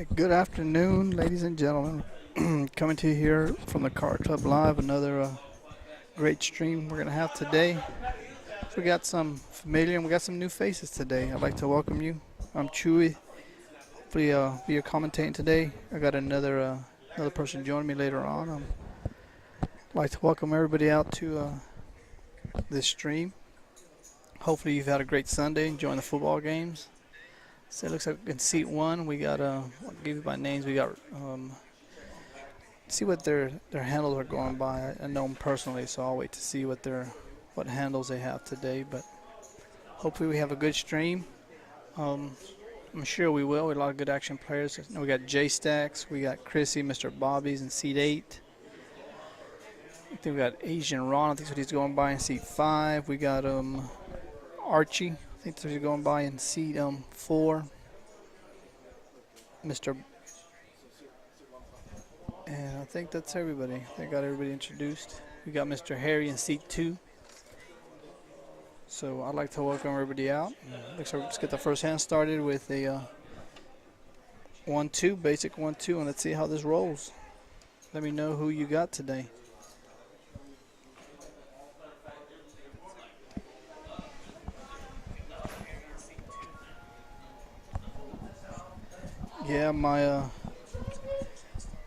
Good afternoon, ladies and gentlemen. Coming to you here from the Club Live, another great stream we're going to have today. So we got some familiar and we got some new faces today. I'd like to welcome you. I'm Chewy. Hopefully be your commentating today. I got another person joining me later on. I'd like to welcome everybody out to this stream. Hopefully you've had a great Sunday enjoying the football games. So it looks like in seat one we got I'll give you by names. We got see what their handles are going by. I know them personally, so I'll wait to see what handles they have today. But hopefully we have a good stream. I'm sure we will. We have a lot of good action players. We got J Stacks, we got Chrissy, Mr. Bobby's in seat 8. I think we got Asian Ron. I think that's what he's going by in seat 5. We got Archie. I think they're going by in seat 4. And I think that's everybody. They got everybody introduced. We got Mr. Harry in seat 2. So I'd like to welcome everybody out. Looks like let's get the first hand started with a 1-2, basic 1-2, and let's see how this rolls. Let me know who you got today. Yeah, my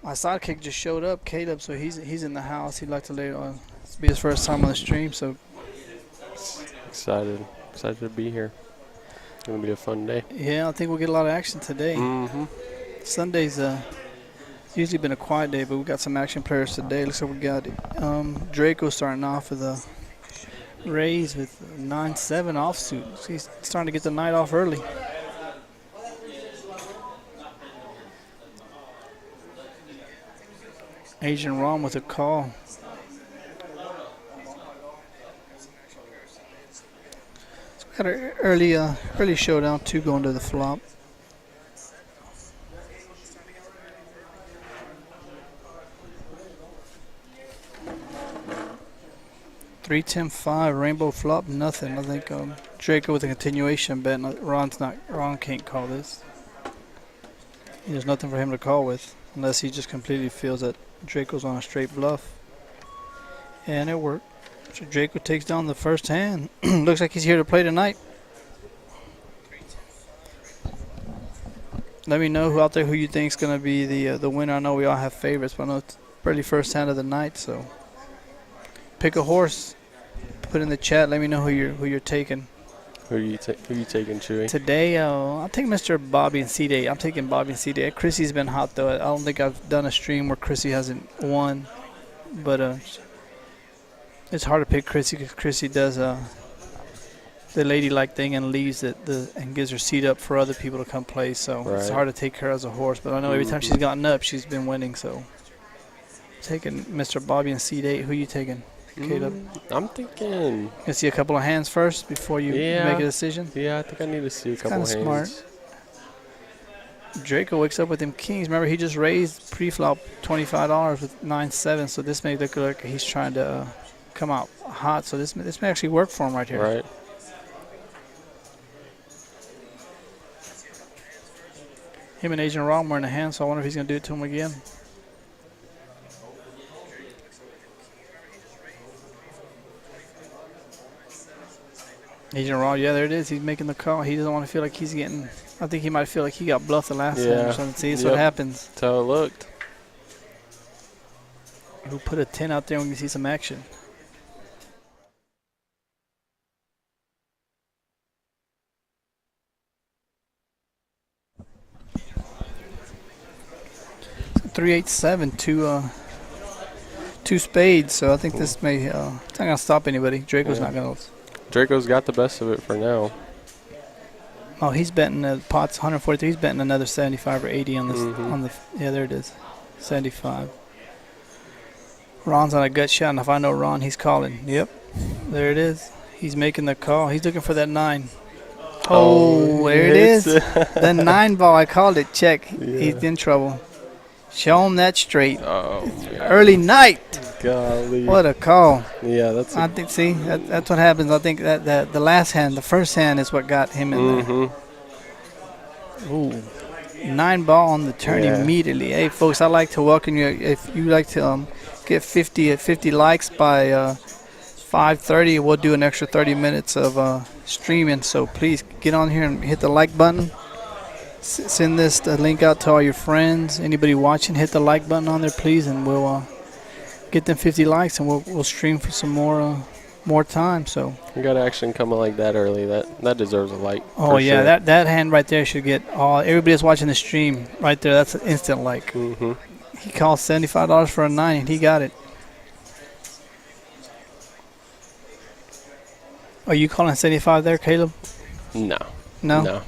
sidekick just showed up, Caleb, so he's in the house. He'd like to be his first time on the stream, so excited to be here. It's gonna be a fun day. Yeah, I think we'll get a lot of action today. Sunday's usually been a quiet day, but we got some action players today. Looks like we got Draco starting off with a raise with 9-7 offsuit. So he's starting to get the night off early. Asian Ron with a call. So we got an early showdown, 2 going to the flop. Three, 10, 5, rainbow flop, nothing. I think Draco with a continuation bet. Ron can't call this. There's nothing for him to call with unless he just completely feels that Draco's on a straight bluff. And it worked. So Draco takes down the first hand. Looks like he's here to play tonight. Let me know who out there who you think is going to be the winner. I know we all have favorites, but I know it's barely first hand of the night. So pick a horse. Put in the chat. Let me know who you're taking. Who you taking, Chewy? Today, I'll take Mr. Bobby in seat 8. I'm taking Bobby in seat 8. Chrissy's been hot, though. I don't think I've done a stream where Chrissy hasn't won. But it's hard to pick Chrissy because Chrissy does the ladylike thing and leaves and gives her seat up for other people to come play. So It's hard to take her as a horse. But I know every time she's gotten up, she's been winning. So taking Mr. Bobby in seat 8. Who you taking? Caleb? I'm thinking. You see a couple of hands first before you make a decision? Yeah, I think I need to see a couple of hands. Smart. Draco wakes up with them kings. Remember, he just raised pre-flop $25 with 9-7, so this may look like he's trying to come out hot. So this may actually work for him right here. Right. Him and Agent Ron were in the hand, so I wonder if he's going to do it to him again. Agent Ron, yeah, there it is. He's making the call. He doesn't want to feel like he's getting. I think he might feel like he got bluffed the last time or something. See, that's what happens. That's how it looked. We'll put a 10 out there and we can see some action. So 3-8-7, two spades. So I think this may. It's not gonna stop anybody. Draco's not gonna. Draco's got the best of it for now. Oh, he's betting the pot's 143. He's betting another 75 or 80 on this. Yeah, there it is, 75. Ron's on a gut shot, and if I know Ron, he's calling. Yep, there it is. He's making the call. He's looking for that 9. Oh, there it is. The 9 ball. I called it. Check. Yeah. He's in trouble. Show him that straight. Oh, early night. Golly. What a call. Yeah, that's. I think. See, that's what happens. I think that the last hand, the first hand, is what got him in there. Ooh. 9 ball on the turn immediately. Hey, folks, I'd like to welcome you. If you like to get 50 likes by 5:30, we'll do an extra 30 minutes of streaming. So please get on here and hit the like button. Send this link out to all your friends. Anybody watching, hit the like button on there, please, and we'll get them 50 likes, and we'll stream for some more time. So You got action coming like that early. That deserves a like. oh yeah, sure. that hand right there should get everybody that's watching the stream right there. That's an instant like. He called $75 for a 9, and he got it. Are you calling 75 there, Caleb? No. No. No.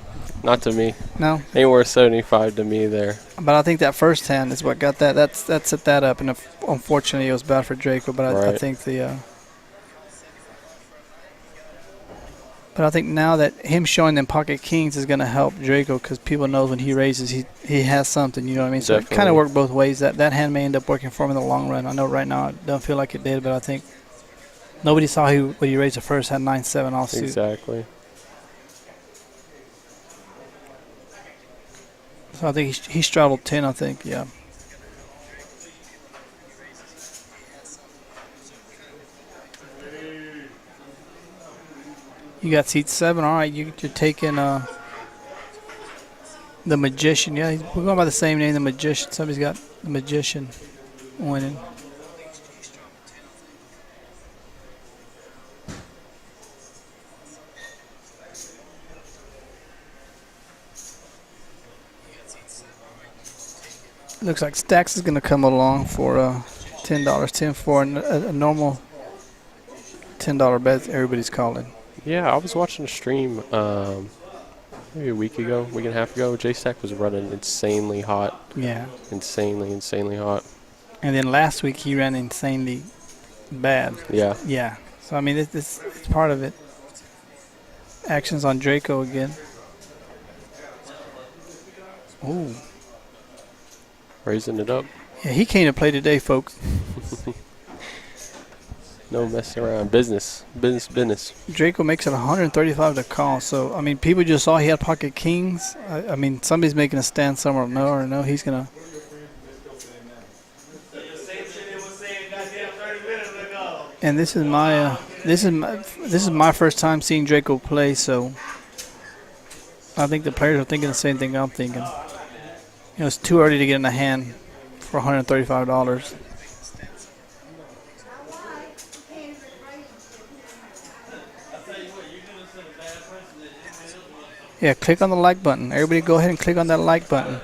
Not to me. No. Ain't worth 75 to me there. But I think that first hand is what got that. That set that up, and unfortunately it was bad for Draco. But I think But I think now that him showing them pocket kings is going to help Draco, because people know when he raises, he has something. You know what I mean? So Definitely. it kind of worked both ways. That hand may end up working for him in the long run. I know right now it don't feel like it did, but I think nobody saw what he raised the first, had 9-7 offsuit. Exactly. So I think he straddled 10, I think, yeah. You got seat 7. All right, you're taking the Magician. Yeah, we're going by the same name, the Magician. Somebody's got the Magician winning. Looks like Stacks is going to come along for $10. 10 for a normal $10 bet everybody's calling. Yeah, I was watching a stream maybe a week and a half ago. J-Stack was running insanely hot. Yeah. Insanely hot. And then last week he ran insanely bad. Yeah. Yeah. So, I mean, it's part of it. Actions on Draco again. Ooh. Raising it up. Yeah, he came to play today, folks. No messing around. Business. Draco makes it 135 to call. So, I mean, people just saw he had pocket kings. I mean, somebody's making a stand somewhere. No, he's going to. And this is my first time seeing Draco play, so I think the players are thinking the same thing I'm thinking. You know, it's too early to get in the hand for $135. Yeah, click on the like button. Everybody go ahead and click on that like button.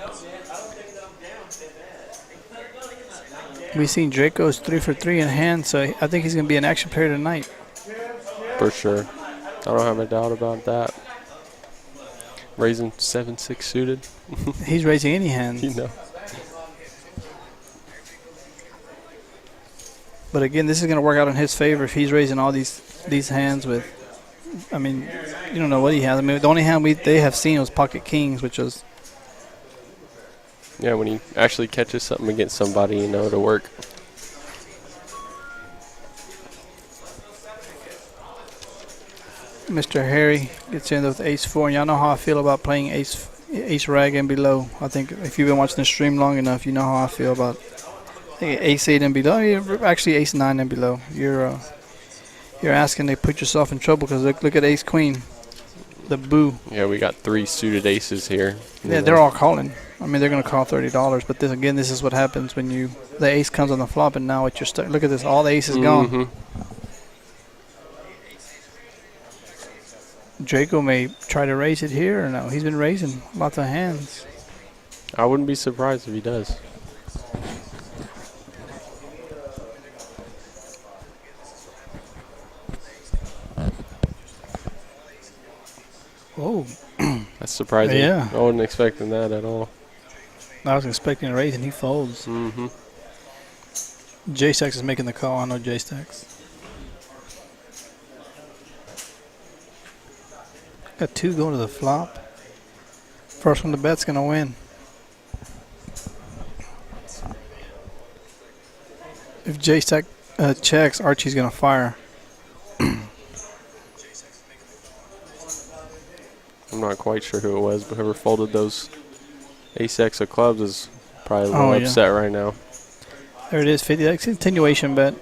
We've seen Draco's 3 for 3 in hand, so I think he's going to be an action player tonight. For sure. I don't have a doubt about that. Raising 7-6 suited. He's raising any hand. You know. But again, this is going to work out in his favor if he's raising all these hands with. I mean, you don't know what he has. I mean, the only hand they have seen was pocket kings, which was. Yeah, when he actually catches something against somebody, you know, to work. Mr. Harry gets in with ace 4, and y'all know how I feel about playing ace rag and below. I think if you've been watching the stream long enough, you know how I feel about ace 8 and below. Actually, ace 9 and below. You're asking to put yourself in trouble, because look at ace queen, the boo. Yeah, we got 3 suited aces here. Yeah, they're all calling. I mean, they're going to call $30, but this is what happens when the ace comes on the flop, and now you're stuck. Look at this, all the aces gone. Draco may try to raise it here, or no? He's been raising lots of hands. I wouldn't be surprised if he does. Oh. That's surprising. Yeah. I wasn't expecting that at all. I was expecting a raise, and he folds. J-Stacks is making the call. I know J-Stacks. Got 2 going to the flop. First one to bet's going to win. If J-Stack checks, Archie's going to fire. I'm not quite sure who it was, but whoever folded those Ace-X of clubs is probably a little upset right now. There it is, 50. That's a continuation bet.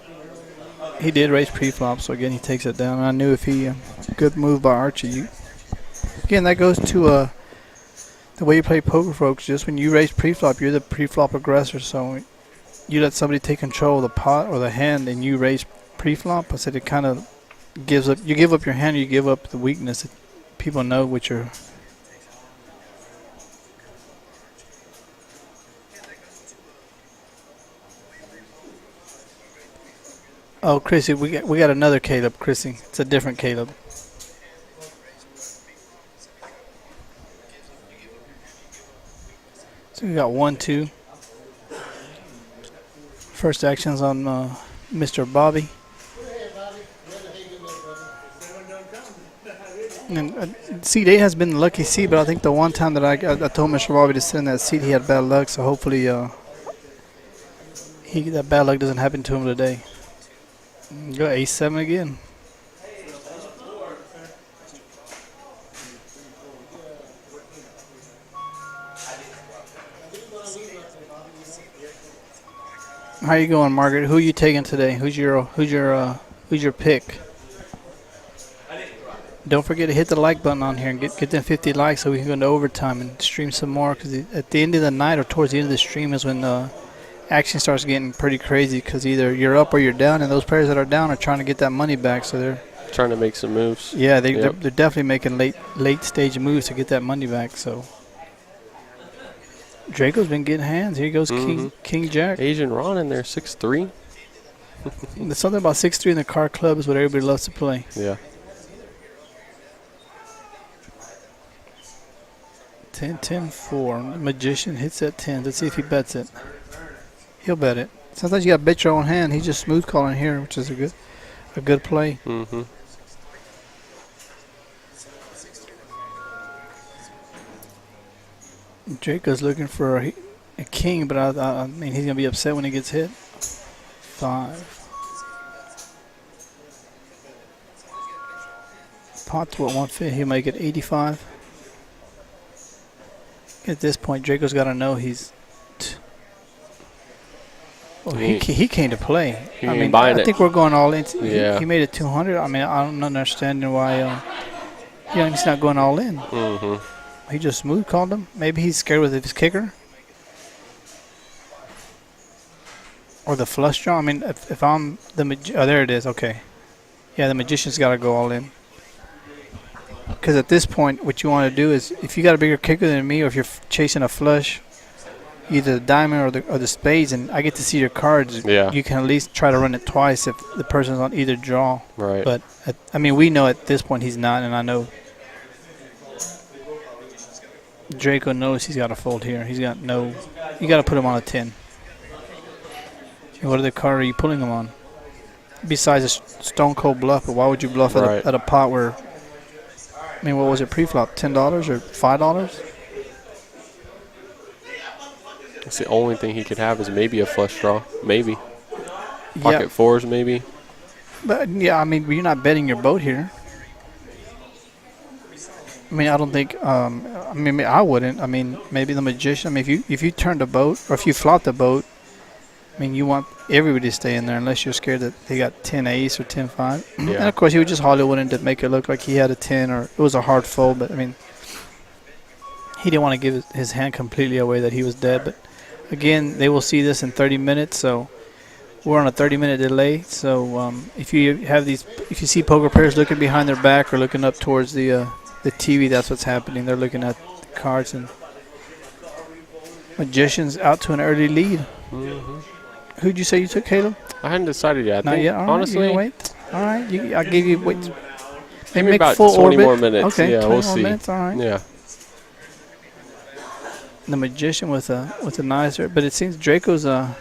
He did raise pre-flop, so again he takes it down. I knew if he good move by Archie. Again, that goes to the way you play poker, folks. Just when you raise pre-flop, you're the pre-flop aggressor. So you let somebody take control of the pot or the hand, and you raise pre-flop. I said it kind of gives up. You give up your hand, or you give up the weakness. People know what you're. Oh, Chrissy, we got another Caleb, Chrissy. It's a different Caleb. So we got 1-2. First actions on Mr. Bobby. And seat 8 has been the lucky seat, but I think the one time that I told Mr. Bobby to sit in that seat, he had bad luck. So hopefully, that bad luck doesn't happen to him today. Go Ace-7 again. How you going, Margaret? Who are you taking today? Who's your pick? Don't forget to hit the like button on here and get them 50 likes so we can go into overtime and stream some more. Because at the end of the night or towards the end of the stream is when action starts getting pretty crazy. Because either you're up or you're down, and those players that are down are trying to get that money back. So they're trying to make some moves. Yeah, they're definitely making late stage moves to get that money back. So Draco's been getting hands. Here goes King Jack. Asian Ron in there, 6'3". There's something about 6'3" in the KARD Club is what everybody loves to play. Yeah. 10-10-4. Magician hits at 10. Let's see if he bets it. He'll bet it. Sometimes you got to bet your own hand. He's just smooth calling here, which is a good play. Mm-hmm. Draco's looking for a king, but I mean he's gonna be upset when he gets hit. 5. Pot to what 150. He'll make it 85. At this point, Draco's got to know he's. He came to play. I think we're going all in. Yeah. He made it 200. I mean, I'm not understanding why. He's not going all in. Mm-hmm. He just smooth called him. Maybe he's scared with his kicker. Or the flush draw. I mean, if I'm the there it is. Okay. Yeah, the magician's got to go all in. Because at this point, what you want to do is, if you got a bigger kicker than me, or if you're chasing a flush, either the diamond or the spades, and I get to see your cards, you can at least try to run it twice if the person's on either draw. Right. But, we know at this point he's not, and I know Draco knows he's got to fold here. He's got no – you got to put him on a 10. What other card are you pulling him on? Besides a stone cold bluff, but why would you bluff at a pot where – I mean, what was it pre-flop? $10 or $5? That's the only thing he could have is maybe a flush draw. Maybe. Pocket fours, maybe. But, I mean, you're not betting your boat here. I mean, I don't think I wouldn't. I mean, maybe the magician. I mean, if you turn the boat or if you flop the boat, I mean, you want everybody to stay in there unless you're scared that they got 10 ace or 10-5. And, of course, he would just Hollywood to make it look like he had a 10 or it was a hard fold. But, I mean, he didn't want to give his hand completely away that he was dead. But, again, they will see this in 30 minutes. So, we're on a 30-minute delay. So, if you see poker players looking behind their back or looking up towards the TV, that's what's happening. They're looking at the cards. And magician's out to an early lead. Mm-hmm. Who'd you say you took, Caleb? I hadn't decided yet. Not yet. Honestly, wait. All right, I'll give you wait. Maybe about 20 more minutes. Okay, yeah, 20 we'll more see. Minutes, all right. Yeah. The magician with a nicer, but it seems Draco's the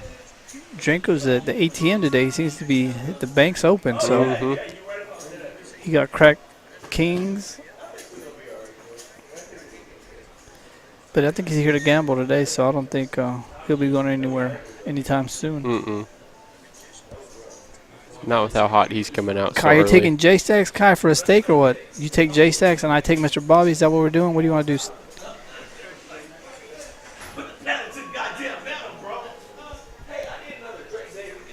ATM today. He seems to be the bank's open, so he got cracked kings. But I think he's here to gamble today, so I don't think he'll be going anywhere anytime soon. Not with how hot he's coming out. Kai, you're taking J-Stacks, Kai, for a stake or what? You take J-Stacks and I take Mr. Bobby. Is that what we're doing? What do you want to do?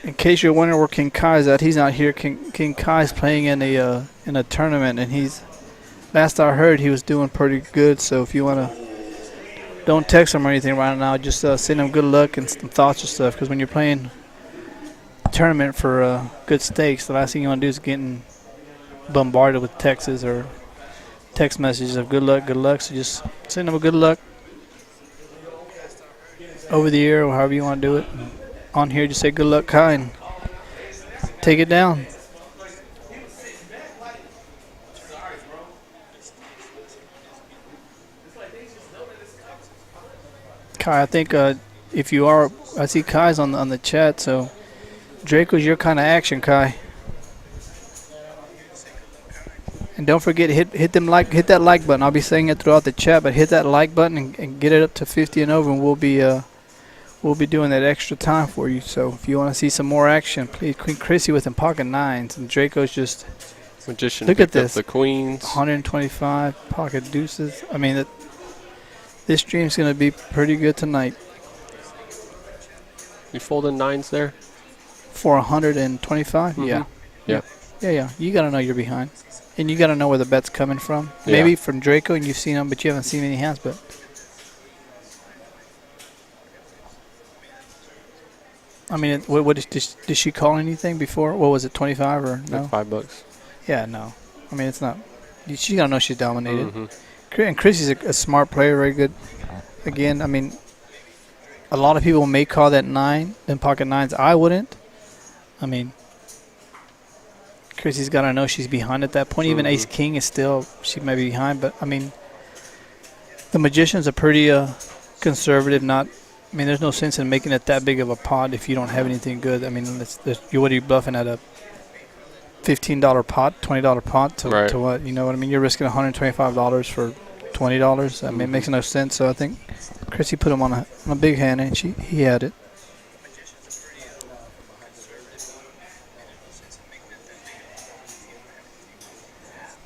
In case you're wondering where King Kai's at, he's not here. King Kai's playing in a tournament, and he's last I heard he was doing pretty good. So if you wanna, don't text him or anything right now. Just send him good luck and some thoughts and stuff. Because when you're playing a tournament for good stakes, the last thing you want to do is getting bombarded with texts or text messages of good luck, good luck. So just send him a good luck over the air or however you want to do it. On here, just say good luck, Kai, and take it down. Kai, I think if you are, I see Kai's on the chat, so Draco's your kind of action, Kai. And don't forget, hit that like button. I'll be saying it throughout the chat, but hit that like button and get it up to 50 and over, and we'll be doing that extra time for you. So if you want to see some more action, please. Queen Chrissy with them pocket nines, and Draco's just Magician. Look at this. The queens. 125 pocket deuces. I mean, this stream's gonna be pretty good tonight. You folding nines there? For 125, Mm-hmm. yeah. Yeah. Yeah. You gotta know you're behind, and you gotta know where the bet's coming from. Yeah. Maybe from Draco, and you've seen them, but you haven't seen any hands. But I mean, did she call anything before? What was it, 25 or no? Like $5. Yeah, no. I mean, it's not. She gotta know she's dominated. Mm-hmm. And Chrissy's a smart player, very good. Again, I mean, a lot of people may call that nine, then pocket nines. I wouldn't. I mean, Chrissy's got to know she's behind at that point. Even Ace King is still, she may be behind. But, I mean, the Magicians are pretty conservative. Not, I mean, there's no sense in making it that big of a pot if you don't have anything good. I mean, what are you bluffing at, a $15 pot, $20 pot to what? You know what I mean? You're risking $125 for $20. I mean, it makes no sense. So I think Chrissy put him on a big hand, and he had it.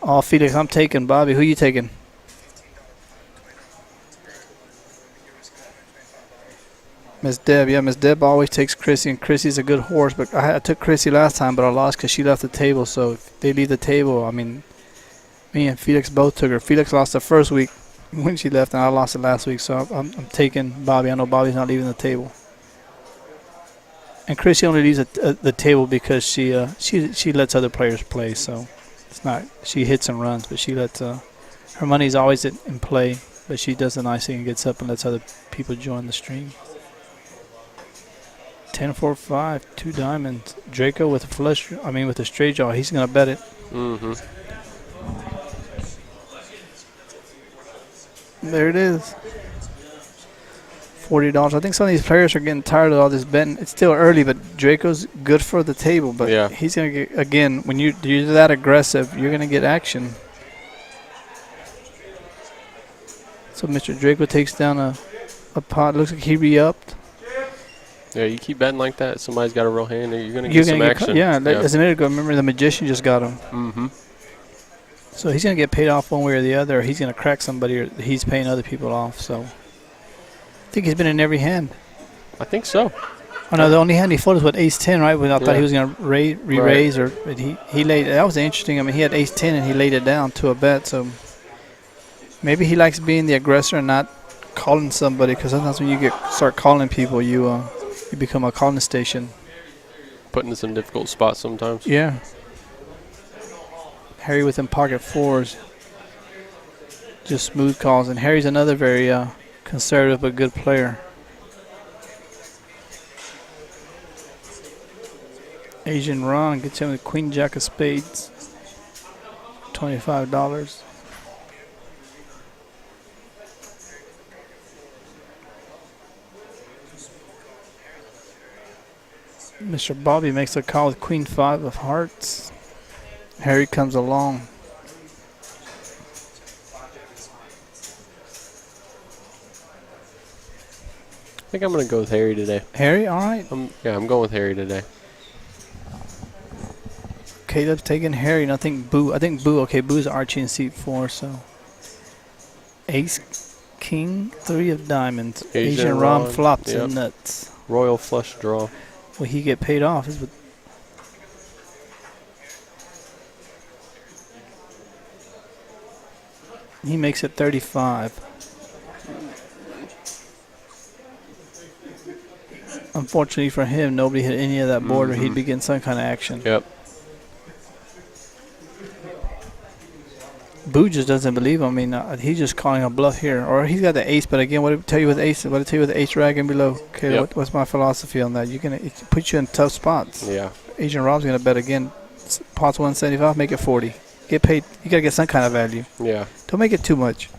Oh, Felix, I'm taking Bobby. Who you taking? Miss Deb. Yeah, Miss Deb always takes Chrissy, and Chrissy's a good horse. But I took Chrissy last time, but I lost because she left the table. So if they leave the table, I mean, me and Felix both took her. Felix lost the first week when she left, and I lost it last week. So I'm taking Bobby. I know Bobby's not leaving the table. And Chrissy only leaves the table because she lets other players play. So it's not, she hits and runs, but she lets her money's always in play. But she does the nice thing and gets up and lets other people join the stream. 10-4-5, 2 diamonds. Draco with a flush. I mean, with a straight jaw, he's gonna bet it. Mm-hmm. There it is. $40. I think some of these players are getting tired of all this betting. It's still early, but Draco's good for the table. But yeah, he's gonna get, again, when you're that aggressive, you're gonna get action. So Mr. Draco takes down a pot. Looks like he re-upped. Yeah, you keep betting like that, somebody's got a real hand, and you're going to get some action. As a minute ago, remember the Magician just got him. Mm-hmm. So he's going to get paid off one way or the other, or he's going to crack somebody, or he's paying other people off. So I think he's been in every hand. I think so. Oh, no, the only hand he folded was with ace-10, right? When I thought he was going to re-raise, or but he laid. That was interesting. I mean, he had ace-10, and he laid it down to a bet. So maybe he likes being the aggressor and not calling somebody, because sometimes when you start calling people, you become a calling station. Putting us in difficult spots sometimes. Yeah. Harry with them pocket fours. Just smooth calls. And Harry's another very conservative but good player. Asian Ron gets him with Queen Jack of Spades. $25. Mr. Bobby makes a call with Queen 5 of Hearts. Harry comes along. I think I'm going to go with Harry today. Harry, all right. I'm going with Harry today. Caleb's taking Harry, and I think Boo. Okay, Boo's Archie in seat 4, so. Ace, King, 3 of diamonds. Asian Ron flops and nuts. Royal flush draw. will he get paid off? He makes it 35. Unfortunately for him, nobody hit any of that board, or he'd be getting some kind of action. Yep. Boo just doesn't believe him. I mean, he's just calling a bluff here. Or he's got the ace, but again, what did I tell you with ace? What did I tell you with the ace rag and below? Okay, Yep. what's my philosophy on that? It puts you in tough spots. Yeah. Agent Rob's going to bet again. Pots 175, make it 40. Get paid. You got to get some kind of value. Yeah. Don't make it too much.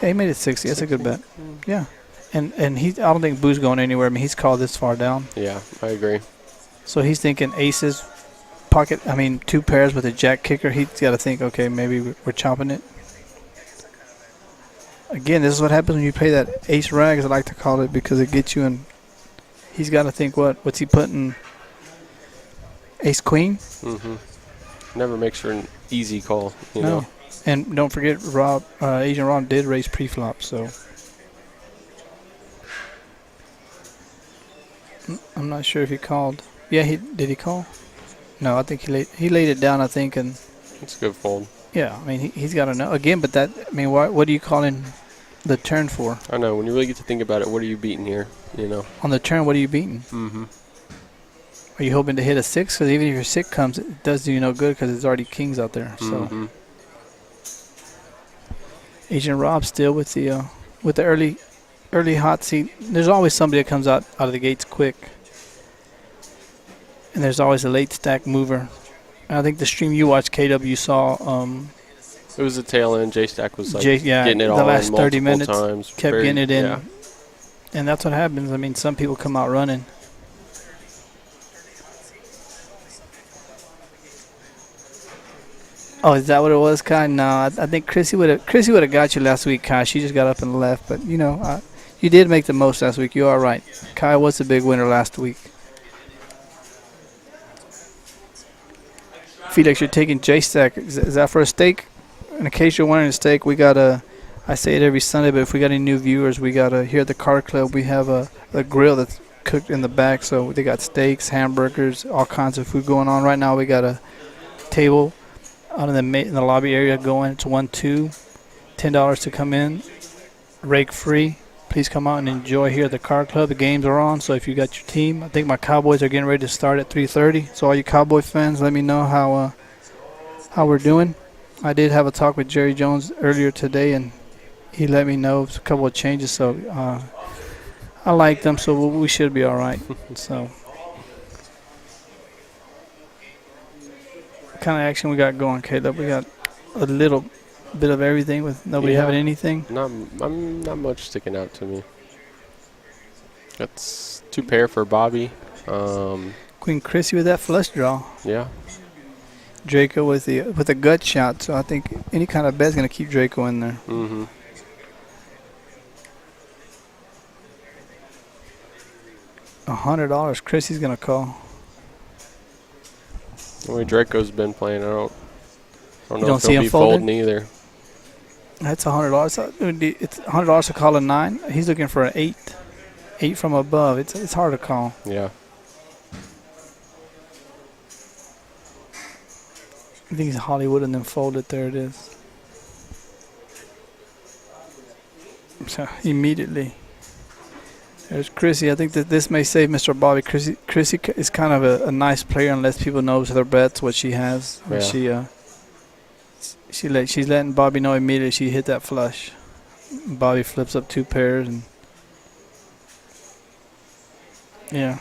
Yeah, he made it 60. That's a good bet. Yeah. And I don't think Boo's going anywhere. I mean, he's called this far down. Yeah, I agree. So he's thinking aces, pocket, two pairs with a jack kicker. He's got to think, okay, maybe we're chopping it. Again, this is what happens when you play that ace rag, as I like to call it, because it gets you in. He's got to think, what's he putting? Ace queen? Never makes for an easy call, you No. know. And don't forget, Agent Rob did raise pre-flop, so. I'm not sure if he called. Yeah, did he call? No, I think he laid it down, I think, and. It's a good fold. Yeah, I mean, he's got to know. Again, but what are you calling the turn for? I know. When you really get to think about it, what are you beating here, you know? On the turn, what are you beating? Are you hoping to hit a 6? Because even if your 6 comes, it does do you no good because there's already kings out there. So Agent Rob still with the early hot seat. There's always somebody that comes out of the gates quick. And there's always a late stack mover. And I think the stream you watched, KW, you saw it was the tail end. J-Stack was getting it all the last in 30 minutes. times. Kept getting it in. Yeah. And that's what happens. I mean, some people come out running. Oh, is that what it was, Kai? No, I think Chrissy would have got you last week, Kai. She just got up and left. But, you did make the most last week. You are right. Kai was the big winner last week. Felix, you're taking J-Stack. Is that for a steak? In case you're wanting a steak, we got I say it every Sunday, but if we got any new viewers, we got here at the KARD Club, we have a grill that's cooked in the back. So they got steaks, hamburgers, all kinds of food going on. Right now we got a table out in the lobby area going. It's 1-2, $10 to come in, rake free. Please come out and enjoy here at the KARD Club. The games are on, so if you got your team, I think my Cowboys are getting ready to start at 3:30. So all you Cowboy fans, let me know how we're doing. I did have a talk with Jerry Jones earlier today, and he let me know a couple of changes. So I like them, so we should be all right. So. What kind of action we got going, Caleb? We got a little bit of everything with nobody having anything. Not much sticking out to me. That's 2 pair for Bobby. Queen Chrissy with that flush draw. Yeah. Draco with a gut shot. So I think any kind of bet's gonna keep Draco in there. $100. Chrissy's gonna call. The way Draco's been playing, I don't know don't if see he'll him be folding? folding either. That's $100. It's $100 to call a 9. He's looking for an 8. 8 from above. It's hard to call. Yeah. I think he's Hollywood and then folded. There it is. So immediately. There's Chrissy. I think that this may save Mr. Bobby. Chrissy is kind of a nice player and lets people know with her bets what she has. Yeah. She's letting Bobby know immediately she hit that flush. Bobby flips up 2 pairs and yeah.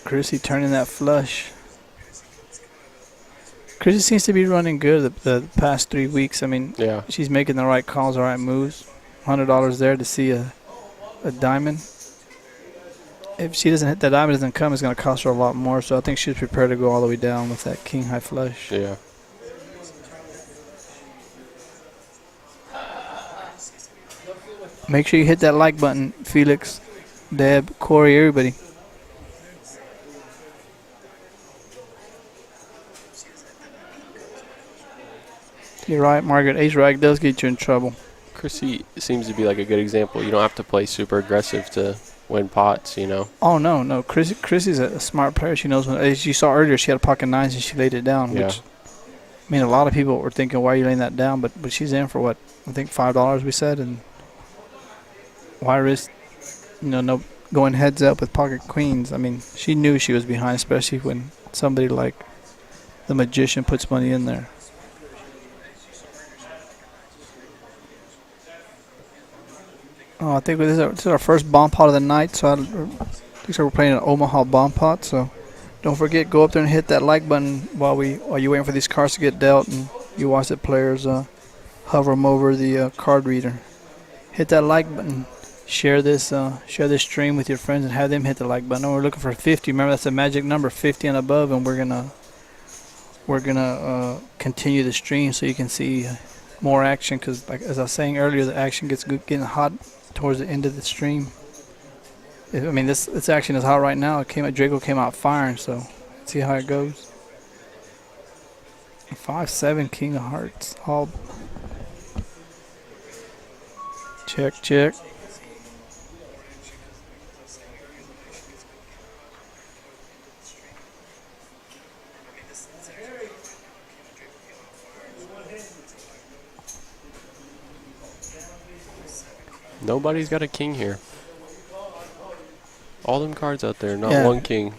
Chrissy turning that flush. Chrissy seems to be running good the past 3 weeks. I mean, Yeah. she's making the right calls, the right moves. $100 there to see a diamond. If she doesn't hit that diamond, doesn't come, it's going to cost her a lot more. So I think she's prepared to go all the way down with that king high flush. Yeah. Make sure you hit that like button, Felix, Deb, Corey, everybody. You're right, Margaret. Ace rag does get you in trouble. Chrissy seems to be like a good example. You don't have to play super aggressive to win pots, you know. Oh no. Chrissy's a smart player. She knows when. As you saw earlier, she had a pocket nines and she laid it down. Yeah. Which, I mean, a lot of people were thinking, why are you laying that down? But she's in for what? I think $5 we said, and why risk, no going heads up with pocket queens? I mean, she knew she was behind, especially when somebody like the Magician puts money in there. Oh, I think this is our first bomb pot of the night, so looks like we're playing an Omaha bomb pot. So don't forget, go up there and hit that like button while you're waiting for these cards to get dealt, and you watch the players hover them over the card reader. Hit that like button. Share this stream with your friends and have them hit the like button. We're looking for 50. Remember, that's a magic number, 50 and above, and we're gonna continue the stream so you can see more action. Because, like as I was saying earlier, the action getting hot towards the end of the stream. I mean, this action is hot right now. Draco came out firing, so let's see how it goes. 5-7 King of Hearts. All check. Nobody's got a king here. All them cards out there, not Yeah. one king.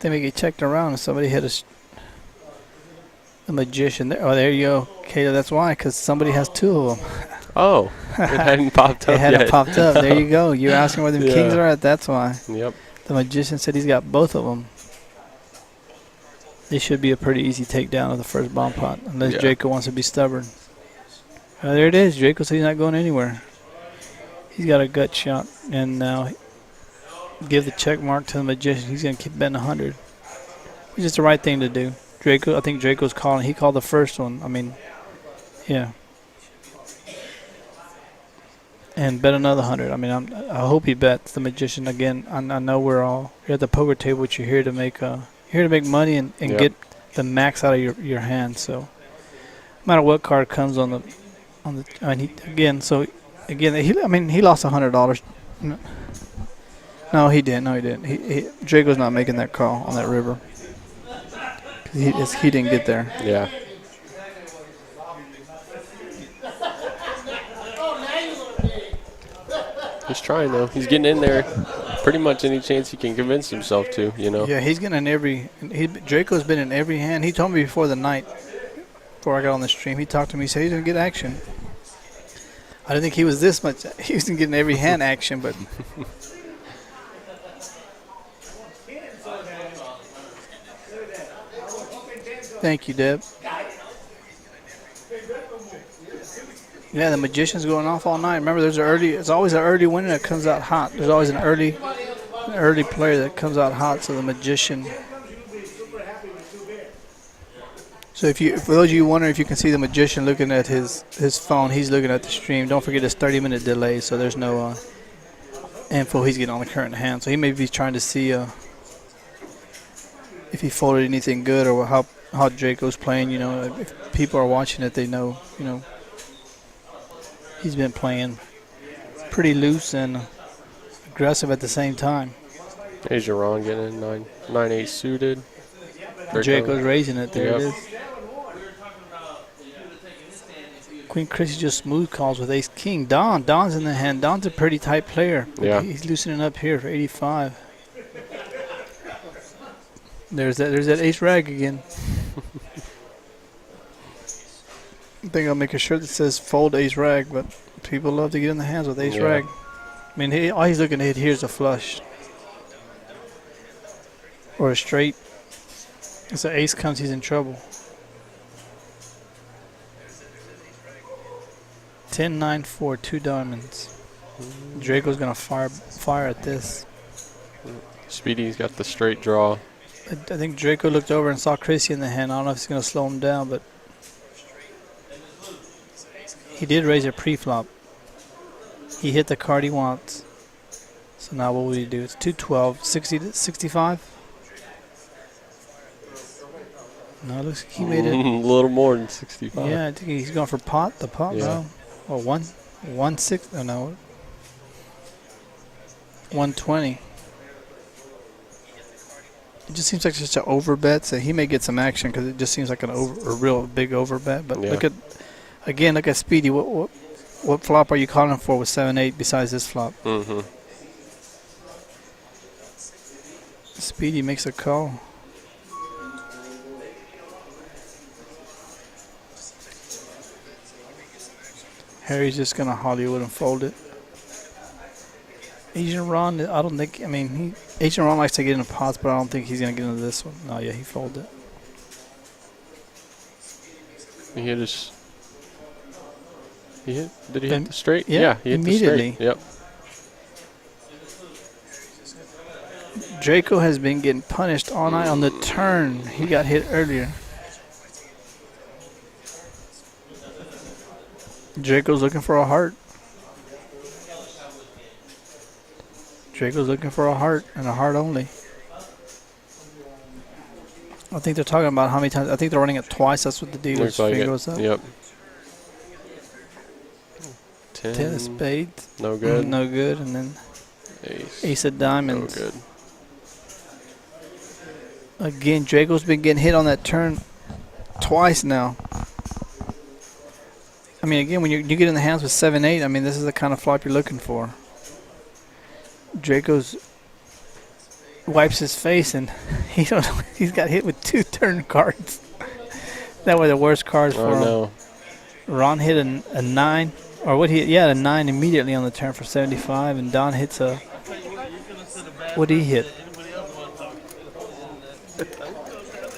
Then we get checked around and somebody hit a Magician there. Oh, there you go, Kayla. That's why, because somebody has two of them. Oh, it hadn't popped up It hadn't yet. popped up. There you go. You're asking where them Yeah. kings are at. That's why. Yep. The Magician said he's got both of them. This should be a pretty easy takedown of the first bomb pot, unless Yeah. Draco wants to be stubborn. There it is. Draco said he's not going anywhere. He's got a gut shot, and now give the check mark to the Magician. He's going to keep betting 100. Which is the right thing to do. I think Draco's calling. He called the first one. I mean, yeah. And bet another 100. I mean, I hope he bets the Magician again. I know you're at the poker table, but you're here to make money and Yep. get the max out of your hand. So, no matter what card comes on the, I mean, he lost $100. No, he didn't. Draco's not making that call on that river. He didn't get there. Yeah. He's trying though. He's getting in there. Pretty much any chance he can convince himself to, you know. Yeah, he's getting in every. Draco's been in every hand. He told me before the night, before I got on the stream, he talked to me. He said he's gonna get action. I didn't think he was this much. He was getting every hand action, but. Thank you, Deb. Yeah, the Magician's going off all night. Remember, it's always an early winner that comes out hot. There's always an early player that comes out hot. So the Magician. So for those of you wondering if you can see the Magician looking at his phone, he's looking at the stream. Don't forget it's 30-minute delay, so there's no info he's getting on the current hand. So he may be trying to see if he folded anything good or how Draco's playing. You know, if people are watching it, they know. You know, he's been playing pretty loose and aggressive at the same time. There's your wrong getting in 9-8 suited. Draco's raising it. There Yep. it is. Queen Chrissy just smooth calls with ace king. Don's in the hand. Don's a pretty tight player. Yeah. He's loosening up here for 85. There's that ace rag again. I think I'll make a shirt that says fold ace rag, but people love to get in the hands with ace rag. I mean, all he's looking to hit here is a flush. Or a straight. If the ace comes, he's in trouble. 10-9-4, 2 diamonds. Draco's gonna fire at this. Speedy's got the straight draw. I think Draco looked over and saw Chrissy in the hand. I don't know if it's gonna slow him down, but he did raise a pre-flop. He hit the card he wants. So now what would he do? It's 212, 60 to 65. No, it looks like he made it. A little more than 65. Yeah, I think he's going for pot. The pot, Yeah. no. Or 1/6. Oh, no. 120. It just seems like such an over bet. So he may get some action because it just seems like a real big over bet. But Yeah. look at Speedy. What flop are you calling for with 7/8 besides this flop? Mm-hmm. Speedy makes a call. Harry's just gonna Hollywood and fold it. Agent Ron, I don't think. I mean, Agent Ron likes to get into pots, but I don't think he's gonna get into this one. No, yeah, he folded. He hit his. Did he hit the straight? Yeah, he hit immediately. the straight. Yep. Draco has been getting punished all night on the turn. He got hit earlier. Draco's looking for a heart. Draco's looking for a heart and a heart only. I think they're talking about how many times. I think they're running it twice. That's what the dealer's Looks like finger it. was up. Yep. 10 of spades. No good. No good. And then Ace. ace of No diamonds. good. Again, Draco's been getting hit on that turn twice now. I mean, again, when you get in the hands with 7/8, I mean, this is the kind of flop you're looking for. Draco's wipes his face and he's got hit with 2 turn cards. That were the worst cards for Oh him. no. Ron hit a 9, or what he? Yeah, a 9 immediately on the turn for 75, and Don hits a. What did he hit?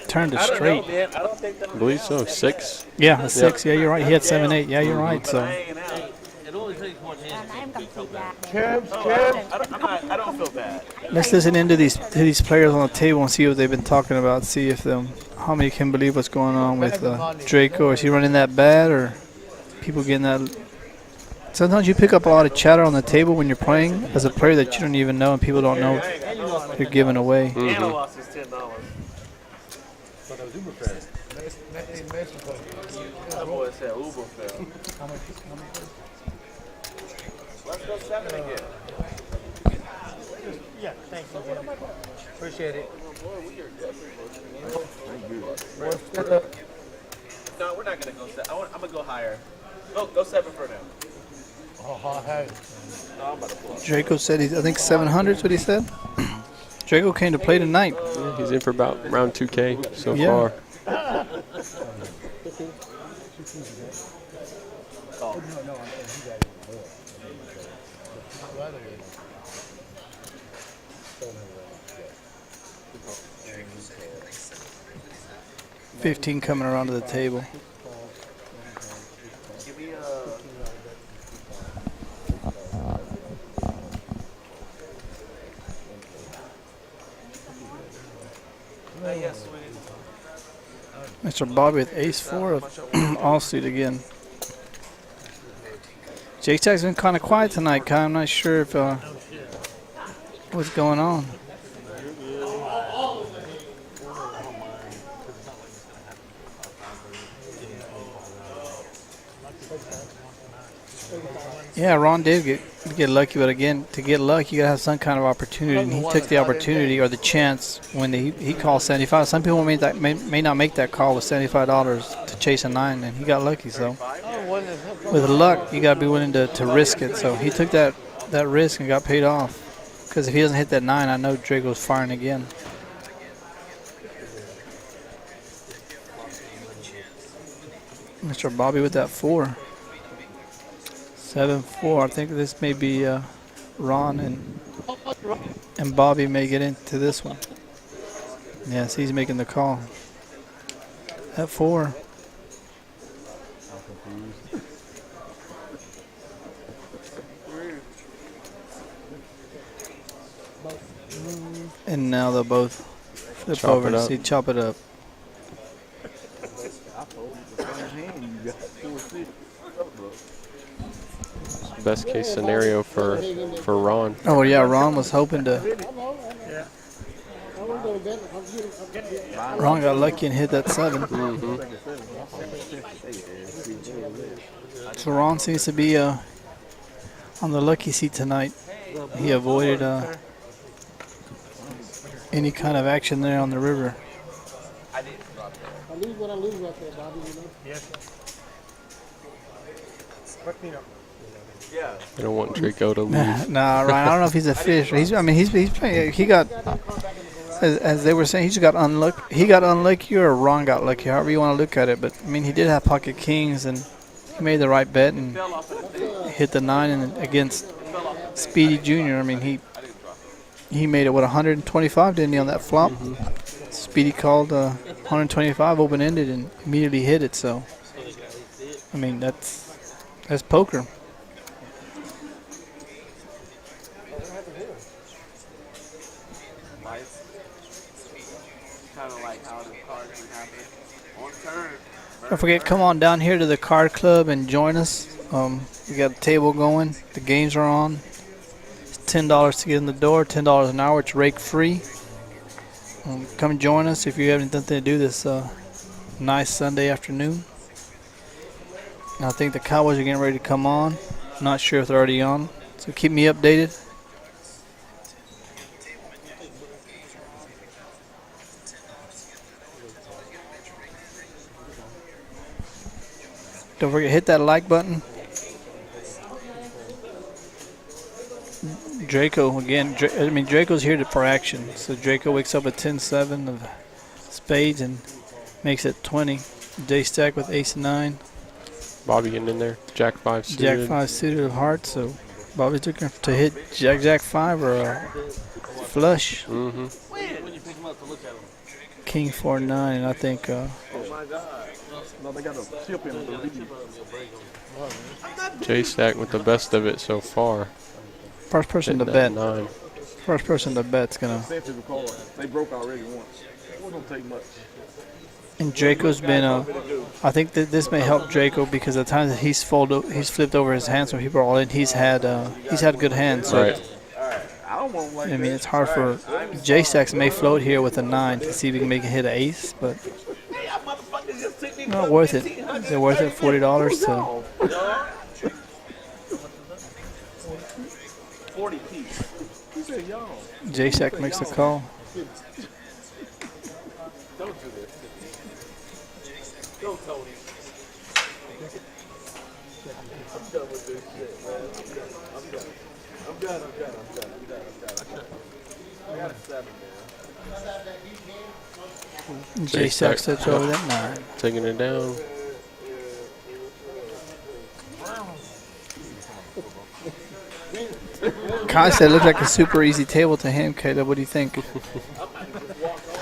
Turned to straight. I believe so. 6. Yeah, a 6. Yeah, you're right. He had 7/8. Yeah, you're right. So. I don't feel bad. Let's listen into these players on the table and see what they've been talking about. See if how many can believe what's going on with Draco. Is he running that bad, or people getting that? Sometimes you pick up a lot of chatter on the table when you're playing as a player that you don't even know and people don't know you're giving away. Anna lost his $10. That boy said Uber fell. Let's go 7 again. Yeah, thank you. Appreciate it. No, we're not gonna go 7. I'm gonna go higher. Go 7 for now. Oh, hey. No, I'm about to pull up. Draco said I think 700 is what he said. Draco came to play tonight. Yeah, he's in for about around 2K so Yeah. far. $15 coming around to the table. Give me yes, sweetie. Mr. Bobby with ace-4 of offsuit again. J-Stack's been kind of quiet tonight, Kai. I'm not sure if what's going on. Yeah, Ron did get lucky, but again, to get lucky, you gotta have some kind of opportunity, and he took the opportunity or the chance when he called 75. Some people may not make that call with $75 to chase a 9, and he got lucky. So with luck, you gotta be willing to risk it. So he took that risk and got paid off. Because if he doesn't hit that 9, I know Draco's firing again. Mr. Bobby with that 4. 7-4. I think this may be Ron and Bobby may get into this one. Yes, he's making the call. At 4. And now they'll both flip Chop over it and up. see, chop it up. Best case scenario for Ron. Oh yeah, Ron was hoping to Ron got lucky and hit that 7. So Ron seems to be on the lucky seat tonight. He avoided any kind of action there on the river. I lose what I lose right there, Bobby. You know? Yes. Yeah. I don't want Draco to lose. Nah, Ryan, I don't know if he's a fish. He's playing. He got, as they were saying, he just got unlucky. He got unlucky, or Ron got lucky, however you want to look at it. But I mean, he did have pocket kings, and he made the right bet and hit the 9 and against Speedy Jr. I mean, he made it 125, didn't he, on that flop? Speedy called 125 open-ended and immediately hit it. So, I mean, that's poker. Kind of like how the card can happen on turn. Don't forget, come on down here to the Card Club and join us. We got a table going. The games are on. It's $10 to get in the door, $10 an hour. It's rake free. Come join us if you have anything to do this nice Sunday afternoon. I think the Cowboys are getting ready to come on. Not sure if they're already on. So keep me updated. Don't forget, hit that like button. Draco, again, Draco's here for action. So Draco wakes up at 10-7 of spades and makes it 20. J-stack with ace-9. Bobby getting in there. Jack-5 suited. Jack-5 suited of hearts. So Bobby's looking to hit Jack-5 or a flush. King-4-9, and I think... Oh my God. No, they got a chip in the lead. J-stack with the best of it so far. First person to Hitting that bet. 9. First person to bet's gonna. They broke already once. It don't take much. And Draco's been. I think that this may help Draco because the times that he's flipped over his hands when people are all in, he's had good hands. So Right. I mean, it's hard for J-stacks may float here with a 9 to see if he can make it hit an ace, but not worth it. Is it worth it? $40 to. 40 piece. He said, y'all. J-stack makes the call. Don't do this. Don't, Tony. I'm done with this shit, man. I'm done. I got a 7, man. J-stack sits over that 9. Taking it down. Kai said it looked like a super easy table to him. Caleb, what do you think? I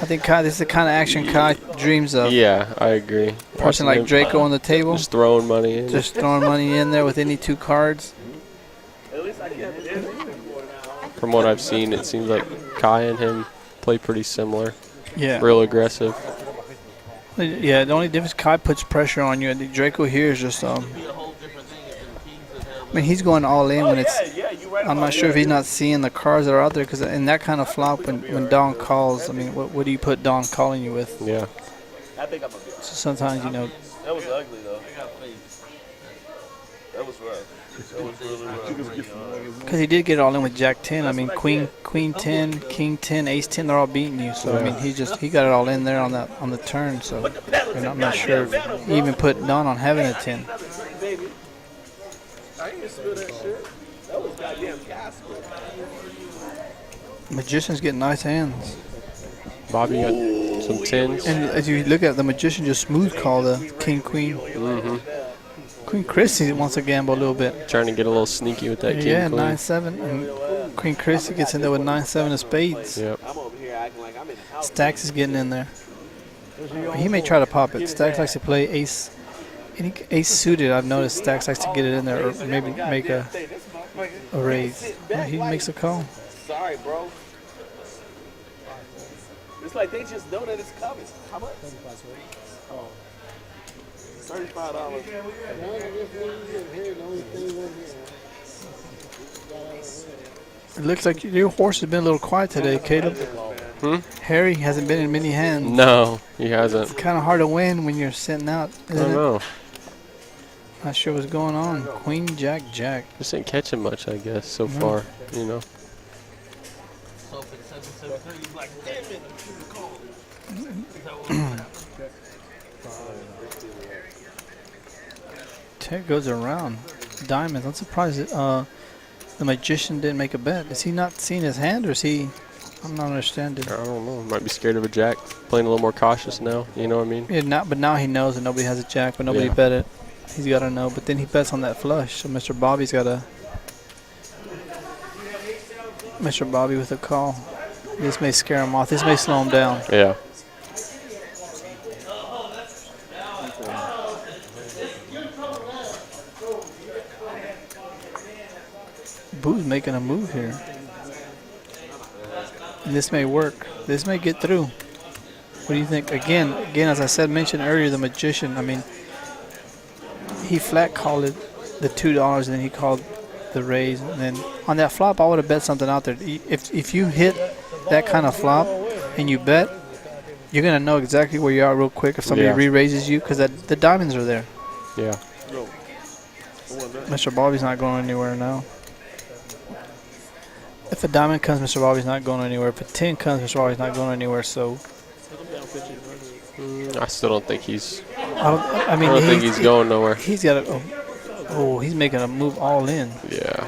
think Kai, this is the kind of action Kai dreams of. Yeah, I agree. Person like Draco on the table. Just throwing money in. Just throwing money in there with any 2 cards. From what I've seen, it seems like Kai and him play pretty similar. Yeah. Real aggressive. Yeah, the only difference, Kai puts pressure on you. I think Draco here is just, I mean, he's going all in when it's, I'm not sure if he's not seeing the cards that are out there, because in that kind of flop, when Don calls, I mean, what do you put Don calling you with? Yeah. So sometimes, you know. That was ugly, though. That was rough. That was really rough. Because he did get it all in with Jack 10. I mean, Queen 10, King 10, Ace 10, they're all beating you. So, I mean, he got it all in there on the turn. So, and I'm not sure if he even put Don on having a 10. I ain't spill that shit. That was goddamn Casper. Magician's getting nice hands. Bobby got some 10s. And as you look at the Magician, just smooth call the King Queen. Queen Christie wants to gamble a little bit. Trying to get a little sneaky with that King Yeah, Queen. 9-7. And Queen Christie gets in there with 9-7 of spades. Yep. I'm over here acting like I'm in the house. Stacks is getting in there. He may try to pop it. Stacks likes to play ace. Ace suited, I've noticed Stacks likes to get it in there or maybe make a raise. Well, he makes a call. Sorry, bro. It's like they just know that it's coming. How much? Oh. $35. It looks like your horse has been a little quiet today, Caleb. Harry hasn't been in many hands. No, he hasn't. It's kind of hard to win when you're sitting out, I isn't don't it? know. Not sure what's going on. Queen, Jack, Jack. Just ain't catching much, I guess, so far. You know. Ted goes around. Diamonds. I'm surprised that the magician didn't make a bet. Is he not seeing his hand, or is he? I'm not understanding. I don't know. Might be scared of a jack. Playing a little more cautious now. You know what I mean? Yeah, but now he knows that nobody has a jack, but nobody Yeah. bet it. He's got to know. But then he bets on that flush, so Mr. Bobby's got to. Mr. Bobby with a call. This may scare him off. This may slow him down. Yeah. Boo's making a move here. And this may work. This may get through. What do you think? Again, as I mentioned earlier, the magician, I mean, he flat called it the $2, and then he called the raise. And then on that flop, I would have bet something out there. If you hit that kind of flop and you bet, you're going to know exactly where you are real quick if somebody re-raises you, because the diamonds are there. Yeah. Mr. Bobby's not going anywhere now. If a diamond comes, Mr. Bobby's not going anywhere. If a 10 comes, Mr. Bobby's not going anywhere. So I still don't think he's. I mean, I don't think he's going nowhere. He's got to. Oh, he's making a move all in. Yeah.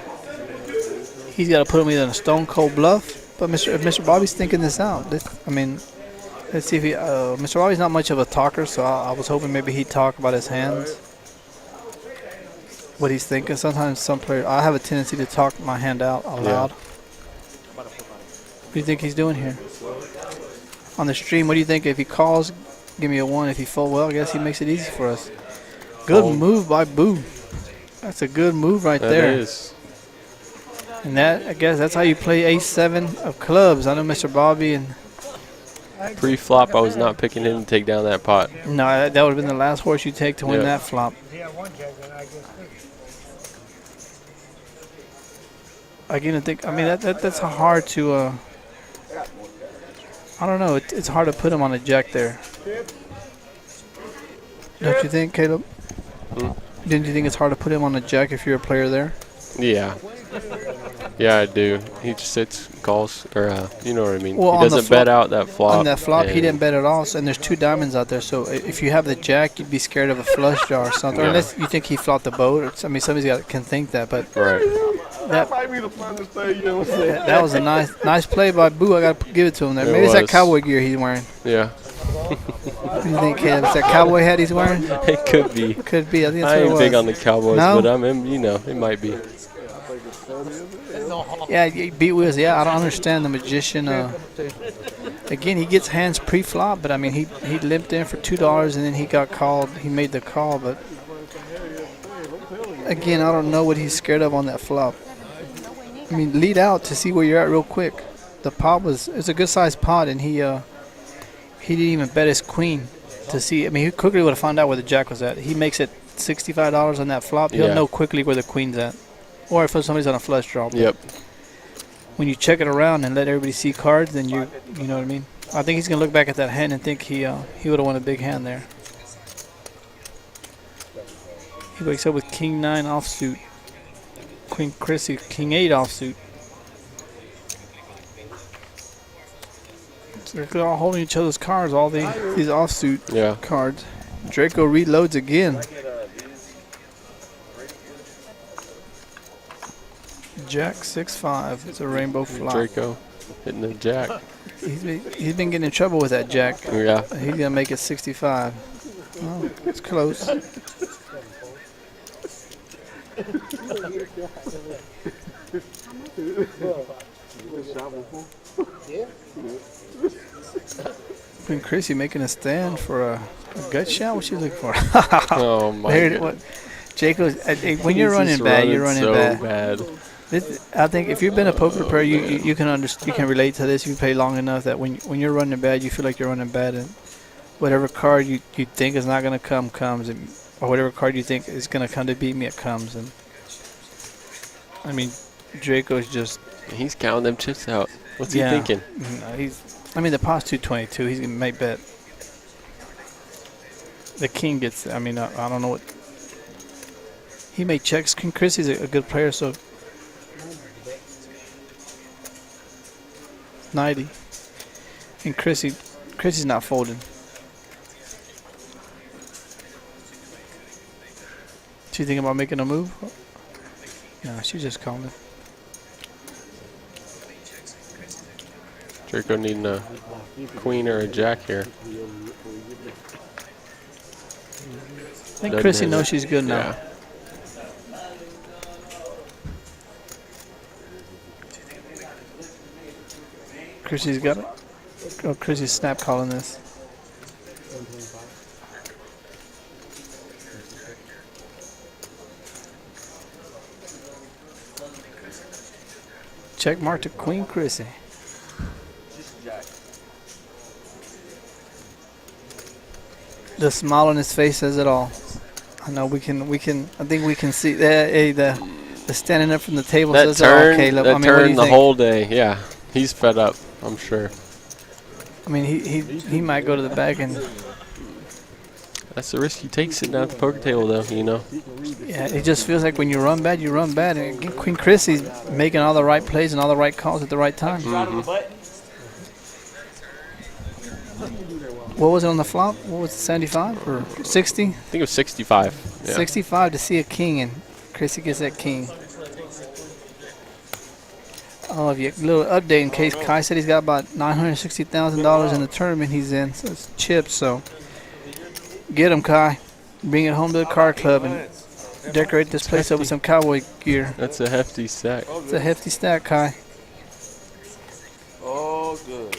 He's got to put him either in a stone cold bluff. But if Mr. Bobby's thinking this out, I mean, let's see if he. Mr. Bobby's not much of a talker, so I was hoping maybe he'd talk about his hands, what he's thinking. Sometimes some players, I have a tendency to talk my hand out loud. What do you think he's doing here? On the stream, what do you think? If he calls, give me a 1. If he folds, well, I guess he makes it easy for us. Good move by Boo. That's a good move right there. That is. And that, I guess, that's how you play ace-7 of clubs. I know Mr. Bobby and. Pre-flop, I was not picking him to take down that pot. No, that would have been the last horse you take to win that flop. Again, I mean, that's hard to. I don't know. It's hard to put him on a jack there. Don't you think, Caleb? Didn't you think it's hard to put him on a jack if you're a player there? Yeah. Yeah, I do. He just sits, calls, or you know what I mean. Well, he doesn't bet out that flop. On that flop, he didn't bet at all. And there's 2 diamonds out there. So if you have the jack, you'd be scared of a flush draw or something. Yeah. Unless you think he flopped the boat. I mean, somebody can think that. But right. That might be the funnest thing you ever seen. that was a nice play by Boo. I got to give it to him there. Maybe it's that cowboy gear he's wearing. Yeah. What do you think, Caleb? Is that cowboy hat he's wearing? It could be. Could be. I think that's I what it ain't was. big on the Cowboys, No? but it might be. Yeah, beat Wills. Yeah, I don't understand the magician. Again, he gets hands pre-flop, but I mean, he limped in for $2 and then he got called. He made the call, but again, I don't know what he's scared of on that flop. I mean, lead out to see where you're at real quick. The pot it's a good sized pot, and he didn't even bet his queen to see. I mean, he quickly would have found out where the jack was at. He makes it $65 on that flop. He'll know quickly where the queen's at, or if somebody's on a flush draw. But yep. when you check it around and let everybody see cards, then you know what I mean. I think he's gonna look back at that hand and think he would have won a big hand there. He wakes up with King 9 offsuit, Queen Chrissy King 8 offsuit. So they're all holding each other's cards, all these offsuit cards. Draco reloads again. Jack 6-5. It's a rainbow flop. Draco hitting the jack. He's been getting in trouble with that jack. Yeah. He's gonna make it 65. Oh, it's close. Queen Chrissy making a stand for a gut shot. What you looking for? Oh my God. Jacob's, when you're running bad, you're running so bad. I think if you've been a poker player, you can relate to this. You play long enough that when you're running bad, you feel like you're running bad, and whatever card you think is not going to come comes, or whatever card you think is going to come to beat me, it comes. And I mean, Draco's just he's counting them chips out. What's he thinking? I mean, the pot's 222. He's gonna make bet. The king gets. I mean, I don't know what. He may checks. King Chrissy's a good player, so 90. And Chrissy's not folding. She thinking about making a move? No, she's just calling. Draco needing a queen or a jack here. I think Chrissy knows she's good now. Yeah. Chrissy's got it. Oh, Chrissy's snap calling this. Check mark to Queen Chrissy. The smile on his face says it all. I know we can. I think we can see that. Hey, the standing up from the table That says turn, it all. Caleb. that I mean, what do turn you the think? whole day. Yeah, he's fed up, I'm sure. I mean, he might go to the back and. That's the risk you take sitting down at the poker table, though, you know. Yeah, it just feels like when you run bad, you run bad. And again, Queen Chrissy's making all the right plays and all the right calls at the right time. What was it on the flop? What was it, 75 or 60? I think it was 65. Yeah. 65 to see a king, and Chrissy gets that king. All of you, little update in case Kai said he's got about $960,000 in the tournament he's in. So it's chips, so get him, Kai. Bring it home to the card club and decorate this place up with some cowboy gear. That's a hefty stack. It's a hefty stack, Kai. Oh, good.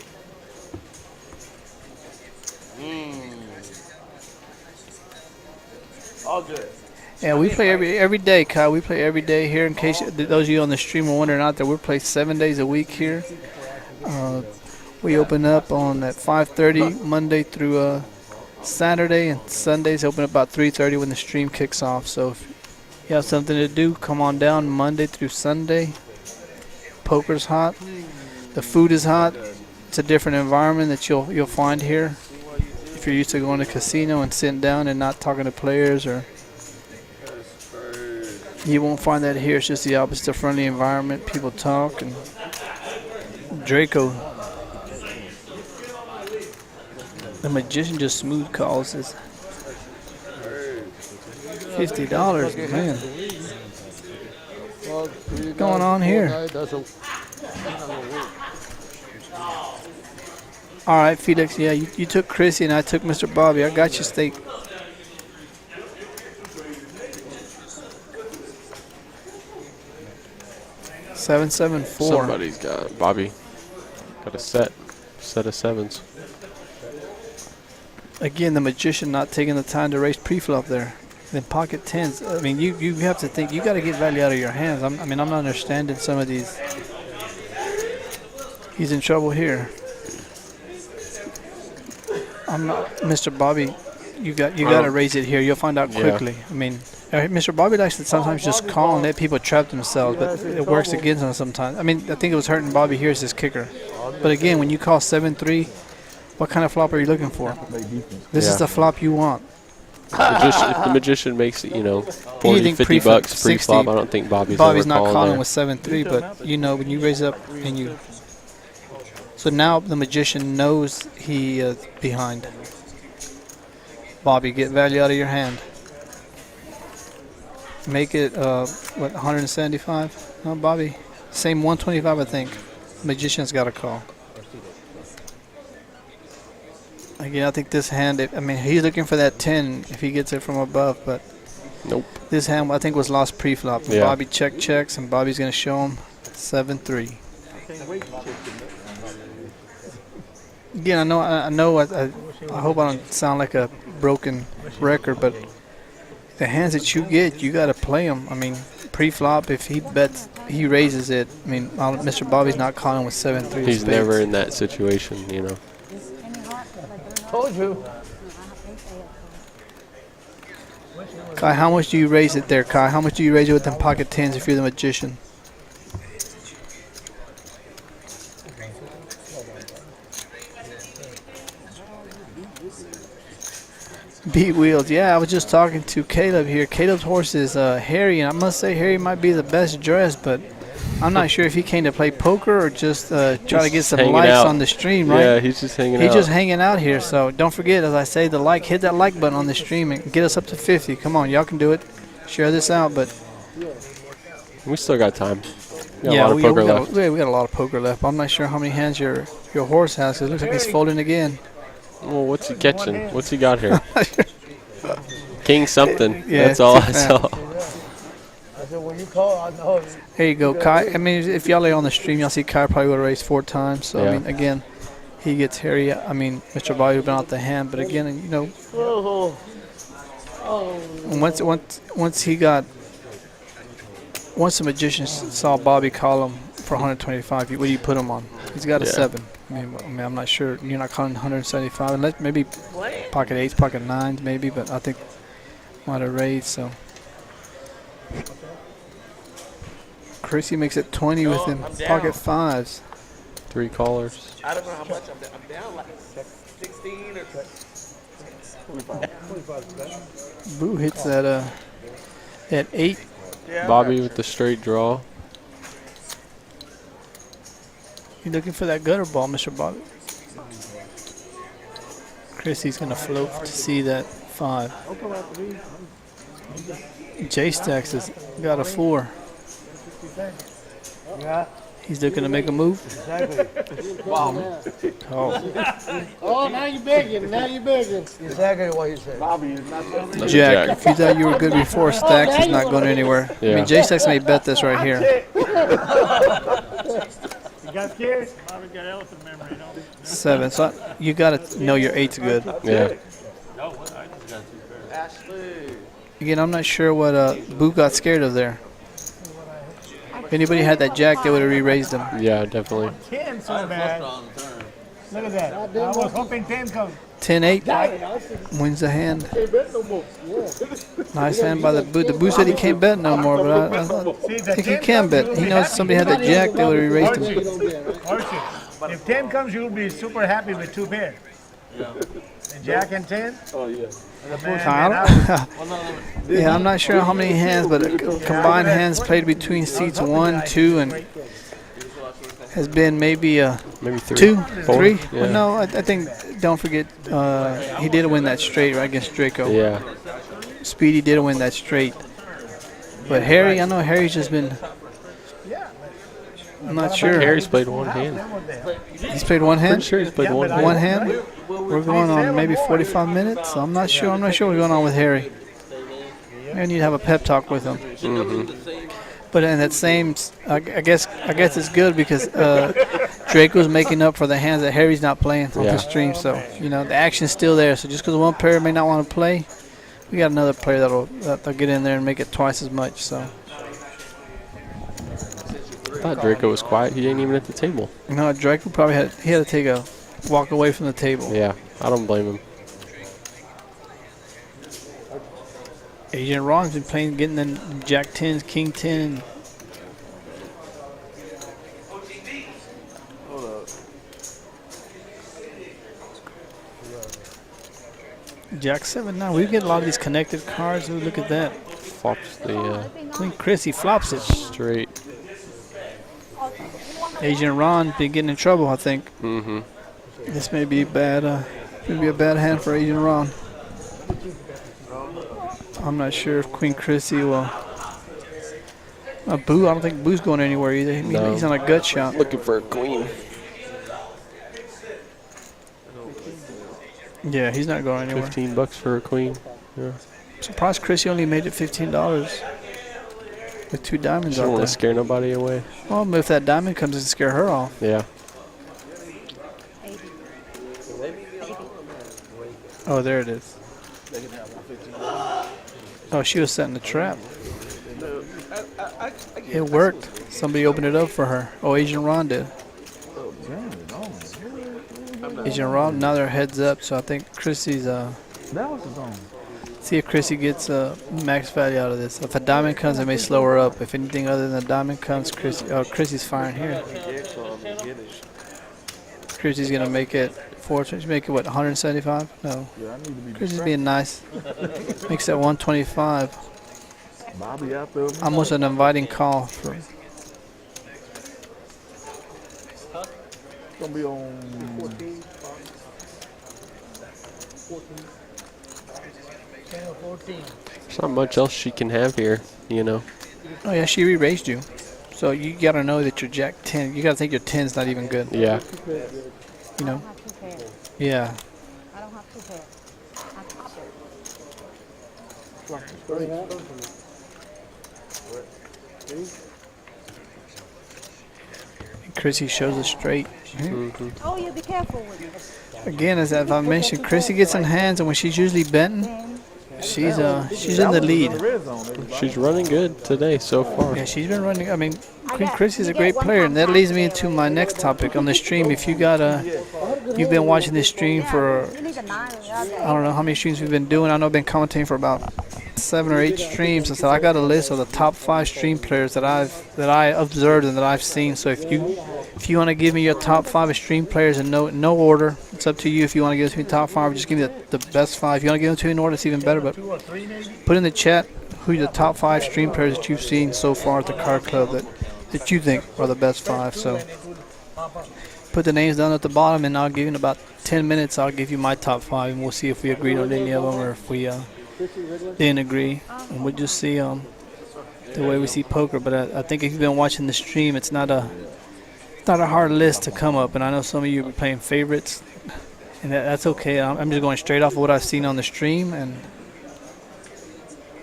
All good. Yeah, we play every day, Kai. We play every day here. In case those of you on the stream are wondering out there, we play 7 days a week here. We open up on at 5:30 Monday through Saturday, and Sundays open up about 3:30 when the stream kicks off. So if you have something to do, come on down Monday through Sunday. Poker's hot. The food is hot. It's a different environment that you'll find here. If you're used to going to a casino and sitting down and not talking to players, or you won't find that here. It's just the opposite, a friendly environment. People talk. And Draco, the magician, just smooth calls this. $50, man. What's going on here? All right, Felix. Yeah, you took Chrissy and I took Mr. Bobby. I got your steak. $774. Somebody's got Bobby. Got a set of sevens. Again, the magician not taking the time to raise pre-flop there. Then pocket tens. I mean, you have to think. You got to get value out of your hands. I mean, I'm not understanding some of these. He's in trouble here. I'm not, Mr. Bobby. You got to raise it here. You'll find out quickly. Yeah. I mean, Mr. Bobby likes to sometimes just call and let people trap themselves, but it works against him sometimes. I mean, I think it was hurting Bobby here is his kicker. But again, when you call 7-3, what kind of flop are you looking for? This is the flop you want. If the magician makes it, 40, 50 bucks pre-flop, I don't think Bobby's not calling there. with 7-3, but when you raise up and you. So now the magician knows he is behind. Bobby, get value out of your hand. Make it 175? No, Bobby, same 125, I think. Magician's got a call. Again, I think this hand, he's looking for that 10 if he gets it from above, but nope. This hand, I think, was lost pre-flop. Yeah. Bobby checks, and Bobby's going to show him 7-3. Again, I hope I don't sound like a broken record, but the hands that you get, you got to play them. I mean, pre-flop, if he bets, he raises it. I mean, Mr. Bobby's not calling with 7-3. He's never in that situation, Told you. Kai, how much do you raise it there, Kai? How much do you raise it with them pocket tens if you're the magician? Beat wheels. Yeah, I was just talking to Caleb here. Caleb's horse is Harry, and I must say Harry might be the best dressed, but I'm not sure if he came to play poker or just try to get some likes out on the stream, right? Yeah, he's just hanging out. He's just hanging out here. So don't forget, as I say, hit that like button on the stream and get us up to 50. Come on, y'all can do it. Share this out, but We still got time. We got yeah, a lot of poker left. we got a lot of poker left. I'm not sure how many hands your horse has. 'Cause it looks like he's folding again. Well, what's he catching? What's he got here? King something. Yeah, That's all I it's saw. I said, when you call, I know. Here you go, Kai. I mean, if y'all are on the stream, y'all see Kai probably would have raised 4 times. So Yeah. I mean, again, he gets Harry. I mean, Mr. Bobby would have been out the hand, but again, you know, once the magician saw Bobby call him for 125, what do you put him on? He's got a Yeah. 7. I mean, I'm not sure. You're not calling 175, unless maybe pocket 8s, pocket 9s, maybe. But I think might have raised. So Chrissy makes it 20 with him. Pocket 5s. 3 callers. I don't know how much I'm down, like 16 or 20. Boo hits at 8. Bobby with the straight draw. You looking for that gutter ball, Mr. Bobby? Chrissy's gonna float to see that 5. J Stacks has got a 4. Yeah, He's looking to make a move. exactly. Oh, Oh, now you begging. Now you begging. Exactly what he said. Another Jack. If you thought you were good before, Stacks is not going anywhere. I Yeah. mean, J Stacks may bet this right here. You got scared? Bobby got elephant memory, don't he? 7. So you gotta know your 8's good. Yeah. Again, I'm not sure what Boo got scared of there. If anybody had that Jack, they would have re-raised him. Yeah, definitely. 10 so bad. Look at that. I was hoping 10 comes. 10-8 wins the hand. Nice hand by the Boo. The Boo said he can't bet no more, but I think he can bet. He knows somebody had the Jack, they would have re-raised him. Orchard. If 10 comes, you'll be super happy with 2 pairs. The Jack and 10? Oh, yeah. Yeah, I'm not sure how many hands, but combined hands played between seats 1, 2, and has been maybe Maybe 3. 2, 4. 3. Yeah. Well, no, I think, don't forget, he did win that straight right against Draco. Yeah. Speedy did win that straight. But Harry, I know Harry's just been, I'm not sure. Harry's played 1 hand. He's played 1 hand? Pretty sure he's played 1 hand. 1 hand? We're going on maybe 45 minutes. So I'm not sure. I'm not sure what's going on with Harry. I need to have a pep talk with him. But in that same, I guess it's good because Draco's making up for the hands that Harry's not playing on the stream. So you know the action's still there. So just because one player may not want to play, we got another player that'll get in there and make it twice as much. So I thought Draco was quiet. He ain't even at the table. you know Draco probably had to take a walk away from the table. Yeah, I don't blame him. Agent Ron's been playing, getting the Jack 10s, King 10. Jack 7 now. We get a lot of these connected cards. Ooh, look at that. Flops the Queen Chrissy flops it. straight. Agent Ron been getting in trouble, I think. Mm-hmm. This may be bad. Maybe a bad hand for Agent Ron. I'm not sure if Queen Chrissy will. Boo, I don't think Boo's going anywhere either. No. He's on a gut shot. Looking for a queen. Yeah, he's not going anywhere. $15 for a queen. Yeah. Surprised Chrissy only made it $15 with 2 diamonds She don't out want there. to scare nobody away. Well, but if that diamond comes and scare her off. Yeah. Oh, there it is. Oh, she was setting a trap. It worked. Somebody opened it up for her. Oh, Agent Ron did. Agent Ron, now they're heads up, so I think Chrissy's, see if Chrissy gets max value out of this. If a diamond comes, it may slow her up. If anything other than a diamond comes, Chrissy's firing here. Chrissy's going to make it 4. So you make it what, 175? No. Yeah, I need to be Chris is being nice. Makes that 125. Bobby out there. Almost an inviting call for. It's gonna be on 10 or 14. There's not much else she can have here, you know. Oh yeah, she re-raised you. So you gotta know that your Jack 10. You gotta think your 10's not even good. Yeah. You know. I don't have two pairs. Yeah. I don't have two pairs. I top it. Chrissy shows us straight. Oh, yeah, be careful with it. Again, as I mentioned, Chrissy gets in hands, and when she's usually betting, Then she's in the lead. red zone. She's running good today so far. Yeah, she's been running. I mean, Chrissy's a great player, and that leads me into my next topic on the stream. If you got you've been watching this stream for you need a 9 on the other. I don't know how many streams we've been doing. I know I've been commentating for about 7 or 8 streams. And so I got a list of the top 5 stream players that I observed and that I've seen. So if you want to give me your top 5 stream players in no order, it's up to you. If you want to give it to me top 5, or just give me the best 5. If you want to give them to me in order, it's even better. But put in the chat who the top 5 stream players that you've seen so far at the Card Club that you think are the best 5. So put the names down at the bottom, and I'll give you in about 10 minutes. I'll give you my top 5, and we'll see if we agreed on any of them or if we didn't agree. And we'll just see the way we see poker. But I think if you've been watching the stream, it's not a hard list to come up. And I know some of you are playing favorites, and that's okay. I'm just going straight off of what I've seen on the stream and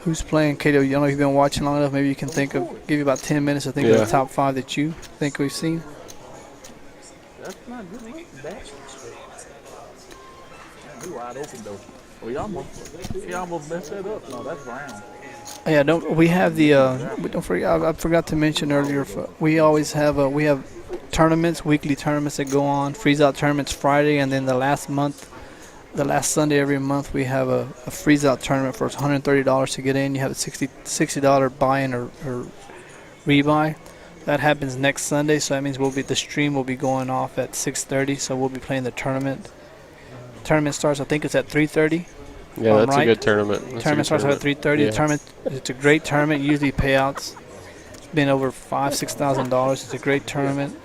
who's playing. Kato, you know, if you've been watching long enough, maybe you can give you about 10 minutes to think of the top 5 that you think we've seen. That's not good. Be wide open though. Oh, he almost messed that up. No, that's round. Yeah, we have the don't forget. I forgot to mention earlier. We always have we have tournaments, weekly tournaments that go on. Freeze out tournaments Friday, and then the last Sunday every month we have a freeze out tournament for $130 to get in. You have a $60 buy-in or rebuy. That happens next Sunday, so that means the stream will be going off at 6:30. So we'll be playing the tournament. Tournament starts, I think it's at 3:30. Yeah, that's a good tournament. Tournament starts at 3:30. Yeah. The tournament, it's a great tournament. Usually payouts. It's been over $5,000-$6,000. It's a great tournament.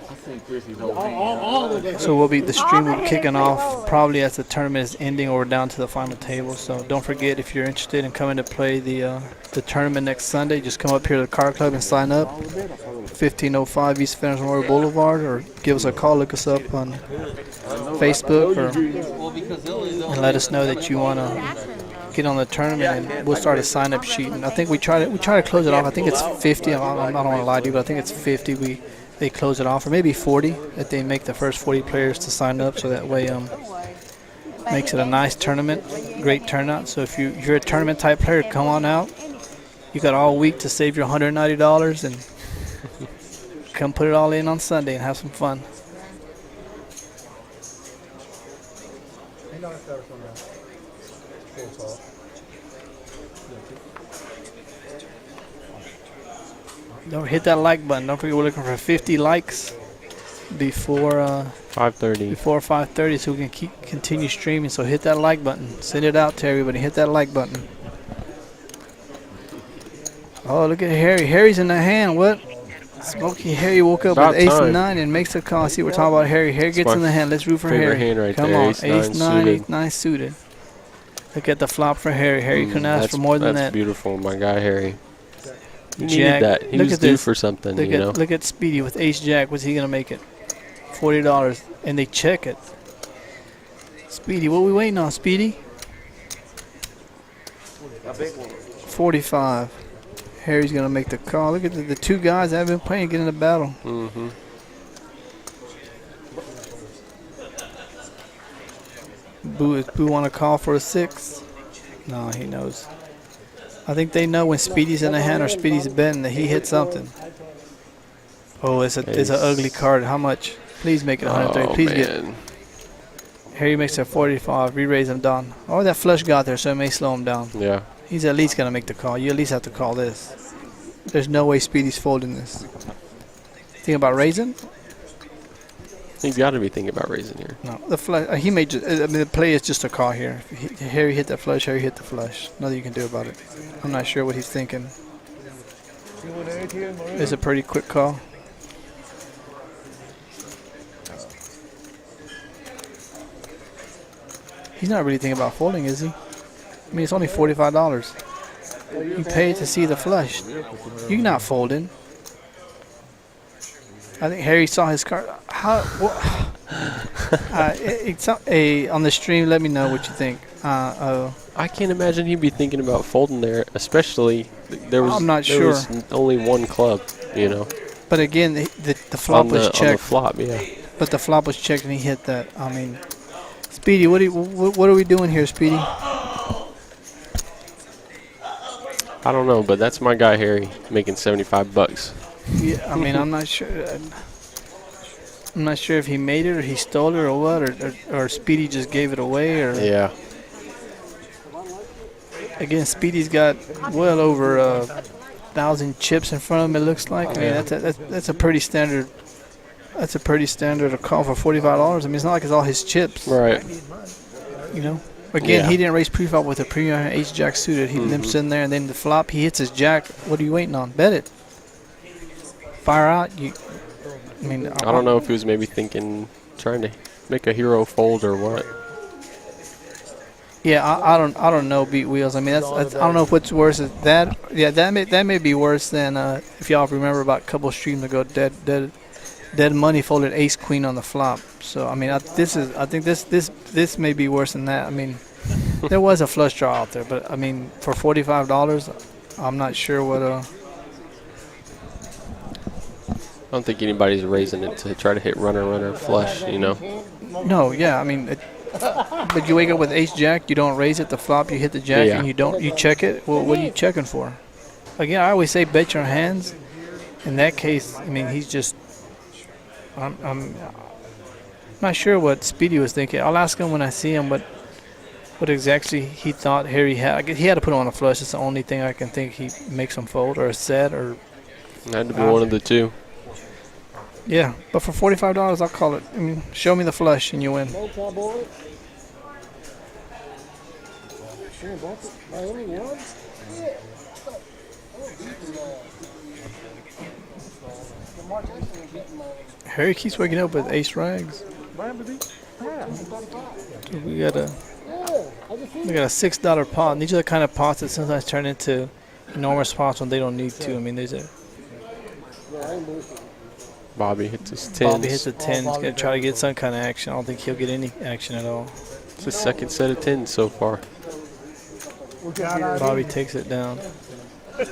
So the stream will be kicking off probably as the tournament is ending or down to the final table. So don't forget, if you're interested in coming to play the tournament next Sunday, just come up here to the Card Club and sign up. 1505 East Fenner Memorial Boulevard, or give us a call. Look us up on Facebook, and let us know that you want to get on the tournament, and we'll start a sign-up sheet. And I think we try to close it off. I think it's 50. I don't want to lie to you, but I think it's 50. They close it off, or maybe 40. That they make the first 40 players to sign up, so that way makes it a nice tournament, great turnout. So if you're a tournament type player, come on out. You got all week to save your $190 and come put it all in on Sunday and have some fun. Don't hit that like button. Don't forget, we're looking for 50 likes before 5:30. Before 5:30, so we can continue streaming. So hit that like button. Send it out to everybody. Hit that like button. Oh, look at Harry. Harry's in the hand. What? Smoky Harry woke up About with ace time. 9 and makes a call. See, we're talking about Harry. Harry gets in the hand. Let's root for favorite Harry. hand right Come there, on, ace ace 9 9, suited. ace 9 suited. Look at the flop for Harry. Harry couldn't ask That's for more than That's that. beautiful, my guy Harry. He Jack. needed that. He Look was at due this. for something, you know. Look at Speedy with ace jack. What's he gonna make it? $40, and they check it. Speedy, what we waiting on, Speedy? 45. Harry's gonna make the call. Look at the two guys that have been playing get in the battle. Mm-hmm. Boo want to call for a 6? No, he knows. I think they know when Speedy's in the hand or Speedy's betting that he hit something. Oh, it's an ugly card. How much? Please make it 130. Oh, Please man. get. Harry makes it 45. Re-raise him down. Oh, that flush got there, so it may slow him down. Yeah. He's at least gonna make the call. You at least have to call this. There's no way Speedy's folding this. Think about raising? He's got to be thinking about raising here. No, the flush. He may just. I mean, the play is just a call here. Harry hit that flush. Harry hit the flush. Nothing you can do about it. I'm not sure what he's thinking. It's a pretty quick call. He's not really thinking about folding, is he? I mean, it's only $45. You paid to see the flush. You're not folding. I think Harry saw his card. How? On the stream, let me know what you think. I can't imagine he'd be thinking about folding there, especially there was. I'm not there sure. was only one club, you know. But again, the flop was on the checked. flop, yeah. But the flop was checked and he hit that. I mean, Speedy, what are we doing here, Speedy? I don't know, but that's my guy Harry making $75. Yeah, I mean, I'm not sure. I'm not sure if he made it or he stole it or what, or Speedy just gave it away. Or Yeah. Again, Speedy's got well over 1,000 chips in front of him. It looks like. I mean, that's a pretty standard. That's a pretty standard call for $45. I mean, it's not like it's all his chips. Right. You know. Again, Yeah. he didn't raise pre-flop with a premium ace-jack suited. He limps in there, and then the flop, he hits his jack. What are you waiting on? Bet it. Fire out. I mean, I don't know if he was maybe thinking, trying to make a hero fold or what. Yeah, I don't know. Beat wheels. I mean, that's I don't know if what's worse is that. Yeah, that may be worse than if y'all remember about a couple streams ago. Dead money folded ace queen on the flop. So I mean, I think this may be worse than that. I mean, there was a flush draw out there, but I mean, for $45, I'm not sure what I don't think anybody's raising it to try to hit runner flush, you know. No, yeah, I mean, but you wake up with ace jack, you don't raise it. The flop, you hit the jack, Yeah. and you check it. Well, what are you checking for? Again, I always say bet your hands. In that case, I mean, he's just. I'm not sure what Speedy was thinking. I'll ask him when I see him what exactly he thought Harry had. I guess he had to put on a flush. It's the only thing I can think he makes him fold or a set or. It had to be one of the two. Yeah, but for $45, I'll call it. I mean, show me the flush and you win. Harry keeps waking up with ace rags. We got a $6 pot. And these are the kind of pots that sometimes turn into enormous pots when they don't need to. I mean, there's a Bobby hits his tens. Bobby hits a 10. He's gonna try to get some kind of action. I don't think he'll get any action at all. It's his second set of tens so far. Bobby takes it down. I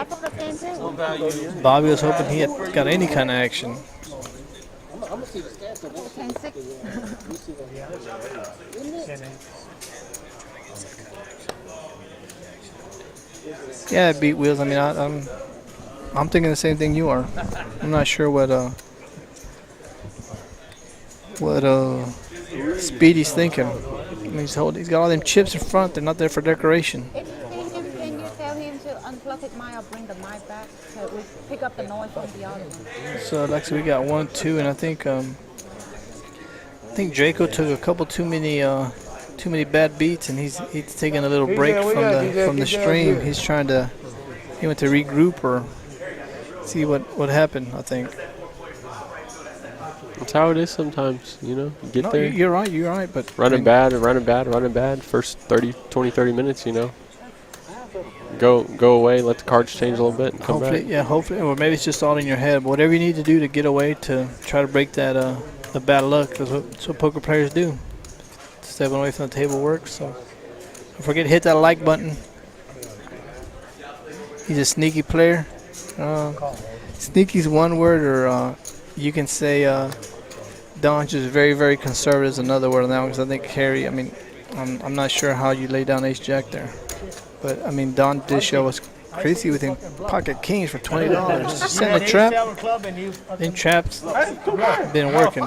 thought the same too. Bobby was hoping he had got any kind of action. 10-6. Yeah, it beat wheels. I mean, I'm thinking the same thing you are. I'm not sure what Speedy's thinking. I mean, he's got all them chips in front. They're not there for decoration. Can you tell him to unplug his mic or bring the mic back so we pick up the noise from the other one? So, like, we got 1, 2, and I think Draco took a couple too many bad beats, and he's taking a little break from the stream. He went to regroup or see what happened. I think. That's how it is sometimes, you know. You get No, there. you're right, but Running bad. First 20-30 minutes, you know. Go away, let the cards change a little bit, and come back. Hopefully, or maybe it's just all in your head. But whatever you need to do to get away to try to break that the bad luck. That's what poker players do. Stepping away from the table works. So don't forget to hit that like button. He's a sneaky player. Sneaky's one word, or you can say Don's just very, very conservative is another word on that one, because I think Harry, I mean, I'm not sure how you lay down ace jack there. But, I mean, Don did show us crazy with him pocket kings for $20. Setting a trap. Then traps been working.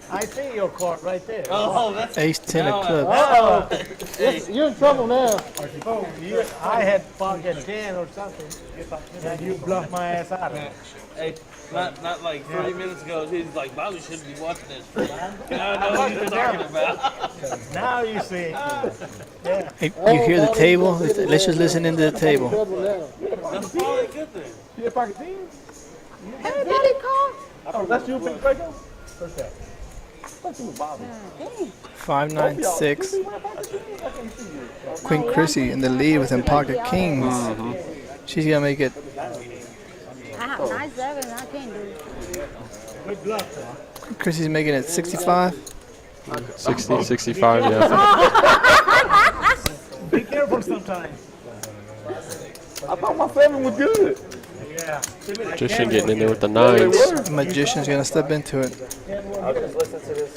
I see your card right there. Ace 10 of clubs. You're in trouble now. I had pocket 10 or something, and you bluffed my ass out. Hey, not like 30 minutes ago, he's like, Bobby should be watching this. And I know what you're talking about. Now you see. Yeah. Hey, you hear the table? Let's just listen into the table. That's probably a good thing. You had pocket team? Everybody call. Oh, that's you, Big Draco? What's that? What's you, Bobby? 596. Queen Chrissy in the lead with them pocket kings. She's gonna make it. I have 9-7. I can't do it. Good luck. Queen Chrissy's making it 65. 60, 65, yeah. Be careful sometimes. I thought my 7 was good. Yeah. Magician getting in there with the 9s. The magician's gonna step into it. I'll just listen to this.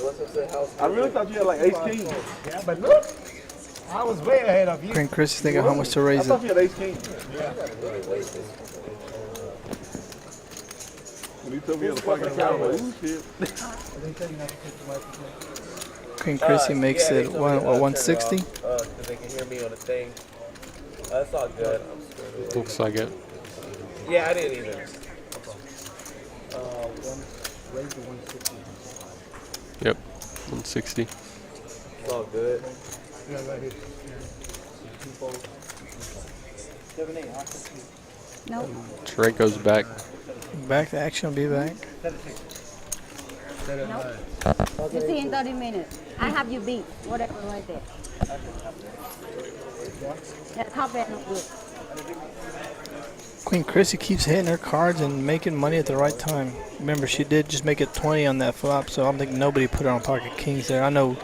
Listen to the house. I really thought you had like ace king. Yeah, but look. I was way ahead of you. Queen Chrissy's thinking how much to I raise thought it. you had ace king. When you told me you had a pocket king, I was like, ooh, shit. Queen Chrissy makes it 160. Because they can hear me on the thing. That's all good. I'm screwed. Looks like it. Yeah, I didn't either. Yep, 160. It's all good. Nope. Draco's back. Back to action, be back. Nope. You see in 30 minutes. I have you beat. Whatever right there. That top end no good. Queen Chrissy keeps hitting her cards and making money at the right time. Remember, she did just make it 20 on that flop, so I don't think nobody put her on pocket kings there. I know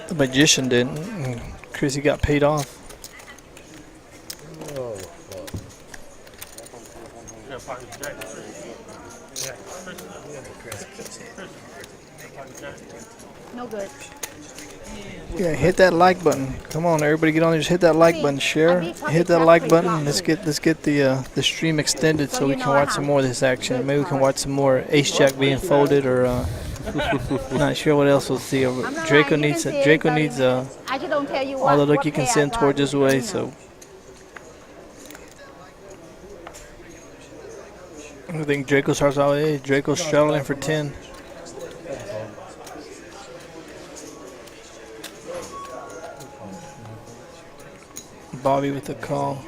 the magician didn't. And Chrissy got paid off. No good. Yeah, hit that like button. Come on, everybody, get on there. Just hit that like button. Share. Hit that like button. Let's get the stream extended so we can watch some more of this action. Maybe we can watch some more ace jack being folded, or not sure what else we'll see. Draco needs I just don't tell you all the look what you can pair I send got, towards his way. you know. So I think Draco starts out. Hey, Draco's straddling for 10. Bobby with the call.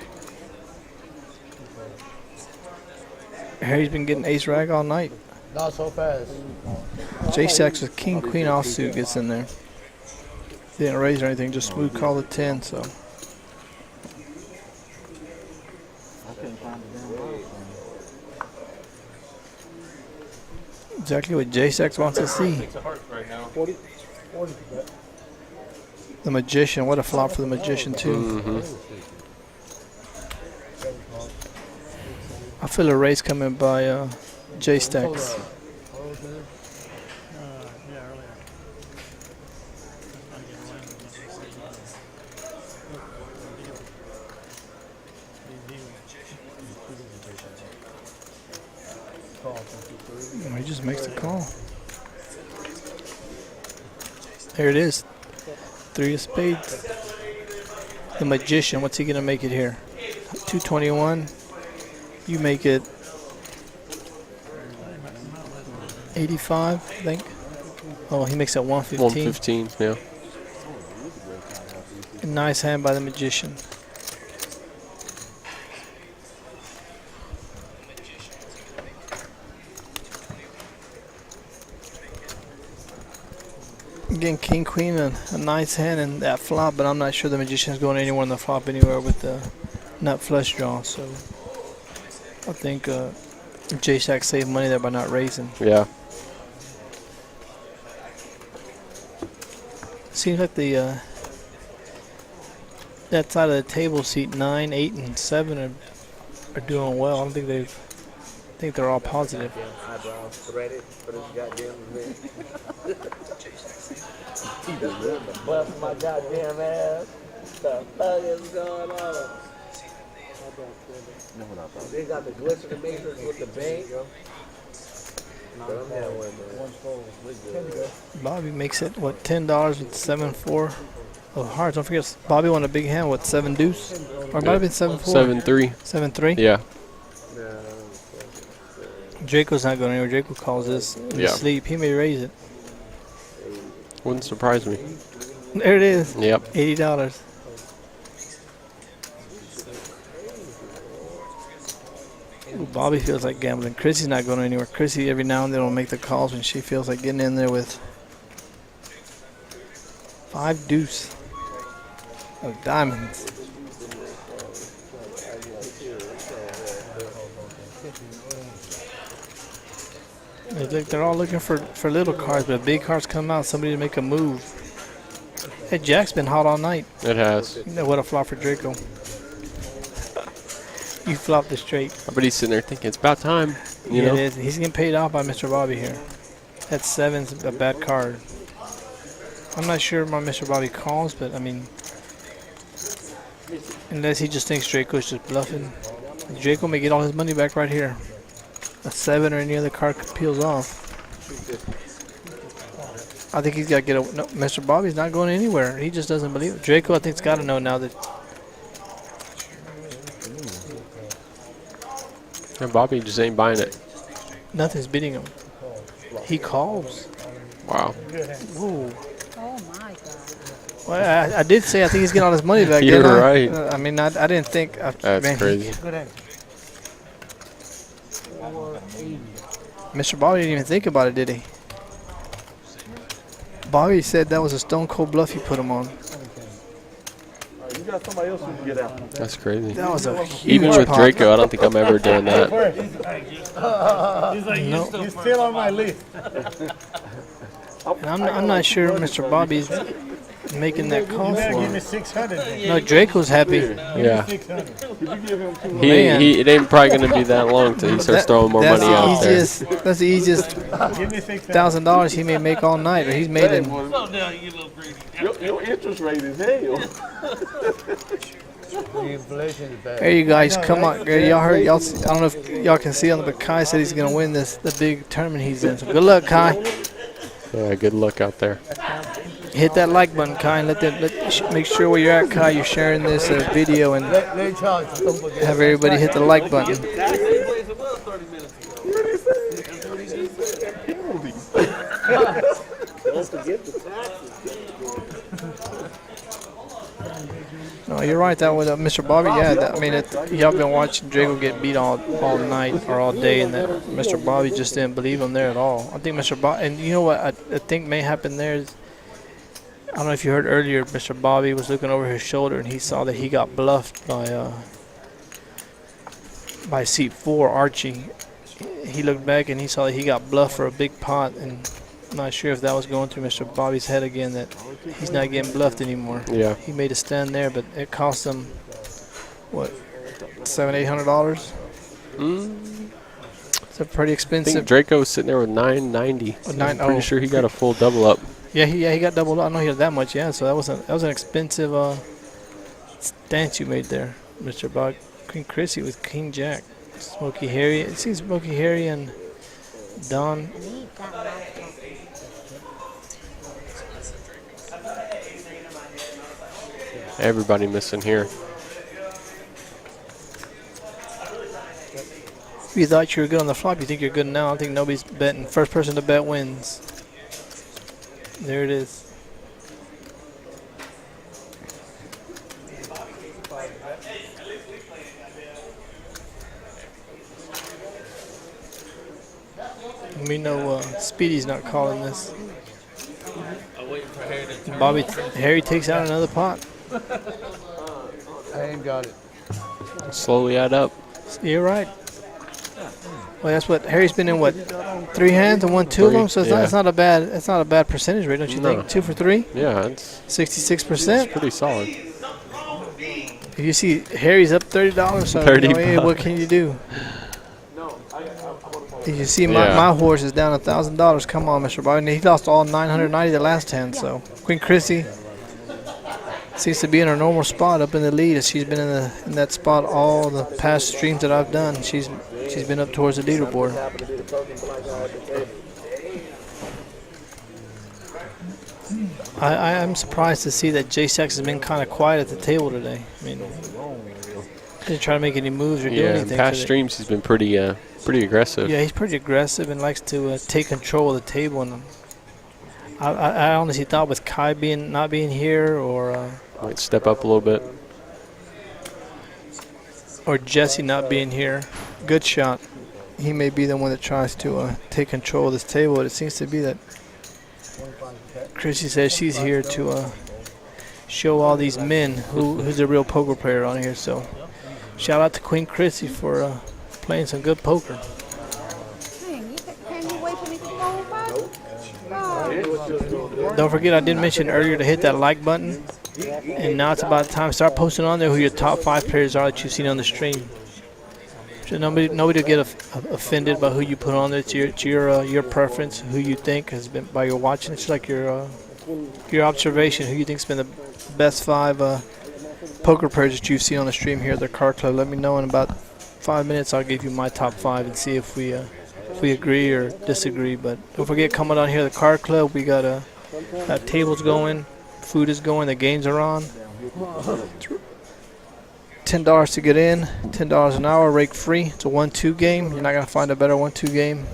Harry's been getting ace rag all night. Not so fast. J-Stacks with king, queen offsuit gets in there. Didn't raise or anything, just smooth call the 10, so. Exactly what J-Stacks wants to see. The magician, what a flop for the magician too. I feel a raise coming by J-Stacks. He just makes the call. There it is. 3 of spades. The magician, what's he gonna make it here? 221. You make it 85, I think. Oh, he makes it 115. 115, yeah. A nice hand by the magician. Again, king, queen, a nice hand in that flop, but I'm not sure the magician's going anywhere on the flop anywhere with the nut flush draw. So I think J-Stack saved money there by not raising. Yeah. Seems like the that side of the table, seat 9, 8, and 7 are doing well. I don't think they've. I think they're all positive. Eyebrows threaded for this goddamn event. Bust my goddamn ass. The fuck is going on? They got the glistening makers with the bank. But I'm that way, man. Bobby makes it what, $10 with 7-4 of hearts. Don't forget, Bobby won a big hand. What, 7 deuce? Or it might have been 7-4. 7-3. 7-3. Yeah. Draco's not going anywhere. Draco calls this in his Yeah. sleep. He may raise it. Wouldn't surprise me. There it is. Yep. $80. Ooh, Bobby feels like gambling. Chrissy's not going anywhere. Chrissy every now and then will make the calls when she feels like getting in there with 5 deuce of diamonds. They're all looking for little cards, but if big cards come out, somebody to make a move. Hey, Jack's been hot all night. It has. You know what a flop for Draco. You flopped it straight. But he's sitting there thinking it's about time. You Yeah, know? it is. He's getting paid off by Mr. Bobby here. That 7's a bad card. I'm not sure my Mr. Bobby calls, but I mean, unless he just thinks Draco's just bluffing. Draco may get all his money back right here. A 7 or any other card peels off. I think he's got to get a. No, Mr. Bobby's not going anywhere. He just doesn't believe it. Draco, I think, has got to know now that. And Bobby just ain't buying it. Nothing's beating him. He calls. Wow. Whoa. Oh my God. Well, I did say I think he's getting all his money back. You're didn't I? right. I mean, I didn't think. That's crazy. Good hand. Mr. Bobby didn't even think about it, did he? Bobby said that was a stone cold bluff you put him on. You got somebody else who can get out. That's crazy. That was a huge Even with pot. Draco, I don't think I'm ever doing that. He's like, No. He's still on my list. And I'm not sure Mr. Bobby's making that call You better for give me him. 600 then. No, Draco's happy. Yeah. 600. Man. It ain't probably going to be that long till he starts throwing more That's money out there. That's the easiest Give me 600. $1,000 he may make all night, or he's made in. Slow down, you little greedy. Your interest rate is hell. the inflation is bad. There you guys, come on, y'all heard y'all. I don't know if y'all can see on the, but Kai said he's gonna win the big tournament he's in. So good luck, Kai. Yeah, good luck out there. Hit that like button, Kai, and make sure where you're at, Kai. You're sharing this video and Late charge, don't forget. have everybody hit the like button. No, you're right. That was Mr. Bobby. Yeah, I mean, y'all been watching Drago get beat all night or all day, and that Mr. Bobby just didn't believe him there at all. I think Mr. Bobby, and you know what I think may happen there is, I don't know if you heard earlier, Mr. Bobby was looking over his shoulder and he saw that he got bluffed by seat 4, Archie. He looked back and he saw that he got bluffed for a big pot, and I'm not sure if that was going through Mr. Bobby's head again, that he's not getting bluffed anymore. Yeah. He made a stand there, but it cost him, what, $700-800? It's a pretty I expensive. think Draco was sitting there with 990. Oh, I'm pretty sure he got a full double up. Yeah, he got doubled up. I know he had that much. Yeah, so that was an expensive stance you made there, Mr. Bob. Queen Chrissy with King Jack, Smokey Harry. See Smokey Harry and Don. Everybody missing here. If you thought you were good on the flop, you think you're good now. I think nobody's betting. First person to bet wins. There it is. We know Speedy's not calling this. Harry takes out another pot. I ain't got it. Slowly add up. You're right. Well, that's what Harry's been in. What, 3 hands and won 2 of them. So it's not a bad percentage rate, don't you think? 2 for 3, Yeah, it's 66%. pretty solid. If you see Harry's up $30, so $30 hey, what can you do? If you see my horse is down $1,000, come on, Mr. Bobby. And he lost all 990 the last hand. So Queen Chrissy seems to be in her normal spot up in the lead. She's been in that spot all the past streams that I've done. She's been up towards the leaderboard. I'm surprised to see that J-Sex has been kind of quiet at the table today. I mean, Didn't try to make any moves or do Yeah, in anything. past today. streams he's been pretty aggressive. Yeah, he's pretty aggressive and likes to take control of the table. And I honestly thought with Kai not being here, Might step up a little bit. or Jesse not being here, good shot. He may be the one that tries to take control of this table. But it seems to be that Chrissy says she's here to show all these men who's a real poker player on here. So shout out to Queen Chrissy for playing some good poker. Man, can you wait for me to go back? God. Don't forget, I did mention earlier to hit that like button. And now it's about time to start posting on there who your top 5 players are that you've seen on the stream. So nobody will get offended by who you put on there. It's your preference, who you think has been by your watching. It's like your observation, who you think's been the best 5 poker players that you've seen on the stream here at the Card Club. Let me know in about 5 minutes. I'll give you my top 5 and see if we agree or disagree. But don't forget, coming on here at the Card Club, we got tables going, food is going, the games are on. $10 to get in, $10 an hour, rake free. It's a 1-2 game. You're not gonna find a better 1-2 game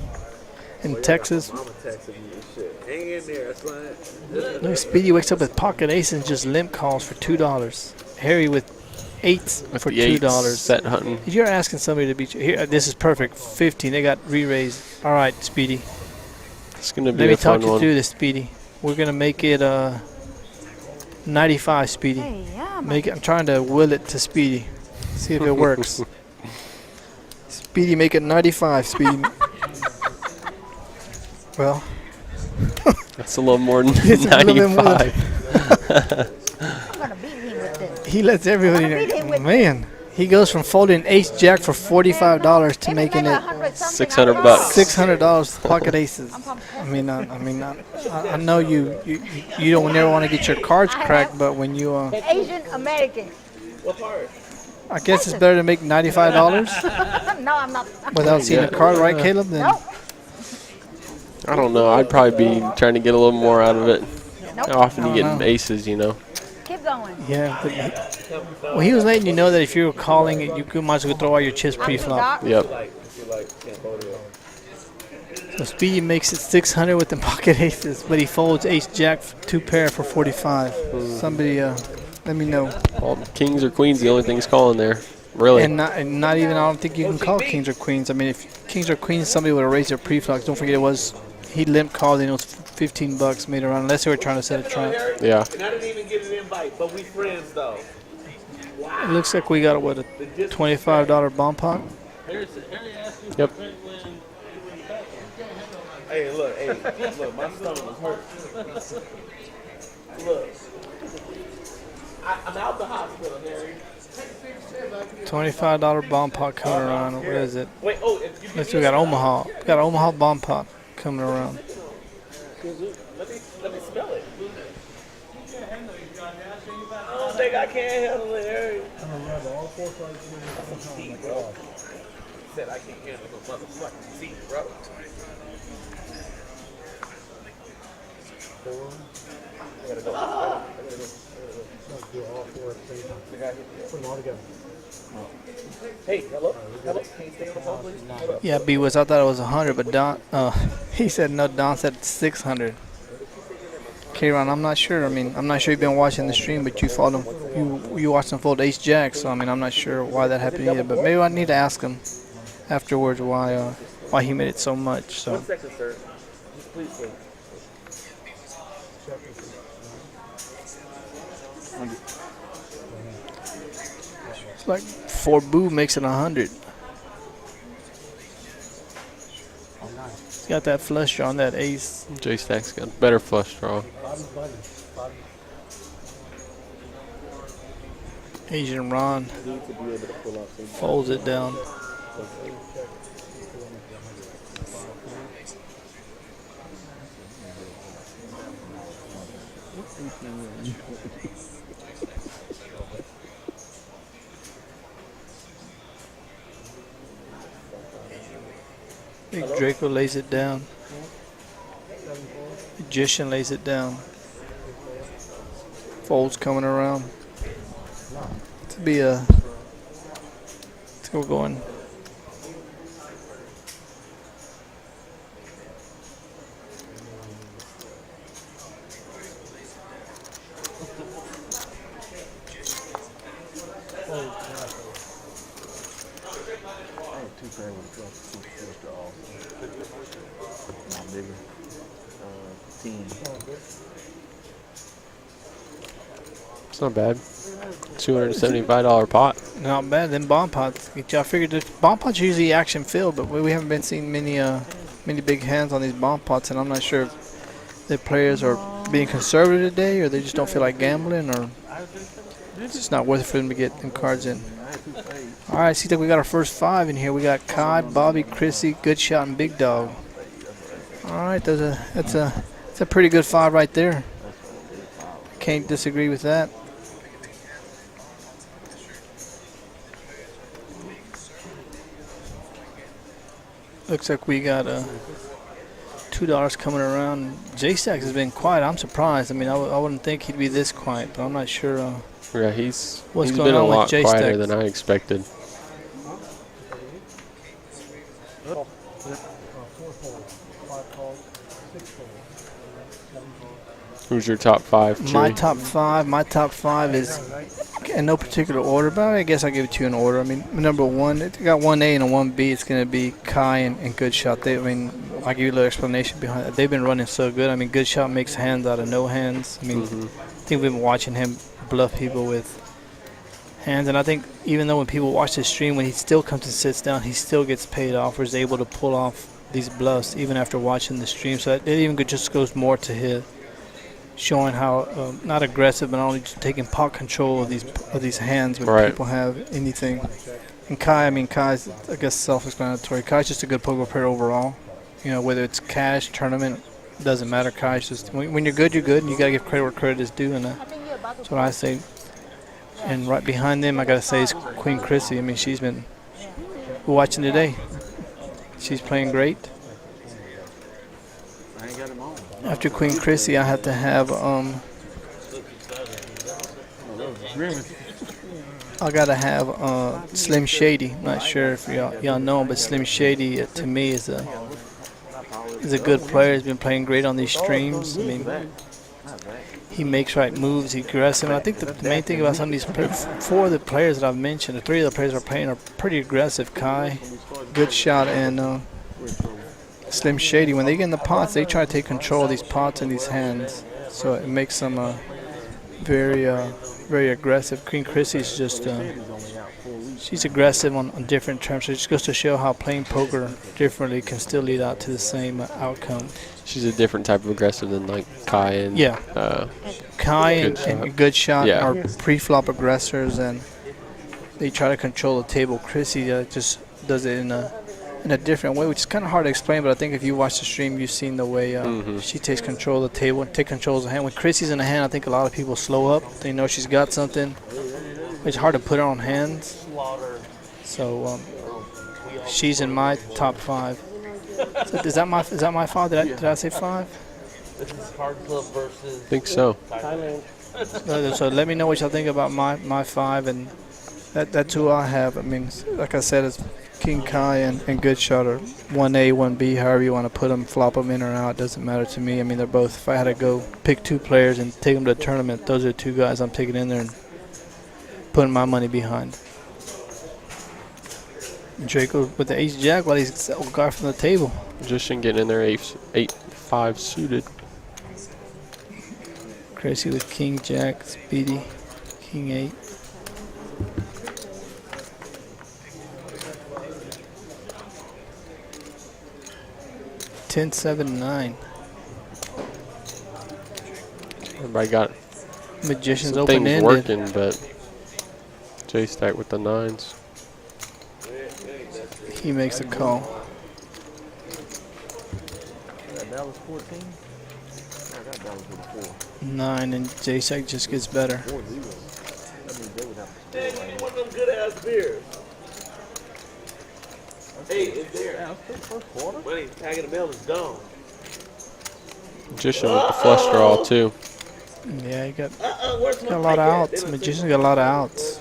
in Texas. Mama texting me and shit. Hang in there, that's fine. Look, Speedy wakes up with pocket aces and just limp calls for $2. Harry with 8s for The eights, $2. set hunting. If you're asking somebody to beat you, here, this is perfect. 15. They got re-raised. All right, Speedy. It's gonna be Let me a fun talk you one. through this, Speedy. We're gonna make it 95, Speedy. Hey, yeah, I'm trying to will it to Speedy. See if it works. Speedy, make it 95, Speedy. Well, That's a little more than It's a little bit more than- 95. I'm gonna beat him with this. he lets everybody I'm gonna beat him know. with- Man, he goes from folding ace jack for $45 to making it $600. $600 pocket aces. I know you don't never want to get your cards cracked, but when you Asian American. I guess it's better to make $95 No, I'm not. without seeing a card, right, Caleb? Then Nope. I don't know. I'd probably be trying to get a little more out of it. Nope. How often you I get don't know. aces, you know? Keep going. yeah. But well, he was letting you know that if you were calling it, you might as well throw all your chips I'm too pre-flop. dark. Yep. So Speedy makes it 600 with the pocket aces, but he folds ace jack 2 pair for 45. Somebody let me know. All kings or queens, the only thing he's calling there. Really. And not even, I don't think you can call kings or queens. I mean, if kings or queens, somebody would have raised their pre-flops. Don't forget he limp called and it was $15 made around, unless they were trying to set a trap. Yeah. And I didn't even get an invite, but we friends though. It looks like we got a $25 bomb pot. Yep. Hey, look, my stomach was hurt. Look. I'm out the hospital, Harry. $25 bomb pot coming around. What is it? Wait, Let's see, we got Omaha. We got Omaha bomb pot coming around. let me smell it. I don't think I can handle it, Harry. Bro. Said I can't handle the motherfucking seat, bro. I gotta go. Hey, hello? Hello? Can you stay on the phone, please? Hold up. Yeah, B was. I thought it was 100, but Don, he said no. Don said 600. K-Ron, I'm not sure. I mean, I'm not sure you've been watching the stream, but you followed him. You watched him fold ace jack, so I mean, I'm not sure why that happened either. But maybe I need to ask him afterwards why he made it so much. So 1 second, sir. Just please, please. it's like 4 boo makes it 100. He's got that flush draw on that ace. J-Stack's got a better flush draw. Asian Ron folds it down. Big Draco lays it down. Magician lays it down. Folds coming around. To be a We're going. It's not bad. $275 pot. Not bad. Them bomb pots. I figured the bomb pots are usually action filled, but we haven't been seeing many big hands on these bomb pots, and I'm not sure if the players are being conservative today, or they just don't feel like gambling, or it's just not worth it for them to get them cards in. All right, see that we got our first 5 in here. We got KARD, Bobby, Chrissy, Good Shot, and Big Dog. All right, that's a pretty good 5 right there. Can't disagree with that. Looks like we got $2 coming around. J-Stacks has been quiet. I'm surprised. I mean, I wouldn't think he'd be this quiet, but I'm not sure. Yeah, he's What's been going a on with lot J-Stacks? quieter than I expected. Who's your top 5? My top 5 is in no particular order, but I guess I'll give it to you in order. I mean, number 1, it got 1A and a 1B. It's going to be Kai and Good Shot. I'll give you a little explanation behind it. They've been running so good. I mean, Good Shot makes hands out of no hands. I mean, I think we've been watching him bluff people with hands, and I think even though when people watch the stream, when he still comes and sits down, he still gets paid off or is able to pull off these bluffs even after watching the stream. So it even just goes more to his showing how not aggressive, but only just taking pot control of these hands when people have anything. And Kai's, I guess, self-explanatory. Kai's just a good poker player overall. You know, whether it's cash, tournament, doesn't matter. Kai's just when you're good, and you gotta give credit where credit is due, and that's what I say. And right behind them, I gotta say, is Queen Chrissy. I mean, we're watching today. She's playing great. After Queen Chrissy, I have to have I gotta have Slim Shady. Not sure if y'all know him, but Slim Shady to me is a good player. He's been playing great on these streams. I mean, he makes right moves. He's aggressive. And I think the main thing about some of these 4 of the players that I've mentioned, the 3 of the players are playing are pretty aggressive. Kai, Good Shot, and Slim Shady. When they get in the pots, they try to take control of these pots and these hands. So it makes them very aggressive. Queen Chrissy's just she's aggressive on different terms. So it just goes to show how playing poker differently can still lead out to the same outcome. She's a different type of aggressive than like Kai and Kai and Good Shot are pre-flop aggressors, and they try to control the table. Chrissy just does it in a different way, which is kind of hard to explain, but I think if you watch the stream, you've seen the way she takes control of the table and takes control of the hand. When Chrissy's in the hand, I think a lot of people slow up. They know she's got something. It's hard to put her on hands. So she's in my top 5. So is that my 5? Did I say 5? This is Card Club versus. I think so. So let me know what y'all think about my 5, and that's who I have. I mean, like I said, it's King Kai and Good Shot, or 1A, 1B, however you want to put them, flop them in or out, doesn't matter to me. I mean, they're both, if I had to go pick 2 players and take them to a tournament, those are 2 guys I'm taking in there and putting my money behind. Draco with the ace-jack while he's a guy from the table. Magician getting in there, 8-5 suited. Crazy with king-jack, Speedy, king-8. Ten, 7, 9. Everybody got Magician's some open-ended. things working, but J-Stack with the 9s. He makes a call. Dallas 14? I got Dallas with 4. 9, and J-Stack just gets better. 4-0. That means they would have to score. Hey, one of them good ass beers. Hey, it's there. Yeah, first quarter. Money, tagging the mail is gone. Magician with the flush draw, too. Yeah, he got a lot of outs. Magician's got a lot of outs.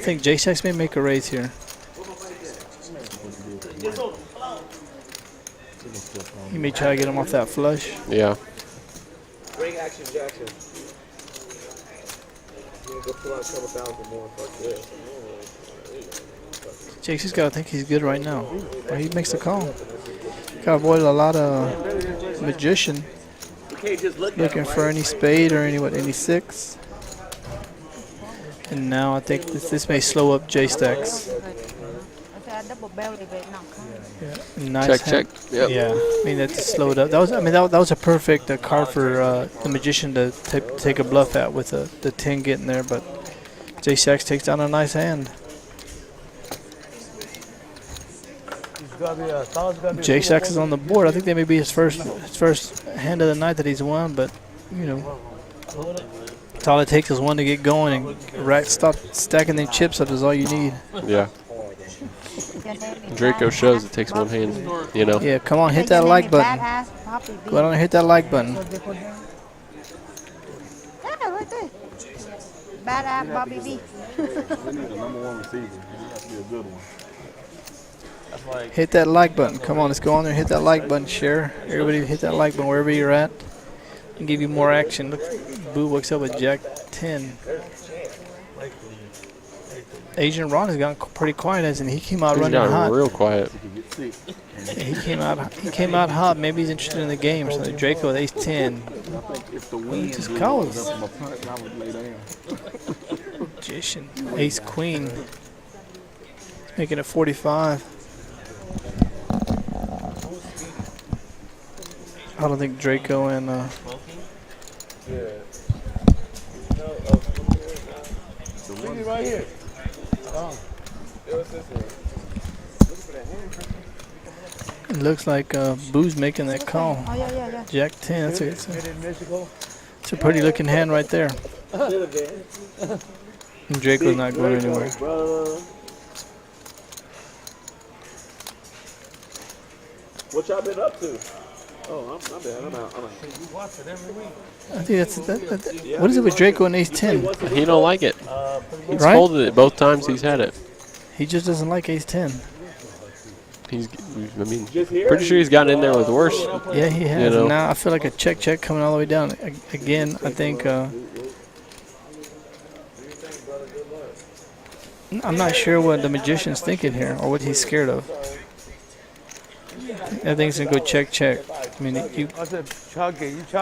think J-Sex may make a raise here. He may try to get him off that flush. Yeah. Bring action, Jackson. You go pull out a couple thousand more. Fuck this. J-Sex got to think he's good right now. Well, he makes the call. Got to avoid a lot of magician. Looking for any spade or any six. And now I think this may slow up J-Stacks. I double belly, but not kind. Nice Check. Yep. Yeah, I mean that slowed up. That was a perfect card for the magician to take a bluff at with the 10 getting there. But J-Stacks takes down a nice hand. J-Stacks is on the board. I think that may be his first hand of the night that he's won. But you know, it's all it takes is one to get going and stop stacking them chips up is all you need. Yeah. Draco shows it takes one hand, you know. Yeah, come on, hit that like button. Go on and hit that like button. Yeah, right there. Badass Bobby B. Hit that like button. Come on, let's go on there and hit that like button. Share. Everybody hit that like button wherever you're at. And give you more action. Look, Boo wakes up with Jack 10. Agent Ron has gotten pretty quiet, hasn't he? He came out running hot. Real quiet. He came out hot. Maybe he's interested in the game. So Draco with ace 10. He just calls. Magician. Ace queen. Making it 45. I don't think Draco and right here. it looks like Boo's making that call. Oh, yeah. Jack 10. It's a pretty looking hand right there. And Draco's not going anywhere. What y'all been up to? Oh, I'm bad. I'm out. I think that's what is it with Draco and ace 10? He don't like it. He's Right? folded it both times he's had it. He just doesn't like ace 10. Pretty sure he's gotten in there with worse. Yeah, he has. You know. Now I feel like a check coming all the way down. Again, I think I'm not sure what the magician's thinking here or what he's scared of. I think it's gonna go check. I mean, I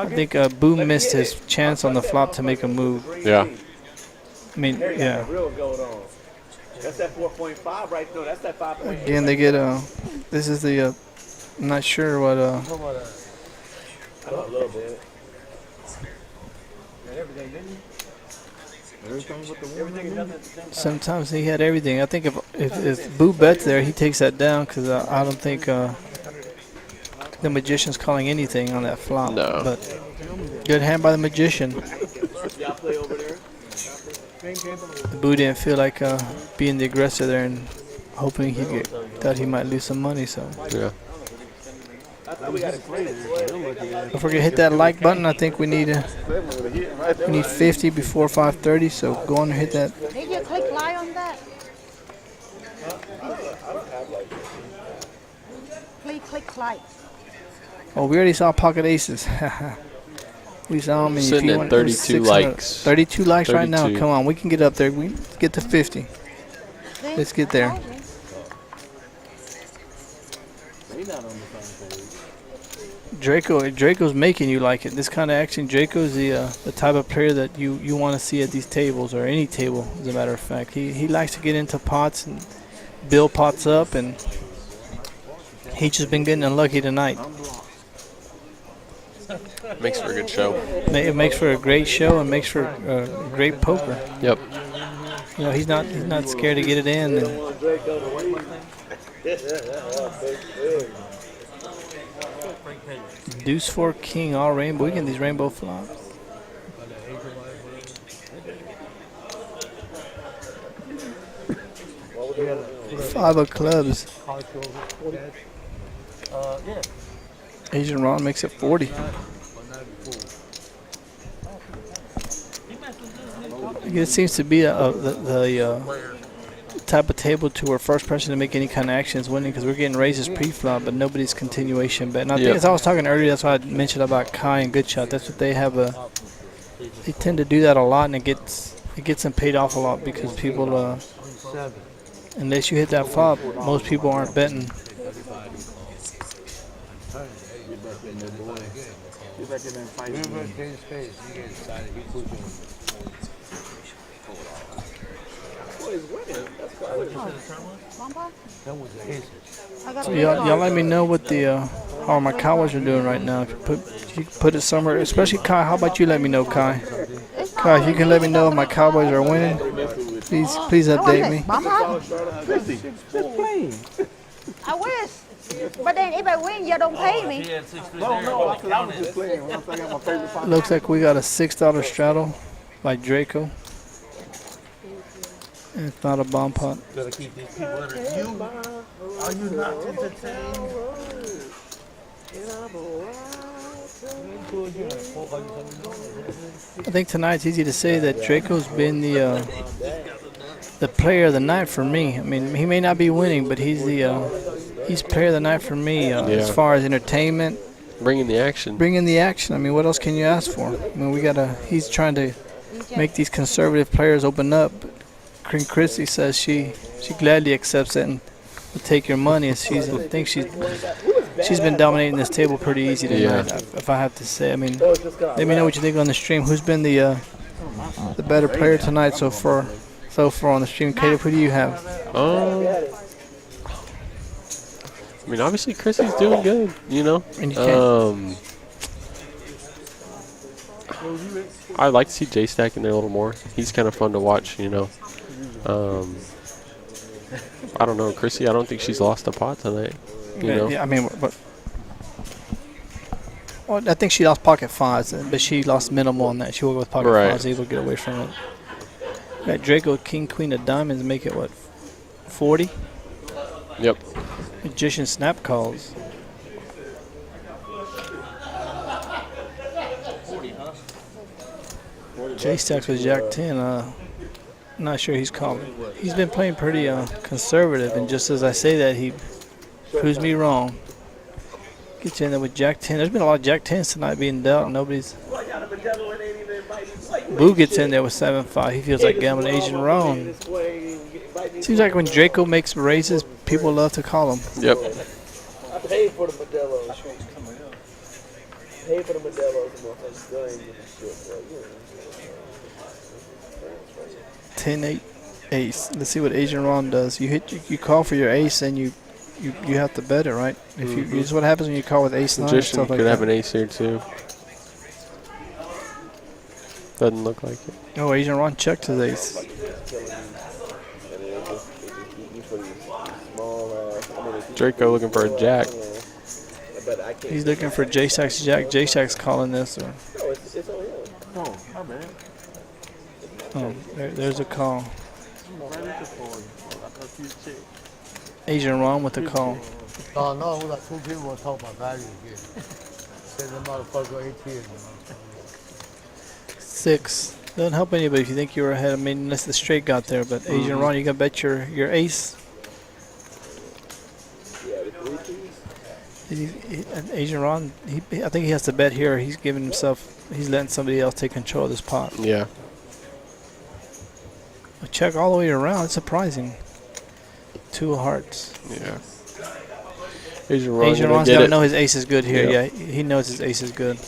think Boo missed his chance on the flop to make a move. Yeah. I mean, yeah. That's that 4.5 right there. That's that 5.8. Again, they get this is the I'm not sure what A little bit. sometimes he had everything. I think if Boo bets there, he takes that down because I don't think the magician's calling anything on that flop. No. But good hand by the magician. Y'all play over there? Boo didn't feel like being the aggressor there and hoping thought he might lose some money. So Yeah. don't forget to hit that like button. I think we need 50 before 5:30. So go on and hit that. Did you click lie on that? Please click like. Oh, we already saw pocket aces. We saw him. Sitting at 32 likes. 32 likes right now. 32. Come on, we can get up there. We can get to 50. Let's get there. Draco's making you like it. This kind of action, Draco's the type of player that you want to see at these tables or any table, as a matter of fact. He likes to get into pots and build pots up, and he's just been getting unlucky tonight. Makes for a good show. It makes for a great show and makes for great poker. Yep. You know, he's not scared to get it in. And Deuce 4 King, all rainbow. We get these rainbow flops. Five of clubs. Asian Ron makes it 40. It seems to be the type of table to where first person to make any kind of action is winning, because we're getting raises pre-flop, but nobody's continuation bet. And I think, as I was talking earlier, that's why I mentioned about Kai and GOODSHOT. That's what they have they tend to do that a lot, and it gets them paid off a lot, because people, unless you hit that flop, most people aren't betting. So y'all let me know what how my Cowboys are doing right now. If you put it somewhere, especially Kai. How about you let me know, Kai? Kai, if you can let me know if my Cowboys are winning, please update me. I wish. But then if I win, you don't pay me. Looks like we got a $6 straddle by Draco. And it's not a bomb pot. Gotta keep these people entertained. Are you not entertained? I think tonight it's easy to say that Draco's been the player of the night for me. I mean, he may not be winning, but he's player of the night for me as far as entertainment. Bringing the action. I mean, what else can you ask for? I mean, he's trying to make these conservative players open up. Queen Christie says she gladly accepts it and will take your money. I think she's been dominating this table pretty easy tonight, if I have to say. I mean, let me know what you think on the stream. Who's been the better player tonight so far on the stream? Caleb, who do you have? I mean, obviously Chrissy's doing good, you know. And you can't. I'd like to see J Stack in there a little more. He's kind of fun to watch, you know. I don't know, Chrissy. I don't think she's lost a pot tonight. You know? Yeah, I mean, I think she lost pocket fives, but she lost minimal on that. She woke with pocket fives, able to get away from it. Got Draco, King, Queen of Diamonds, make it what, 40? Yep. Magician snap calls. J Stacks with Jack 10. Not sure he's calling. He's been playing pretty conservative, and just as I say that, he proves me wrong. Gets in there with Jack 10. There's been a lot of Jack 10s tonight being dealt. Nobody's. Boo gets in there with 7-5. He feels like gambling. Asian Roan. Seems like when Draco makes raises, people love to call him. Yep. I paid for the Modelo's. Paid for the Modelo's. 10-8 ace. Let's see what Asian Ron does. You call for your ace, and you have to bet it, right? If you this is what happens when you call with ace 9 and stuff like could that. have an ace here too. Doesn't look like it. Oh, Asian Ron checked his ace. Draco looking for a jack. He's looking for J Stacks Jack. J Stacks calling this. Or oh, there's a call. Asian Ron with the call. Oh, no, we got two people want to talk about value again. Say the motherfucker 18. 6. Doesn't help anybody if you think you were ahead. I mean, unless the straight got there. But Asian Ron, you got to bet your ace. Asian Ron, I think he has to bet here. He's letting somebody else take control of this pot. Yeah. A check all the way around. It's surprising. 2 of hearts. Yeah. Asian Ron's got to know his ace is good here. Yep. Yeah, he knows his ace is good.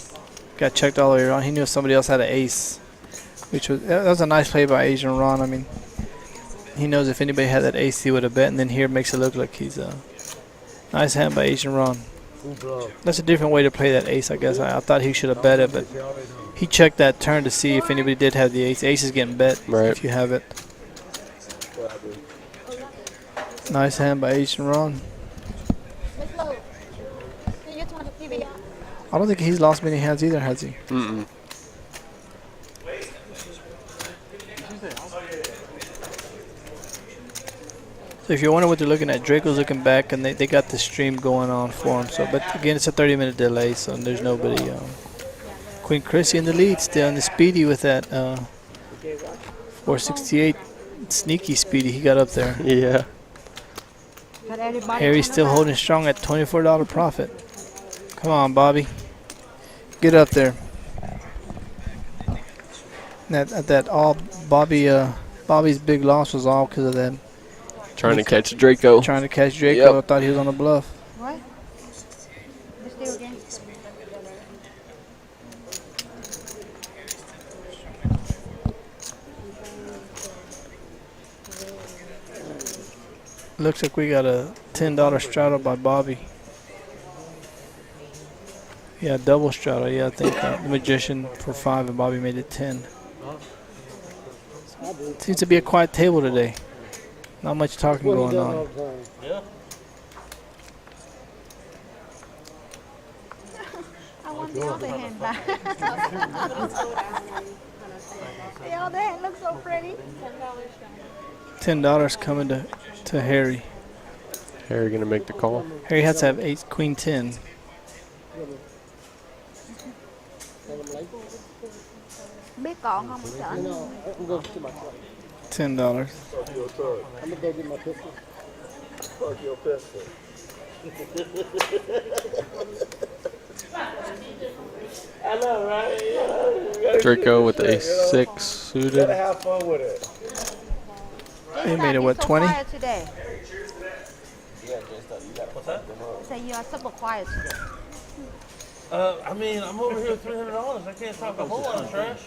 Got checked all the way around. He knew if somebody else had an ace, that was a nice play by Asian Ron. I mean, he knows if anybody had that ace, he would have bet, and then here makes it look like he's a nice hand by Asian Ron. That's a different way to play that ace, I guess. I thought he should have bet it, but he checked that turn to see if anybody did have the ace. Ace is getting bet if you have it. Nice hand by Asian Ron. I don't think he's lost many hands either, has he? Mm-mm. So if you're wondering what they're looking at, Draco's looking back, and they got the stream going on for him. So, but again, it's a 30-minute delay, so there's nobody. Queen Chrissy in the lead still, and the Speedy with that 468 Sneaky Speedy, he got up there. Yeah. But everybody Harry's coming still back. holding strong at $24 profit. Come on, Bobby. Get up there. That all Bobby's big loss was all because of that Trying to catch Draco. trying to catch Draco. Yep. I thought he was on the bluff. What? Let's do again. Looks like we got a $10 straddle by Bobby. Yeah, double straddle. Yeah, I think the Magician for 5 and Bobby made it 10. Seems to be a quiet table today. Not much talking going on. I want the other hand back. The other hand looks so pretty. $10 coming to Harry. Harry gonna make the call. Harry has to have ace, queen 10. Biết còn không sợ? $10. I know, right? Draco with the ace 6 suited. Have fun with it. He made it, what, 20? Quiet today. Yeah, just you gotta what's that? Say you are super quiet today. I mean, I'm over here with $300. I can't talk a whole lot of trash.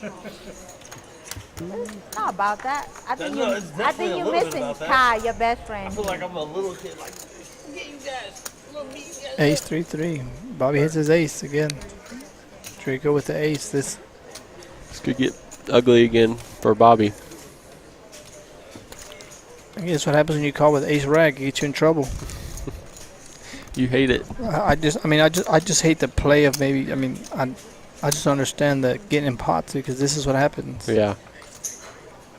It's not about that. I think No, you. it's I definitely think a you're little bit missing about that. Kai, your best I friend. feel like I'm a little kid, like, get you guys. Look, me, you guys. Ace 3-3. Bobby hits his ace again. Draco with the ace. This Could get ugly again for Bobby. I guess what happens when you call with ace rag. It gets you in trouble. You hate it. I just hate the play of maybe. I just understand that getting in pots because this is what happens. Yeah.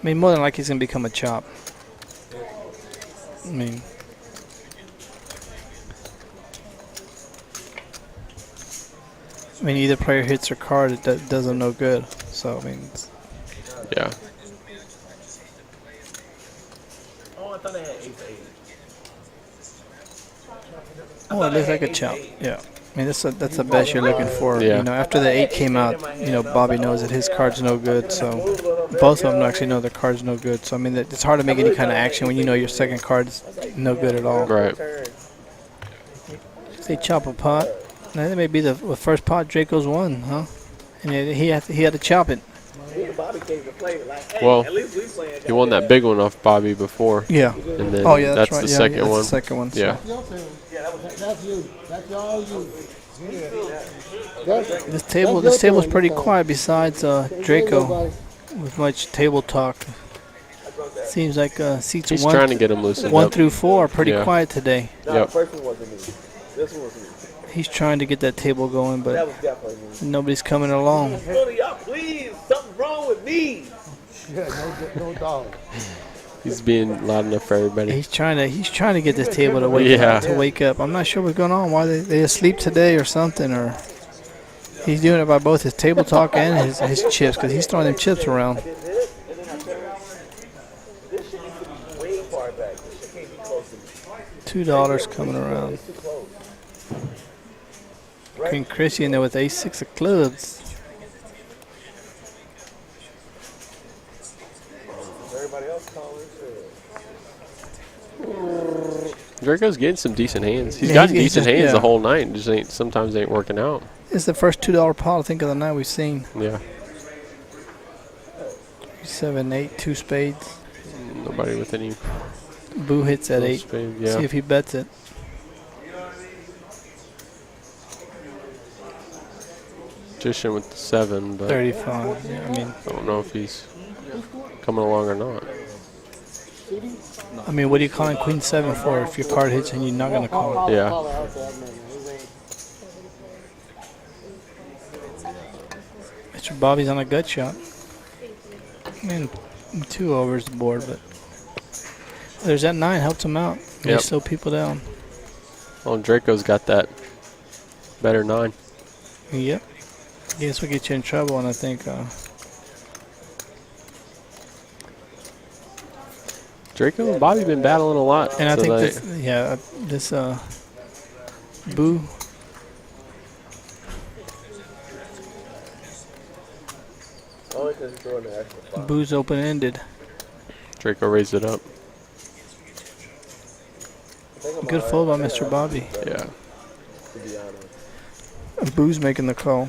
I mean, more than likely he's gonna become a chop. I mean, either player hits or card, it does them no good. So I mean, Yeah. Oh, I thought they had ace 8. oh, it looks like a chop. Yeah. I mean, that's the best you're looking for. Yeah. You know, after the 8 came out, Bobby knows that his card's no good. So both of them actually know their card's no good. So I mean, it's hard to make any kind of action when you know your second card's no good at all. Right. They chop a pot. Now, that may be the first pot Draco's won, huh? And he had to chop it. Bobby came to play like, hey, Well, at least we playing. He won that big one off Bobby before. Yeah. And then Oh yeah, that's right. the Yeah, second that's one. the second one. So. Yeah. That's you. That's all you. This table's pretty quiet besides Draco with much table talk. Seems like seats He's 1 trying to get him loosened 1 up. through 4 are pretty Yeah. quiet today. No, Yep. the first one wasn't me. This one was me. He's trying to get that table going, That but was definitely me. nobody's coming along. Brother, y'all, please, something's wrong with me. Yeah, no dog. He's being loud enough for everybody. He's trying to get this table to wake up. I'm not sure what's going on. Why they asleep today or something, or he's doing it by both his table talk and his chips because he's throwing them chips around. This shit needs to be way far back. This shit can't be close to me. $2 coming around. It's too close. Queen Chrissy in there with ace 6 of clubs. Everybody else calling shit. Draco's getting some decent hands. He's Yeah, gotten he's decent just- hands yeah. the whole night. Just sometimes ain't working out. It's the first $2 pot I think of the night we've seen. Yeah. 7, 8, 2 spades. Nobody with any Boo hits at full 8. spade. See Yeah. if he bets it. Magician with the 7, but 35. Yeah, I mean, I don't know if he's coming along or not. what are you calling Queen 7 for if your card hits and you're not gonna call it? Yeah. Mr. Bobby's on a gut shot. I mean, 2 overs the board, but there's that 9 helps him out. They Yep. slow people down. Well, Draco's got that better 9. Yep. Guess we'll get you in trouble, and I think Draco and Bobby been battling a lot. And I think tonight. this Boo. Only because he's throwing the extra 5. Boo's open-ended. Draco raised it up. Good fold by Mr. Bobby. Yeah. To be honest. And Boo's making the call.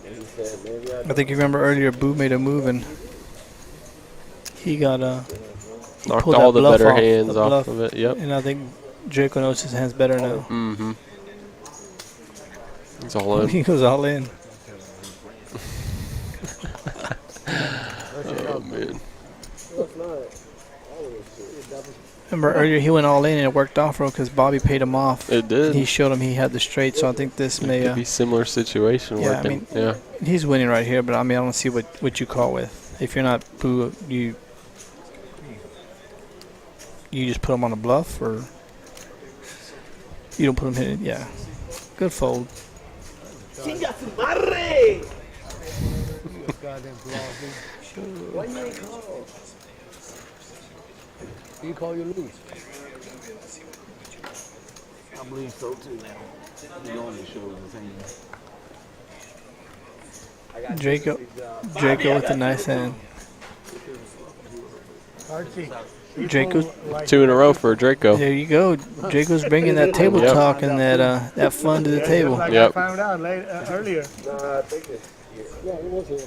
And he said, maybe I I think you remember earlier, Boo made a move and he got Knocked pulled all that the bluff better off, hands the off bluff. of it. Yep. And I think Draco knows his hands better now. Mm-hmm. It's all in. He goes all in. Oh, man. Remember earlier he went all in and it worked off for him because Bobby paid him off. It did. He showed him he had the straight, so I think this may. Could be similar situation yeah, working. I mean, yeah. he's winning right here, but I mean I don't see what you call with. If you're not Boo, you just put him on a bluff, or you don't put him in. Yeah, good fold. Goddamn philosophy. Why you ain't call? You call, you lose. I believe so too. You going to show the same. Draco with a nice hand. Archie. Draco, Like 2 in a row for Draco. there you go. Draco's bringing that table Yep. talk and that fun to the table. Like Yep. I found out earlier. Nah, I think it's. Yeah, it was here.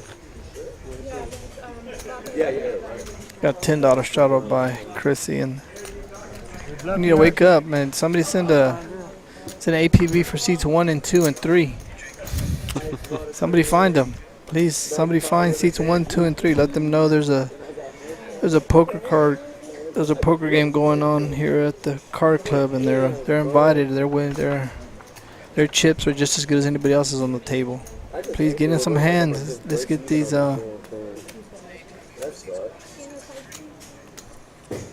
Got $10 shot up by Chrissy, and you need to wake up, man. Somebody send an APB for seats 1 and 2 and 3. Somebody find them, please. Somebody find seats 1, 2, and 3. Let them know there's a poker game going on here at the Card Club, and they're invited. Their chips are just as good as anybody else's on the table. Please get in some hands. Let's get these.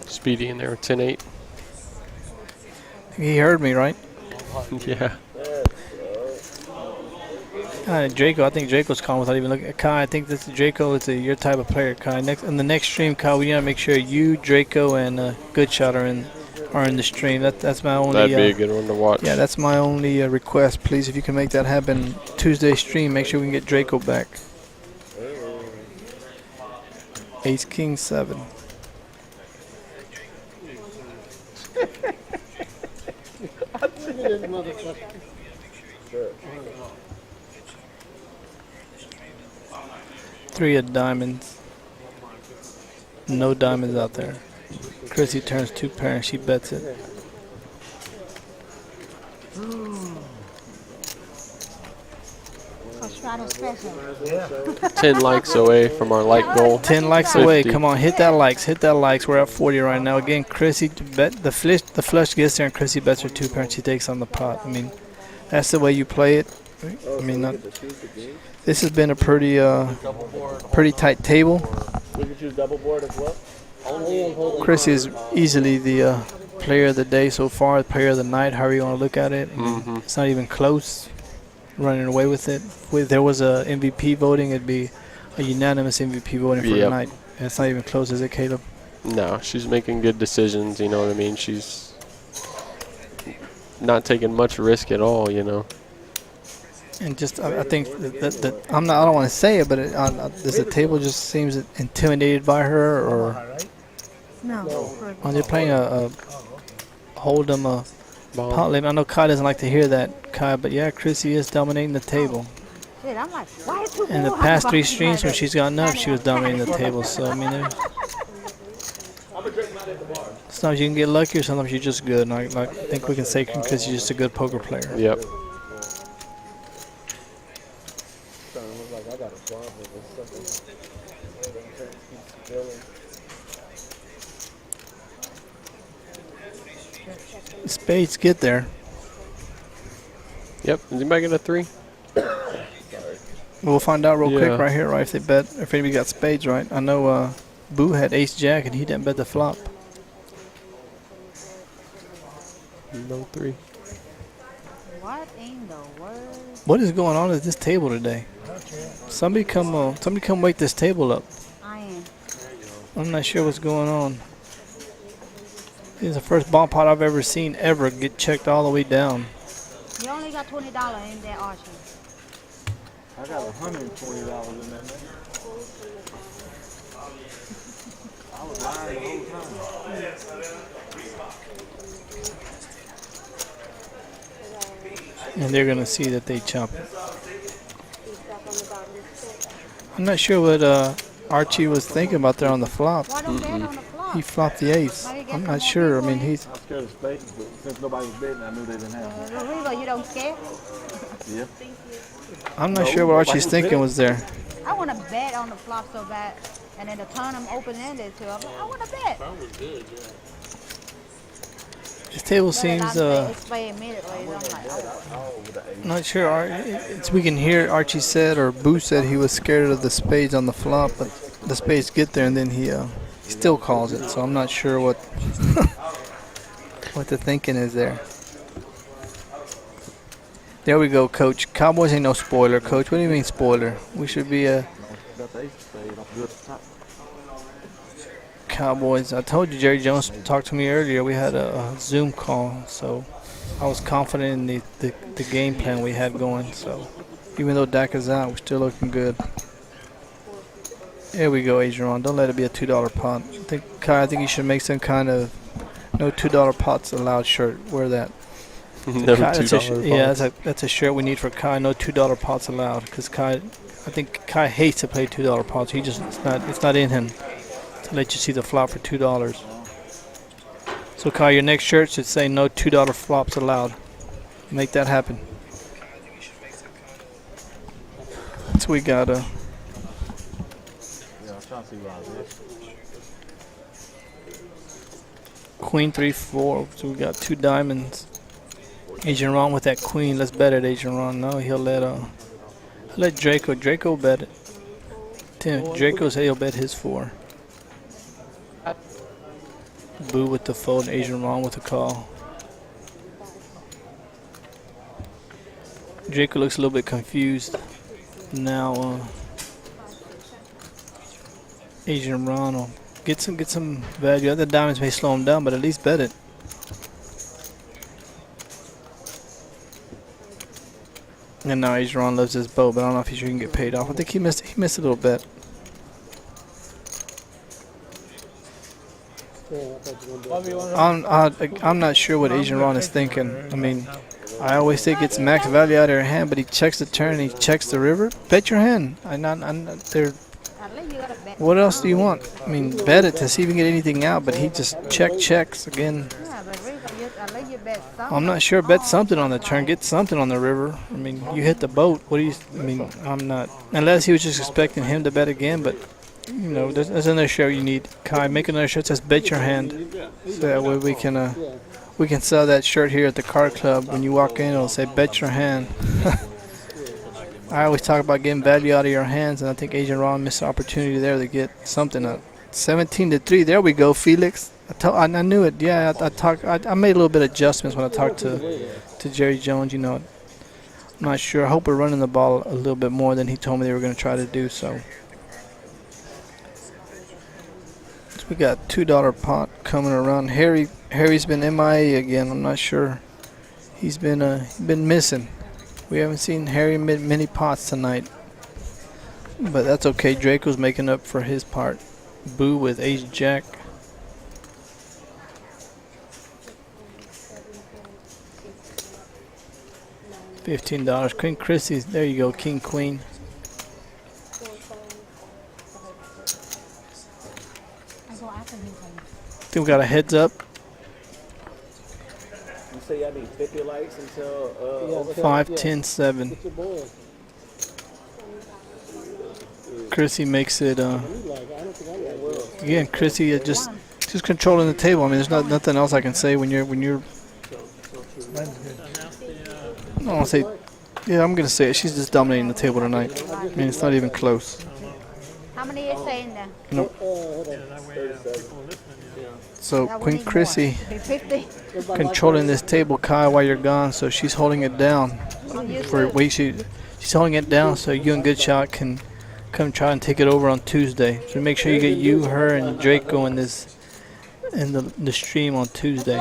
Speedy in there, 10-8. He heard me, right? Yeah. Draco, I think Draco's calling without even looking at Kai. I think this Draco is your type of player, Kai. In the next stream, Kai, we gotta make sure you, Draco, and GOODSHOT are in the stream. That's my only. That'd be a good one to watch. Yeah, that's my only request, please. If you can make that happen Tuesday stream, make sure we can get Draco back. Ace King 7. Three of diamonds. No diamonds out there. Chrissy turns 2 pair and she bets it. Australian special. 10 likes away from our like goal. 10 likes 50. away. Come on, hit that likes. Hit that likes. We're at 40 right now. Again, Chrissy bet the flush gets there and Chrissy bets her 2 pair and she takes on the pot. I mean, that's the way you play it. I mean, this has been a pretty tight table. We can choose double board as well. Chrissy is easily the player of the day so far, the player of the night, however you want to look at it. Mm-hmm. It's not even close. Running away with it. If there was a MVP voting, it'd be a unanimous MVP voting for the night. And it's not even close, is it, Caleb? No, she's making good decisions, you know what I mean? She's not taking much risk at all, you know. And just, I think that I don't want to say it, but does the table just seems intimidated by her, or No. when they're playing a hold'em, pot limit? I know Kai doesn't like to hear that, Kai, but yeah, Chrissy is dominating the table. Shit, I'm like, why is it In the past 3 streams when she's gotten up, she was dominating the table. So I mean, sometimes you can get lucky, or sometimes you're just good. And I think we can say because you're just a good poker player. Yep. Spades get there. Yep. Is anybody get a 3? We'll find out real Yeah. quick right here, right? If they bet, if anybody got spades, right? I know Boo had ace jack and he didn't bet the flop. No 3. What in the world? What is going on at this table today? Somebody come wake this table up. I am. I'm not sure what's going on. This is the first ball pot I've ever seen ever get checked all the way down. You only got $20 in there, Archie. I got $120 in that, man. I was lying the whole time. And they're gonna see that they chop it. I'm not sure what Archie was thinking about there on the flop. Why don't bet on the flop? He flopped the ace. I'm not sure. I mean, he's. I was scared of spades, but since nobody was betting, I knew they didn't have them. Rigo, you don't scare? Yeah. I'm not sure what Archie's thinking was there. I want to bet on the flop so bad, and then the turn them open-ended too. I'm like, I want to bet. This table But seems. it's play immediately. I'm like, oh. Not sure. We can hear Archie said or Boo said he was scared of the spades on the flop, but the spades get there and then he still calls it. So I'm not sure what what the thinking is there. There we go, Coach. Cowboys ain't no spoiler, Coach. What do you mean spoiler? We should be a Got the ace of spades off good top. Cowboys. I told you Jerry Jones talked to me earlier. We had a Zoom call, so I was confident in the game plan we had going. So even though Dak is out, we're still looking good. There we go, Adrian. Don't let it be a $2 pot. I think you should make some kind of no $2 pots allowed shirt. Wear that. Never Kai, $2. yeah, that's a shirt we need for Kai. No $2 pots allowed, because I think Kai hates to play $2 pots. He just it's not in him to let you see the flop for $2. So Kai, your next shirt should say no $2 flops allowed. Make that happen. So we got Yeah, I'm trying to see what I was. Queen 3-4. So we got 2 diamonds. Agent Ron with that queen. Let's bet it, Agent Ron. No, he'll let Draco bet it. Draco say he'll bet his 4. Boo with the fold, Asian Ron with the call. Draco looks a little bit confused now. Asian Ron will get some value. Other diamonds may slow him down, but at least bet it. And now Asian Ron loves his bow, but I don't know if he can get paid off. I think he missed a little bet. I'm not sure what Asian Ron is thinking. I mean, I always say gets max value out of your hand, but he checks the turn and he checks the river. Bet your hand. What else do you want? I mean, bet it to see if you can get anything out, but he just checks again. I'm not sure. Bet something on the turn. Get something on the river. I mean, you hit the boat. I'm not. Unless he was just expecting him to bet again, but. You know, there's another shirt you need. Kai, make another shirt that says bet your hand. So that way we can sell that shirt here at the card club. When you walk in, it'll say bet your hand. I always talk about getting value out of your hands, and I think Agent Ron missed an opportunity there to get something up. 17-3. There we go, Felix. I knew it. Yeah, I made a little bit of adjustments when I talked to Jerry Jones. You know, I'm not sure. I hope we're running the ball a little bit more than he told me they were going to try to do. So. We got $2 pot coming around. Harry's been MIA again. I'm not sure. He's been missing. We haven't seen Harry many pots tonight, but that's okay. Draco's making up for his part. Boo with Ace Jack. $15. Queen Chrissy's. There you go. King Queen. I think we got a heads up. You say I need 50 likes until 5, 10, 7. Chrissy makes it. Again, Chrissy just controlling the table. I mean, there's nothing else I can say when you're. I don't want to say. Yeah, I'm gonna say it. She's just dominating the table tonight. I mean, it's not even close. How many is saying there? Nope. So Queen Chrissy controlling this table, Kai, while you're gone. So she's holding it down. She's holding it down so you and GOODSHOT can come try and take it over on Tuesday. So make sure you get you, her, and Draco in this in the stream on Tuesday.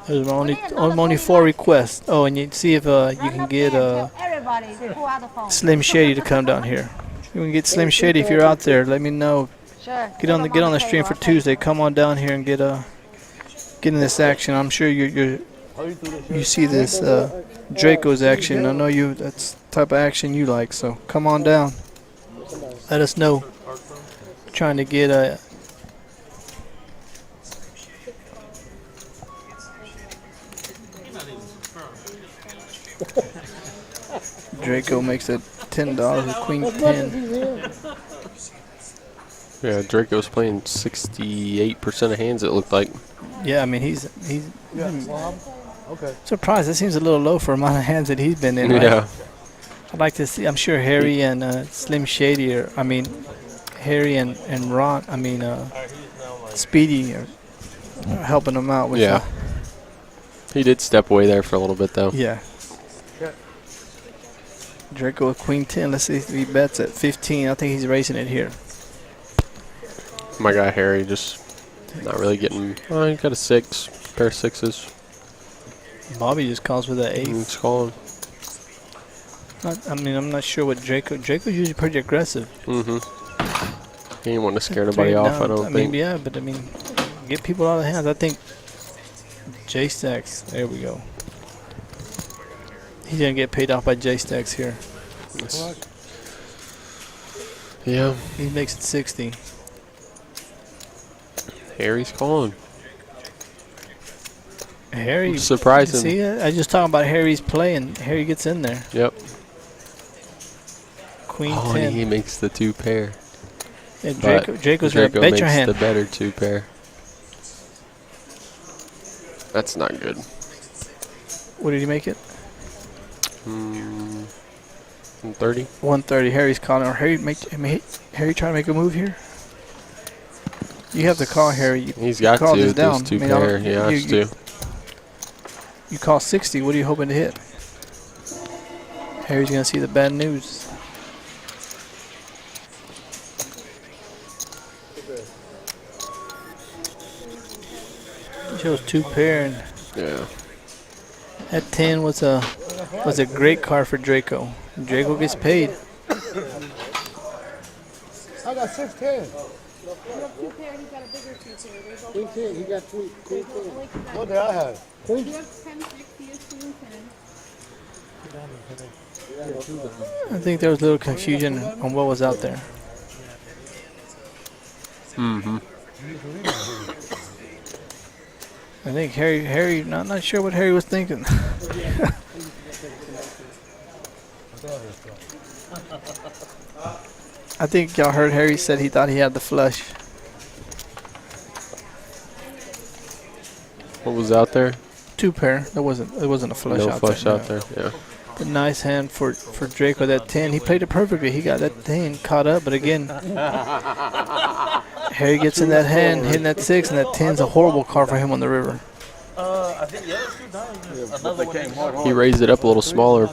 There's only 4 requests. Oh, and you see if you can get Everybody, pull out the phone. Slim Shady to come down here. You can get Slim Shady if you're out there. Let me know. Sure. Get on the stream for Tuesday. Come on down here and get in this action. I'm sure you see this Draco's action. I know that's the type of action you like. So come on down. Let us know. Trying to get a. Draco makes it $10 with Queen 10. Yeah, Draco's playing 68% of hands, it looked like. Yeah, I mean he's Okay. surprised. That seems a little low for the amount of hands that he's been in. Right? Yeah. I'd like to see. I'm sure Harry and Slim Shady Harry and Ron. Speedy are helping him out with. Yeah. He did step away there for a little bit though. Yeah. Draco with Queen 10. Let's see if he bets at 15. I think he's racing it here. My guy Harry just not really getting. Oh, he got a 6, pair of 6s. Bobby just calls with an 8. He's calling. I'm not sure what Draco. Draco's usually pretty aggressive. Mm-hmm. He ain't want to scare nobody off, I don't think. Yeah, but get people out of hands. I think J-Stacks. There we go. He's gonna get paid off by J-Stacks here. Yeah. He makes it 60. Harry's calling. Harry Surprising. See, I just talking about Harry's play, and Harry gets in there. Yep. Queen 10. And he makes the 2 pair. Yeah, Draco's gonna bet your hand. The better 2 pair. That's not good. What did he make it? 130. 130. Harry's calling. Or Harry trying to make a move here. You have to call Harry. He's got call to. this down. This 2 pair. He has to. You call 60. What are you hoping to hit? Harry's gonna see the bad news. He chose 2 pair, and Yeah. that 10 was a great card for Draco. Draco gets paid. I got 610. Queen 10. He got 3. Queen 10. What did I have? Queen. I think there was a little confusion on what was out there. Mm-hmm. I think Harry, not sure what Harry was thinking. I think y'all heard Harry said he thought he had the flush. What was out there? 2 pair. It wasn't a flush No out flush there. out there. Yeah. A nice hand for Draco. That 10. He played it perfectly. He got that 10 caught up, but again, Harry gets in that hand, hitting that 6, and that 10's a horrible card for him on the river. I think the other 2 another one. He raised it up a little smaller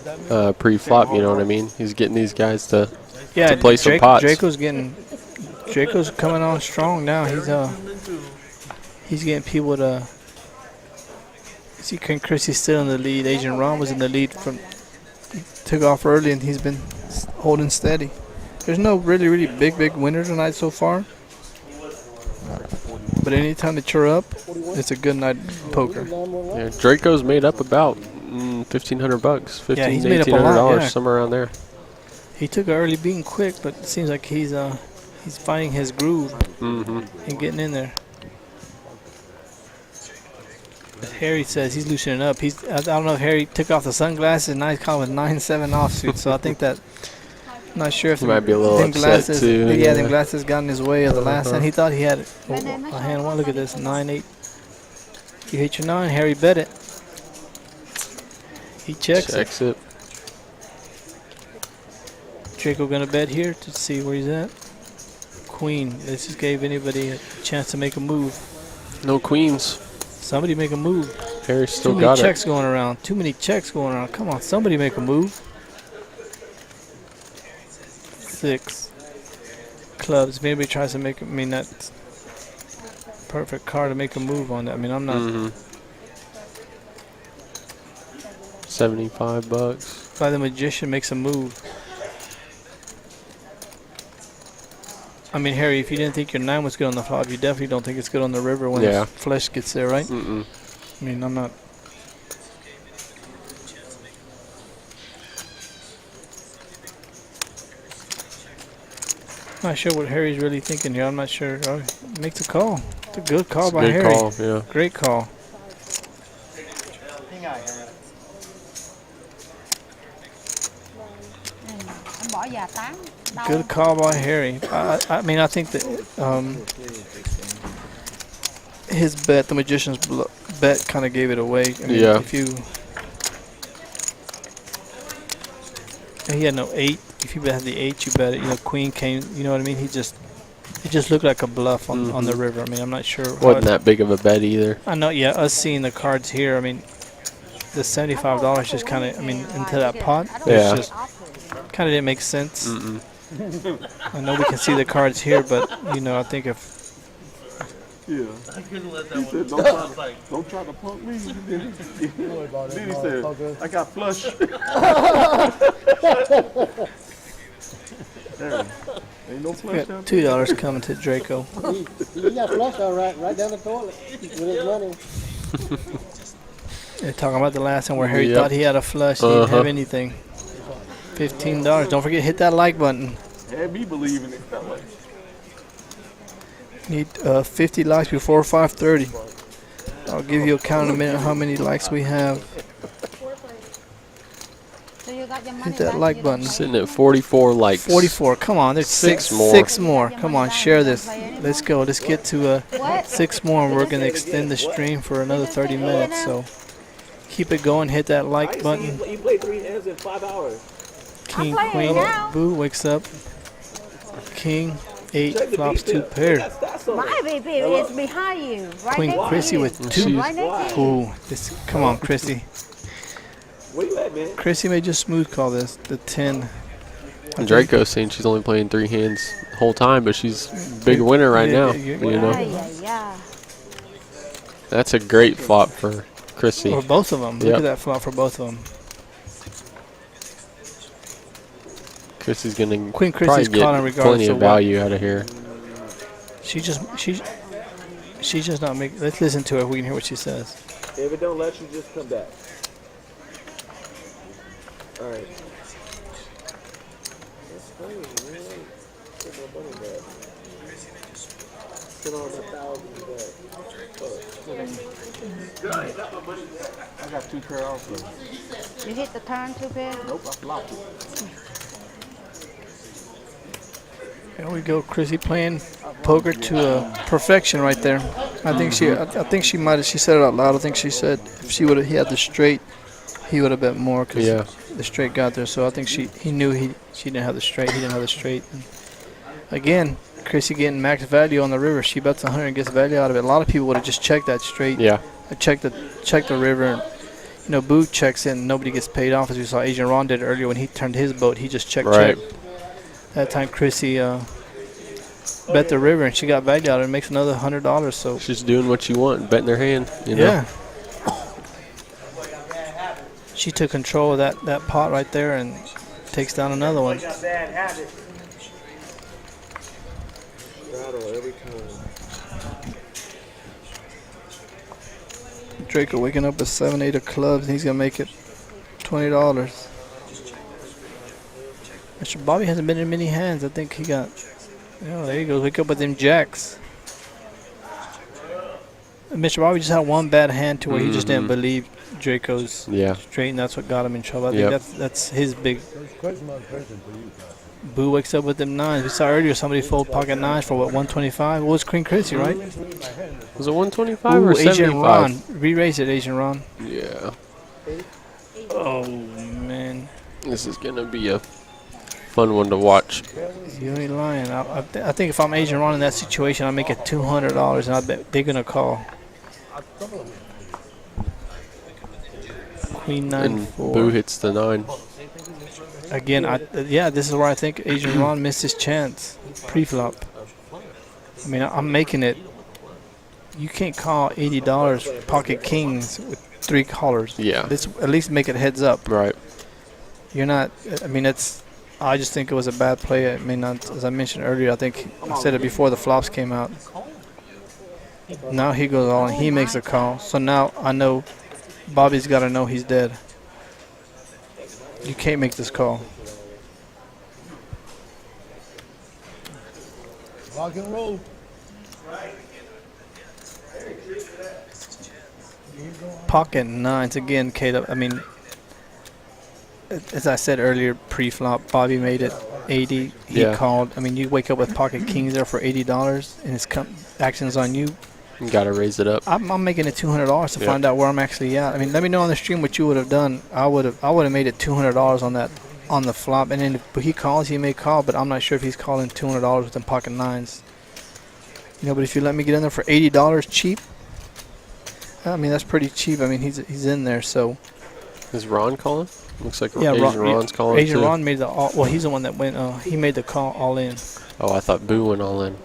pre-flop. You know what I mean? He's getting these guys to play some pots. Draco's coming on strong now. He's getting people to. See, Ken Christie's still in the lead. Agent Ron was in the lead took off early, and he's been holding steady. There's no really big winner tonight so far. But anytime that you're up, it's a good night of poker. Yeah, Draco's made up about $1,500, he's made up a lot, $1,800, yeah. somewhere around there. He took an early beating quick, but it seems like he's finding his groove and getting in there. Harry says he's loosening up. I don't know if Harry took off the sunglasses. Now he's calling with 9-7 offsuit. So I think that. I'm not sure if He might be a little them upset glasses. too. Yeah, them glasses got in his way of the last hand. He thought he had a hand. One, look at this, 9-8. You hit your 9. Harry bet it. He checks it. Draco gonna bet here to see where he's at. Queen. This just gave anybody a chance to make a move. No queens. Somebody make a move. Harry still Too got many it. checks going around. Too many checks going around. Come on, somebody make a move. 6 clubs. If anybody tries to make, perfect card to make a move on that. I mean, I'm not. 75 bucks. By the magician makes a move. I mean, Harry, if you didn't think your 9 was good on the flop, you definitely don't think it's good on the river when the flesh gets there, right? Mm-mm. I mean, I'm not. Not sure what Harry's really thinking here. I'm not sure. Oh, he makes a call. It's a good call by Harry. Good call, yeah. Great call. Good call by Harry. I mean, I think that his bet, the magician's bet, kind of gave it away. I mean, if you, he had no 8. If you had the 8, you bet it. You know, queen came. You know what I mean? It just looked like a bluff on the river. I mean, I'm not sure. Wasn't that big of a bet either. I know. Yeah, us seeing the cards here. I mean, the $75 just kind of. I mean, into that pot. Yeah. Just kind of didn't make sense. I know we can see the cards here, but you know, I think if. Yeah. I couldn't let that one. Don't try to punk me. Then he said, I got flush. There. Ain't no flush Got out $2 coming to Draco. He got flush all right down the toilet with his money. They're talking about the last time where Harry thought he had a flush. He didn't have anything. $15. Don't forget, hit that like button. Had me believing it that way. Need 50 likes before 5:30. I'll give you a count in a minute how many likes we have. Hit that like button. Sitting at 44 likes. 44. Come on, there's 6 more. 6 more. Come on, share this. Let's go. Let's get to 6 more, and we're gonna extend the stream for another 30 minutes. So keep it going. Hit that like button. You played 3 hands in 5 hours. King, queen, boo wakes up. King, 8, flops 2 pair. My baby is behind you. Right Queen next Chrissy to you. with 2. Right next to you. Ooh, this, come on, Chrissy. Where you at, man? Chrissy may just smooth call this, the 10. Draco's saying she's only playing 3 hands the whole time, but she's a big winner right now. You know, Yeah. that's a great flop for Chrissy. For both of them. Look at that flop for both of them. Chrissy's gonna Queen probably Chrissy's calling get regardless plenty of of value out of here. She's just not making. Let's listen to her. We can hear what she says. If it don't let you, just come back. All right. That's crazy, man. Get my money back. Sit on $1,000 back. I got 2 pair also. You hit the turn 2 pair? Nope, I flopped it. There we go, Chrissy playing poker to perfection right there. I think she might have. She said it out loud. I think she said if he had the straight, he would have bet more because the straight got there. So I think he knew she didn't have the straight. He didn't have the straight. And again, Chrissy getting max value on the river. She bets 100 and gets value out of it. A lot of people would have just checked that straight. Yeah. Check the river. And, you know, Boo checks in. Nobody gets paid off, as we saw Agent Ron did earlier when he turned his boat. He just checked. That time Chrissy bet the river and she got value out of it and makes another $100. So she's doing what you want, betting her hand. You know? Yeah. She took control of that pot right there and takes down another one. Draco waking up with 7-8 of clubs. And he's gonna make it $20. Mr. Bobby hasn't been in many hands. I think he got. Oh, there he goes. Wake up with them jacks. Mr. Bobby just had one bad hand to where he just didn't believe Draco's straight, and that's what got him in trouble. I think that's his big. Boo wakes up with them 9s. We saw earlier somebody fold pocket 9s for what, 125? What was Queen Chrissy, right? Was it 125 or 75? Agent Ron. Re-raise it, Agent Ron. Yeah. Oh, man. This is going to be a fun one to watch. You ain't lying. I think if I'm Agent Ron in that situation, I'll make it $200, and I bet they're going to call. Queen 9-4. And Boo hits the 9. Again, this is where I think Agent Ron missed his chance. Pre-flop. I mean, I'm making it you can't call $80 pocket kings with 3 callers. Yeah. Let's at least make it heads up. Right. You're not. I mean, it's. I just think it was a bad play. I mean, as I mentioned earlier, I think I said it before the flops came out. Now he goes all in. He makes a call. So now I know Bobby's got to know he's dead. You can't make this call. Rock and roll. Pocket nines again, Caleb. I mean, as I said earlier, pre-flop, Bobby made it 80. He Yeah. called. I mean, you wake up with pocket kings there for $80, and his action's on you. You got to raise it up. I'm making it $200 to Yeah. find out where I'm actually at. I mean, let me know on the stream what you would have done. I would have made it $200 on the flop, and then if he calls, he may call, but I'm not sure if he's calling $200 with them pocket nines. You know, but if you let me get in there for $80 cheap, I mean that's pretty cheap. I mean he's in there, so. Is Ron calling? Looks like Yeah, Asian Ron's calling Asian too. Ron made the well. He's the one that went. He made the call all in. Oh, I thought Boo went all in.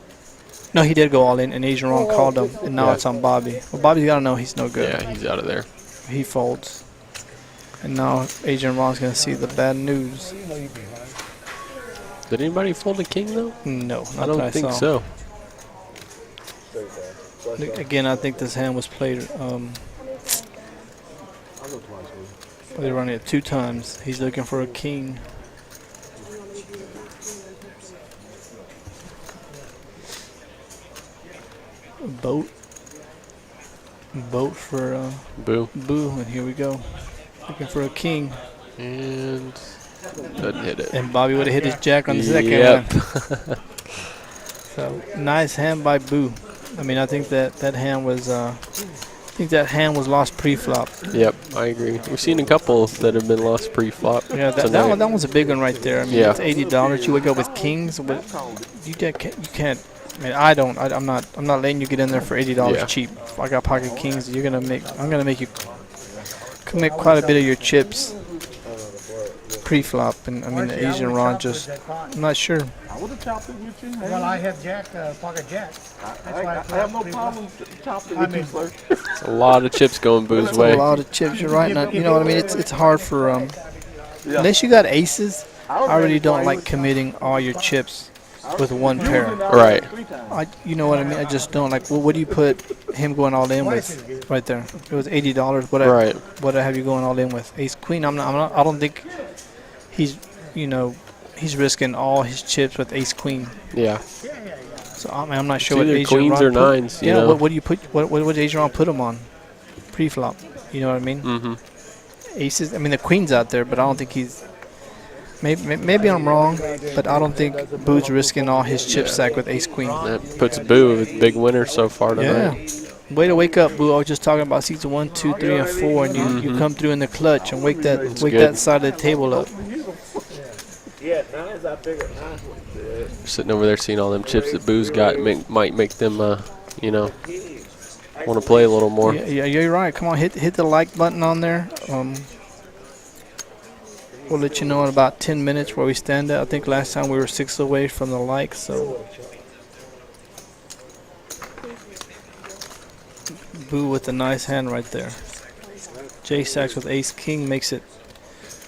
No, he did go all in, and Asian Ron called him, and now Yeah. it's on Bobby. Well, Bobby's got to know he's no good. Yeah, he's out of there. He folds. And now Asian Ron's going to see the bad news. Did anybody fold a king though? No, not I don't that think I saw. so. Again, I think this hand was played. They're running it 2 times. He's looking for a king. Boat for Boo. Boo, and here we go. Looking for a king. And doesn't hit it. And Bobby would have hit his jack on the second Yep. one. So nice hand by Boo. I mean, I think that hand was lost pre-flop. Yep, I agree. We've seen a couple that have been lost pre-flop. Yeah, that one's a big one right there. I mean, Yeah. it's $80. You wake up with kings, but you can't. I mean, I'm not letting you get in there for $80 Yeah. cheap. If I got pocket kings, I'm gonna make you commit quite a bit of your chips pre-flop. And I mean, the Asian Ron just, I'm not sure. I would have chopped it with you. Well, I have jack, pocket jack. That's why I have no problem chopping it with you, sir. It's a lot of chips going Boo's It's way. a lot of chips. You're right. You know what I mean? It's hard for unless you got aces. I really don't like committing all your chips with one pair. Right. You know what I mean? I just don't like. Well, what do you put him going all in with? Right there. It was $80. Right. What I have you going all in with? Ace Queen. I don't think he's risking all his chips with Ace Queen. Yeah. So I'm not sure It's what either Asian queens Ron or put. nines, you Yeah. know. What do you put? What Asian Ron put him on? Pre-flop. You know what I mean? Mm-hmm. Aces. I mean the queen's out there, but I don't think he's. Maybe I'm wrong, but I don't think Boo's risking all his chip stack with Ace Queen. That puts Boo with big winner so far Yeah. tonight. Way to wake up, Boo. I was just talking about seats 1, 2, 3, and 4, and you come through in the clutch and wake good. that side of the table up. Yeah, nines, I figured nines. Sitting over there seeing all them chips that Boo's got might make them, want to play a little more. Yeah, you're right. Come on, hit the like button on there. We'll let you know in about 10 minutes where we stand at. I think last time we were 6 away from the like, so. Boo with a nice hand right there. J-Sacks with Ace King makes it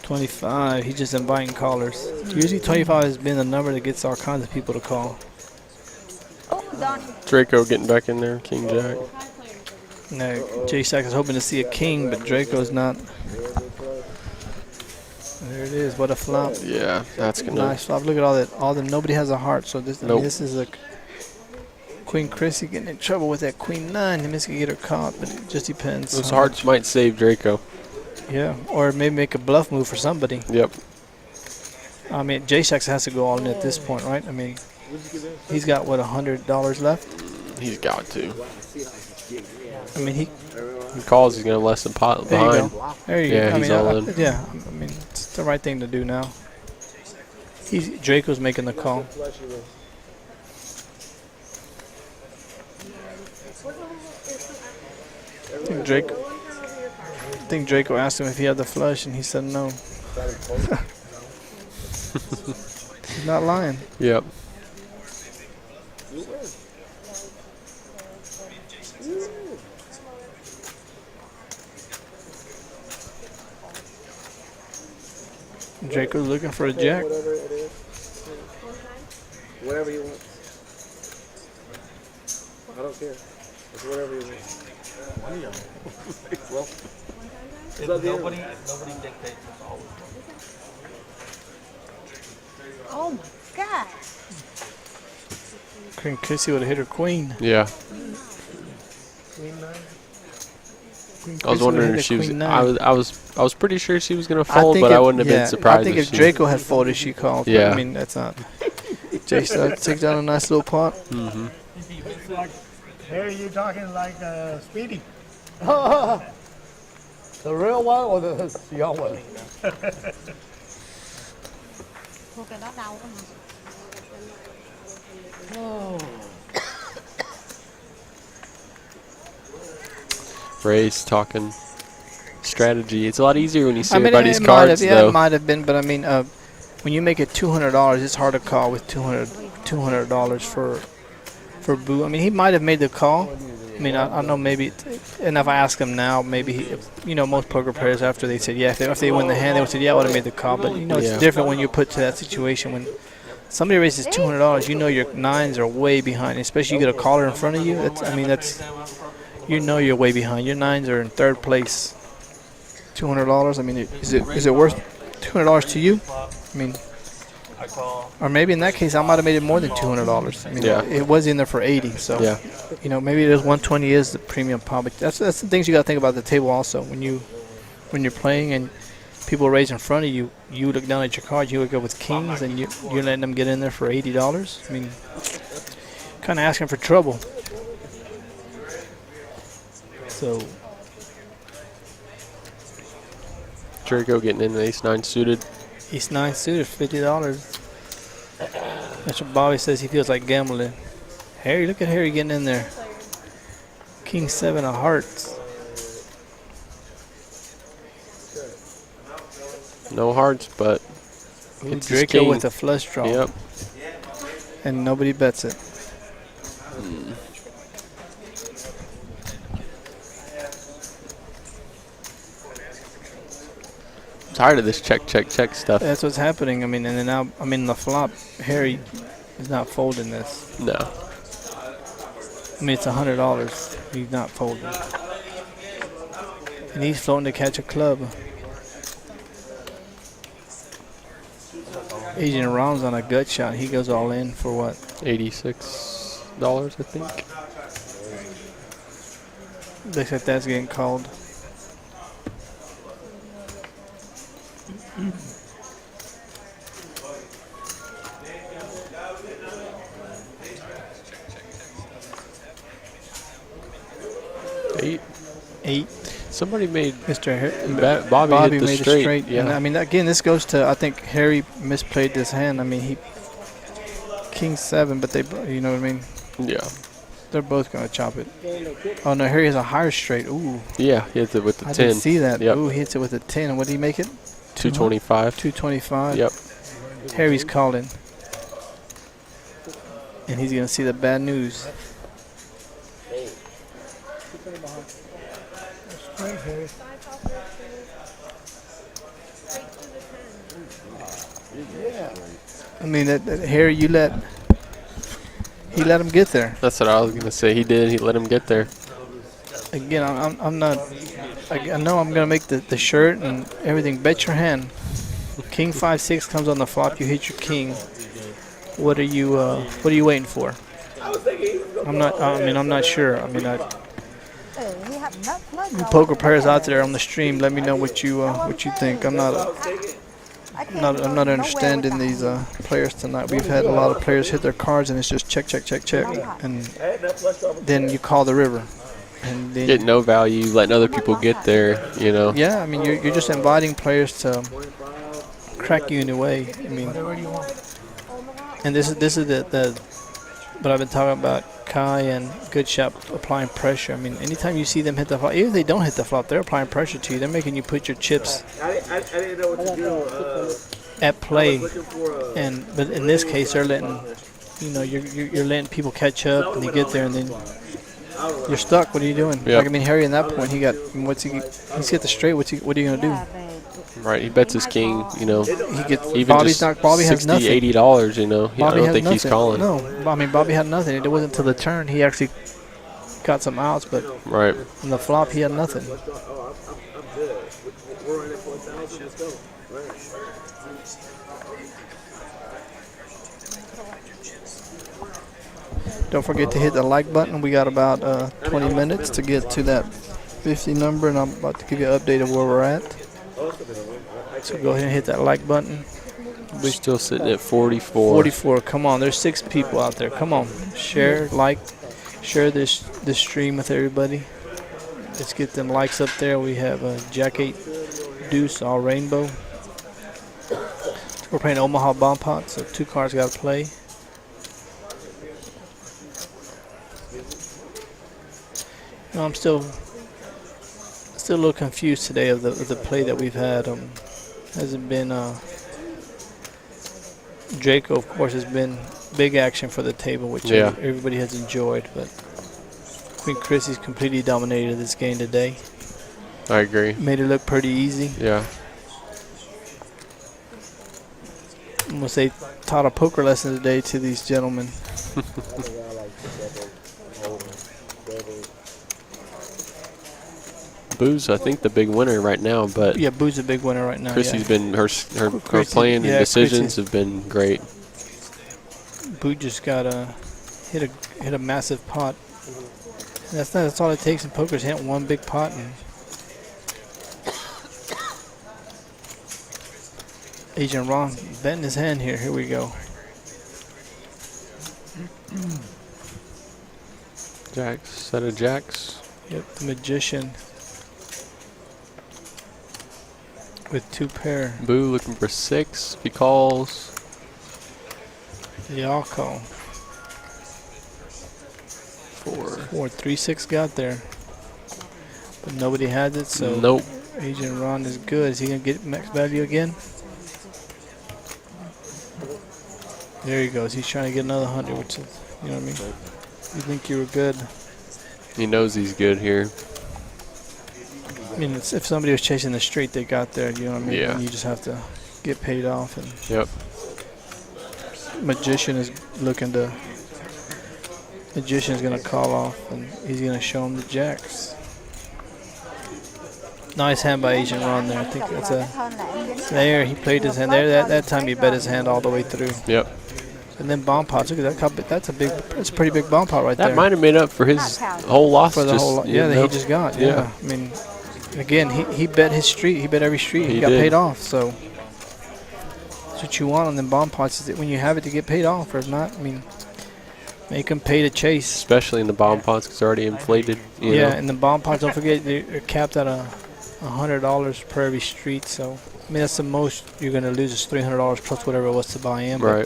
25. He's just inviting callers. Usually 25 has been the number that gets all kinds of people to call. Draco getting back in there, King Jack. Now, J-Sacks is hoping to see a king, but Draco's not. There it is. What a flop. Yeah, that's gonna. Nice flop. Look at all that. Nobody has a heart, so this. I mean, Nope. this is a Queen Chrissy getting in trouble with that Queen 9. He must get her caught, but it just depends. Those how hearts might save Draco. much- Yeah, or maybe make a bluff move for somebody. Yep. I mean, J-Sacks has to go all in at this point, right? I mean, he's got what, $100 left. He's got to. I mean, He calls, he's gonna lessen pot there you behind. go. There you Yeah, go. I he's mean, all in. yeah. I mean, it's the right thing to do now. Draco's making the call. I think Draco asked him if he had the flush, and he said no. He's not lying. Yep. Draco's looking for a jack. Whatever it is. Whatever you want. I don't care. It's whatever you want. Well, Nobody dictates. It's always. Oh my God. Queen Chrissy would have hit her queen. Yeah. I was wondering if she was. I was pretty sure she was gonna fold, but I wouldn't have been surprised. I think if she Draco had folded, she called. But, Yeah. I mean, that's not. Jay takes down a nice little pot. Mm-hmm. Harry, you talking like Speedy? The real one or the young one? Thuộc cái đó đau quá mà. Ray's talking strategy. It's a lot easier when you see I mean, everybody's it cards, it though. might have been, but I mean, when you make it $200, it's hard to call with $200 for Boo. I mean, he might have made the call. I mean, I know maybe, and if I ask him now, maybe most poker players after they said if they win the hand, they would say I would have made the call. But it's different when you're put to that situation when somebody raises $200. Your nines are way behind, especially you get a caller in front of you. You're way behind. Your nines are in third place. $200. I mean, is it worth $200 to you? I mean, or maybe in that case, I might have made it more than $200. I mean, it was in there for 80. So, maybe there's 120 is the premium pot. But that's the things you got to think about at the table also. When you're playing and people raise in front of you, you look down at your cards. You look up with kings, and you're letting them get in there for $80. I mean, kind of asking for trouble. So. Draco getting in the ace-9 suited. Ace-9 suited, $50. That's what Bobby says he feels like gambling. Harry, look at Harry getting in there. King-7 of hearts. No hearts, but it's Draco with a flush draw. Yep. And nobody bets it. Tired of this check stuff. That's what's happening. I mean, and then now, the flop, Harry is not folding this. No. I mean, it's $100. He's not folding. And he's floating to catch a club. Agent Rom's on a gut shot. He goes all in for what? $86, I think. Looks like that's getting called. Eight. Somebody made Mr. Bobby hit the made straight. a straight. Yeah. And I mean, again, this goes to, I think Harry misplayed this hand. I mean, he King-7, but they, you know what I mean? Yeah. They're both going to chop it. Oh, no, Harry has a higher straight. Ooh. Yeah, he hits it with the 10. I didn't see that. Yep. Ooh, he hits it with a 10. And what did he make it? 225. 225. Yep. Harry's calling. And he's going to see the bad news. Straight, Harry. I mean, Harry, he let him get there. That's what I was going to say. He did. He let him get there. Again, I'm not. I know I'm gonna make the shirt and everything. Bet your hand. King 5-6 comes on the flop. You hit your king. What are you waiting for? I'm not. I'm not sure. I mean, poker players out there on the stream, let me know what you think. I'm not understanding these players tonight. We've had a lot of players hit their cards and it's just check, and then you call the river. And then Get no value, letting other people get there, Yeah, I mean you're just inviting players to crack you in a way. I mean, and this is the what I've been talking about. Kai and GOODSHOT applying pressure. I mean, anytime you see them hit the flop, even if they don't hit the flop, they're applying pressure to you. They're making you put your chips I didn't know what to do. at play. But in this case, they're letting, you're letting people catch up, and you get there, and then you're stuck. What are you doing? Yep. Like, I mean, Harry, in that point, he's hit the straight. What are you gonna do? Right, he bets his king, you know, He gets even Bobby's just not. Bobby has $60, nothing. $80, you know. I Bobby don't has think nothing. he's calling. No, I mean Bobby had nothing. It wasn't until the turn he actually got some outs, but Right. on the flop he had nothing. Don't forget to hit the like button. We got about 20 minutes to get to that 50 number, and I'm about to give you an update of where we're at. So go ahead and hit that like button. We're still sitting at 44. 44. Come on, there's 6 people out there. Come on, share, like, share this stream with everybody. Let's get them likes up there. We have Jack 8 Deuce, all rainbow. We're playing Omaha Bomb Pot, so 2 cards got to play. You know, I'm still a little confused today of the play that we've had. Hasn't been Draco, of course, has been big action for the table, which everybody has enjoyed. But Queen Chrissy's completely dominated this game today. I agree. Made it look pretty easy. Yeah. Almost they taught a poker lesson today to these gentlemen. Boo's, I think, the big winner right now, but Yeah, Boo's a big winner right now. Chrissy's been her Chrissy, playing and decisions Chrissy. have been great. Boo just got hit a massive pot. And that's all it takes in poker is hit one big pot. And Agent Ron betting his hand here. Here we go. Jacks, set of jacks. Yep, the magician with 2 pair. Boo looking for 6. If he calls. WACO. 4. 3-6 got there. But nobody has it, so Nope. Agent Ron is good. Is he going to get max value again? There he goes. He's trying to get another 100, which is, you know what I mean? You think you were good. He knows he's good here. I mean, if somebody was chasing the straight, they got there, you know what I mean? Yeah. And you just have to get paid off. And Yep. Magician is looking to. Magician's going to call off, and he's going to show him the jacks. Nice hand by Agent Ron there. I think that's a. There, he played his hand there. That time he bet his hand all the way through. Yep. And then bomb pots. Look at that. That's a pretty big bomb pot right there. That might have made up for his whole loss. For the just, whole, you that know. he just got. Yeah. I mean, again, he bet his street. He bet every street. He got did. paid off. So that's what you want on them bomb pots, is that when you have it to get paid off, or if not, I mean, make them pay to chase. Especially in the bomb pots because they're already inflated. You know. And the bomb pots, don't forget, they're capped at $100 per every street. So I mean, that's the most you're gonna lose is $300 plus whatever it was to buy in. Right.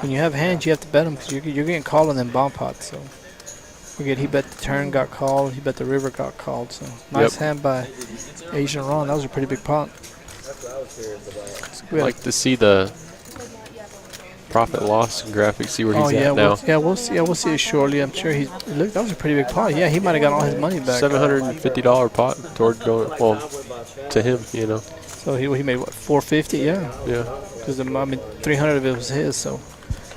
When you have hands, you have to bet them because you're getting called on them bomb pots. So forget he bet the turn got called, he bet the river got called. So nice hand by Agent Ron. That was a pretty big pot. I'd like to see the profit loss graphic. See where he's at now. We'll see. Yeah, we'll see it shortly. I'm sure look. That was a pretty big pot. Yeah, he might have got all his money back. $750 pot toward going to him. You know. So he made what, $450? Yeah. Yeah. Because I mean, 300 of it was his. So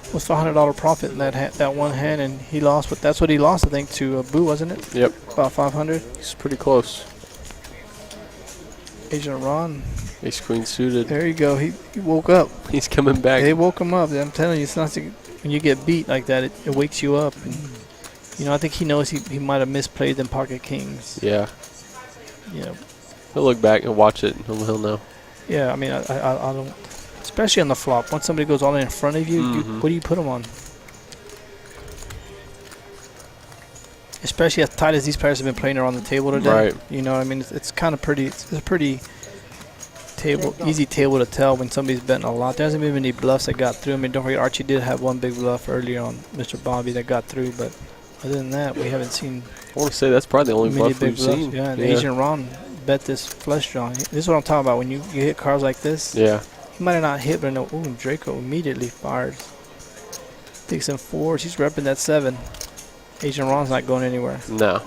it was $500 profit in that one hand, and he lost. But that's what he lost, I think, to Boo, wasn't it? Yep. About 500. It's pretty close. Agent Ron. Ace queen suited. There you go. He woke up. He's coming back. They woke him up. I'm telling you, it's not when you get beat like that, it wakes you up. And, you know, I think he knows he might have misplayed them pocket kings. Yeah. You know. He'll look back and watch it, and he'll know. Yeah, I mean, I don't. Especially on the flop, once somebody goes all in front of you, what do you put them on? Especially as tight as these players have been playing around the table today. Right. You know what I mean? It's kind of pretty. It's a pretty easy table to tell when somebody's betting a lot. There hasn't been any bluffs that got through. I mean, don't forget, Archie did have one big bluff earlier on Mr. Bobby that got through, but other than that, we haven't seen. I want to say that's probably the only many bluff we've seen. Yeah, and Agent Ron bet this flush draw. This is what I'm talking about. When you hit cards like this, yeah, he might have not hit, but no. Ooh, Draco immediately fires. Takes some 4s. He's repping that 7. Agent Ron's not going anywhere. No.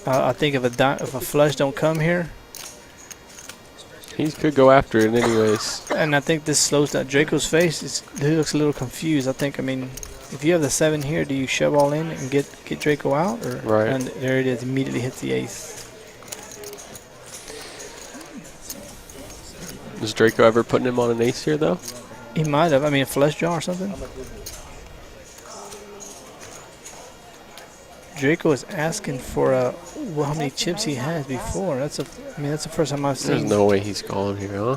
I think if a flush don't come here, He could go after it anyways. And I think this slows down Draco's face. He looks a little confused. I think, I mean, if you have the 7 here, do you shove all in and get Draco out? Or, Right. And there it is, immediately hits the ace. Is Draco ever putting him on an ace here, though? He might have. I mean, a flush draw or something. Draco is asking for how many chips he has before. That's the first time I've There's seen. no way he's calling here, huh?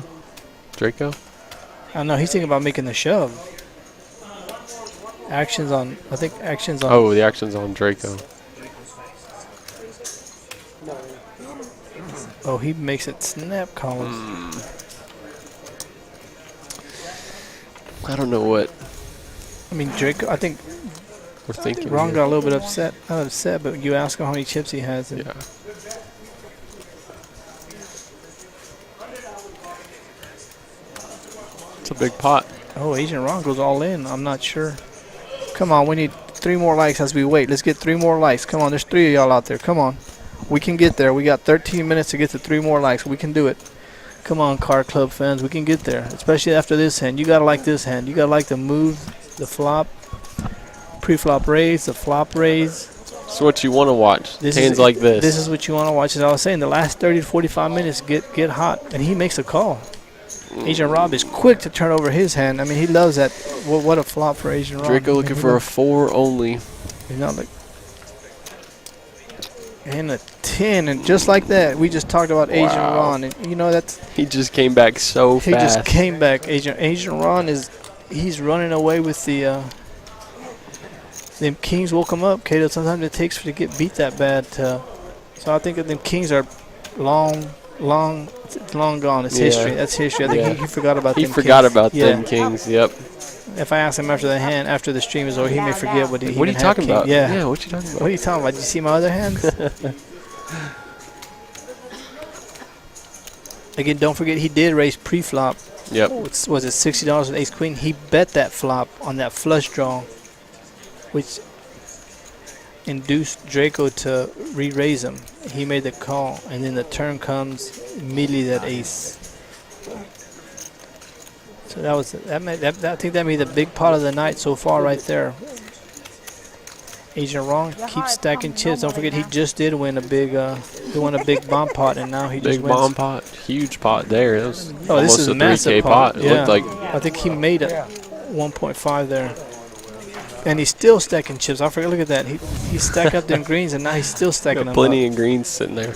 Draco? I don't know. He's thinking about making the shove. Actions on. Oh, the action's on Draco. Oh, he makes it snap calling. I don't know what I mean, Draco. I think we're thinking. Ron here. got a little bit upset. Not upset, but you ask him how many chips he has. And Yeah. It's a big pot. Oh, Agent Ron goes all in. I'm not sure. Come on, we need 3 more likes as we wait. Let's get 3 more likes. Come on, there's 3 of y'all out there. Come on. We can get there. We got 13 minutes to get to 3 more likes. We can do it. Come on, Card Club fans. We can get there, especially after this hand. You got to like this hand. You got to like the move, the flop, pre-flop raise, the flop raise. It's what you want to watch. Hands like this. This is what you want to watch. As I was saying, the last 30 to 45 minutes get hot, and he makes a call. Agent Rob is quick to turn over his hand. I mean, he loves that. What a flop for Agent Rob. Draco looking for a 4 only. He's not like. And a 10, and just like that, we just talked about Agent Ron, and you know that's. He just came back so He fast. just came back. Agent Ron he's running away with the. Them kings woke him up, Kato. Sometimes it takes to get beat that bad. So I think that them kings are long gone. It's history. That's history. I think he forgot about them kings. He forgot about them kings, yep. If I ask him after the stream is over, he may forget what he What are you talking about? Yeah, what you talking about? What are you talking about? Did you see my other hands? Again, don't forget he did raise pre-flop. Yep. Was it $60 with ace-queen? He bet that flop on that flush draw, which induced Draco to re-raise him. He made the call, and then the turn comes immediately that ace. So I think that made the big pot of the night so far right there. Agent Ron keeps stacking chips. Don't forget he just did win a big bomb pot, and now he just wins. Big bomb pot, huge pot there. That was Oh, this almost is a a massive 3K pot. It Yeah. looked like I think he made it 1.5 there. And he's still stacking chips. I forget. Look at that. He stacked up them greens, and now he's still stacking them plenty up. of greens sitting there.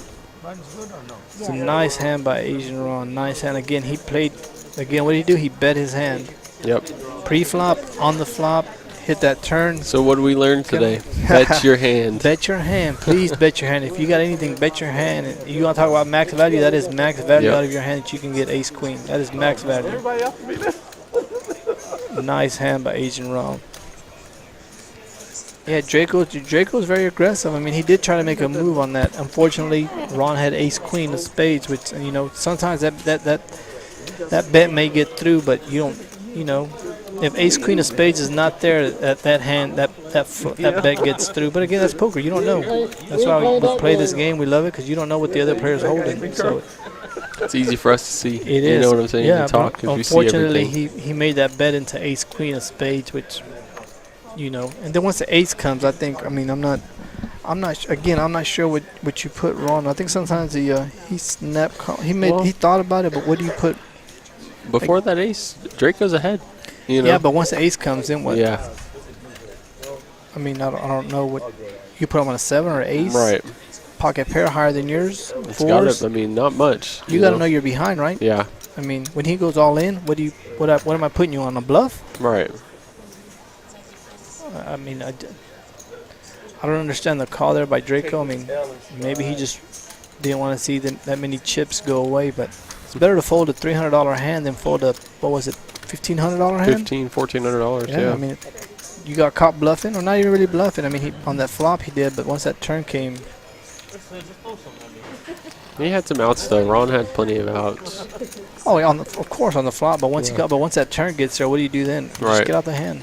It's a nice hand by Asian Ron. Nice hand. Again, he played. Again, what did he do? He bet his hand. Yep. Pre-flop, on the flop, hit that turn. So what did we learn today? Bet your hand. Bet your hand. Please bet your hand. If you got anything, bet your hand. And you want to talk about max value? That is max value out of your hand that you can get ace queen. That is max value. Nice hand by Asian Ron. Yeah, Draco's very aggressive. I mean, he did try to make a move on that. Unfortunately, Ron had ace queen of spades, which, you know, sometimes that bet may get through, but you don't, you know, if ace queen of spades is not there, that hand, that bet gets through. But again, that's poker. You don't know. That's why we play this game. We love it because you don't know what the other player's holding. So it's easy for us to see. It is. You know what I'm saying? Yeah, to talk, but we see unfortunately, everything. he made that bet into ace queen of spades, which, you know, and then once the ace comes, I think, I mean, I'm not sure what you put Ron. I think sometimes he thought about it, but what do you put? Before that ace, Draco's ahead. You know? Yeah, but once the ace comes, then what? Yeah. I mean, I don't know what you put him on, a 7 or ace. Right. Pocket pair higher than yours. It's Fours. got it. I mean, not much. You got to know you're behind, right? Yeah. I mean, when he goes all in, what am I putting you on, a bluff? Right. I mean, I don't understand the call there by Draco. I mean, maybe he just didn't want to see that many chips go away, but it's better to fold a $300 hand than fold a, what was it, $1,500 hand? $1,400. Yeah. I mean, you got caught bluffing, or not even really bluffing. I mean, on that flop he did, but once that turn came. He had some outs though. Ron had plenty of outs. Oh, yeah, of course on the flop, but once once that turn gets there, what do you do then? You Right. just get out the hand.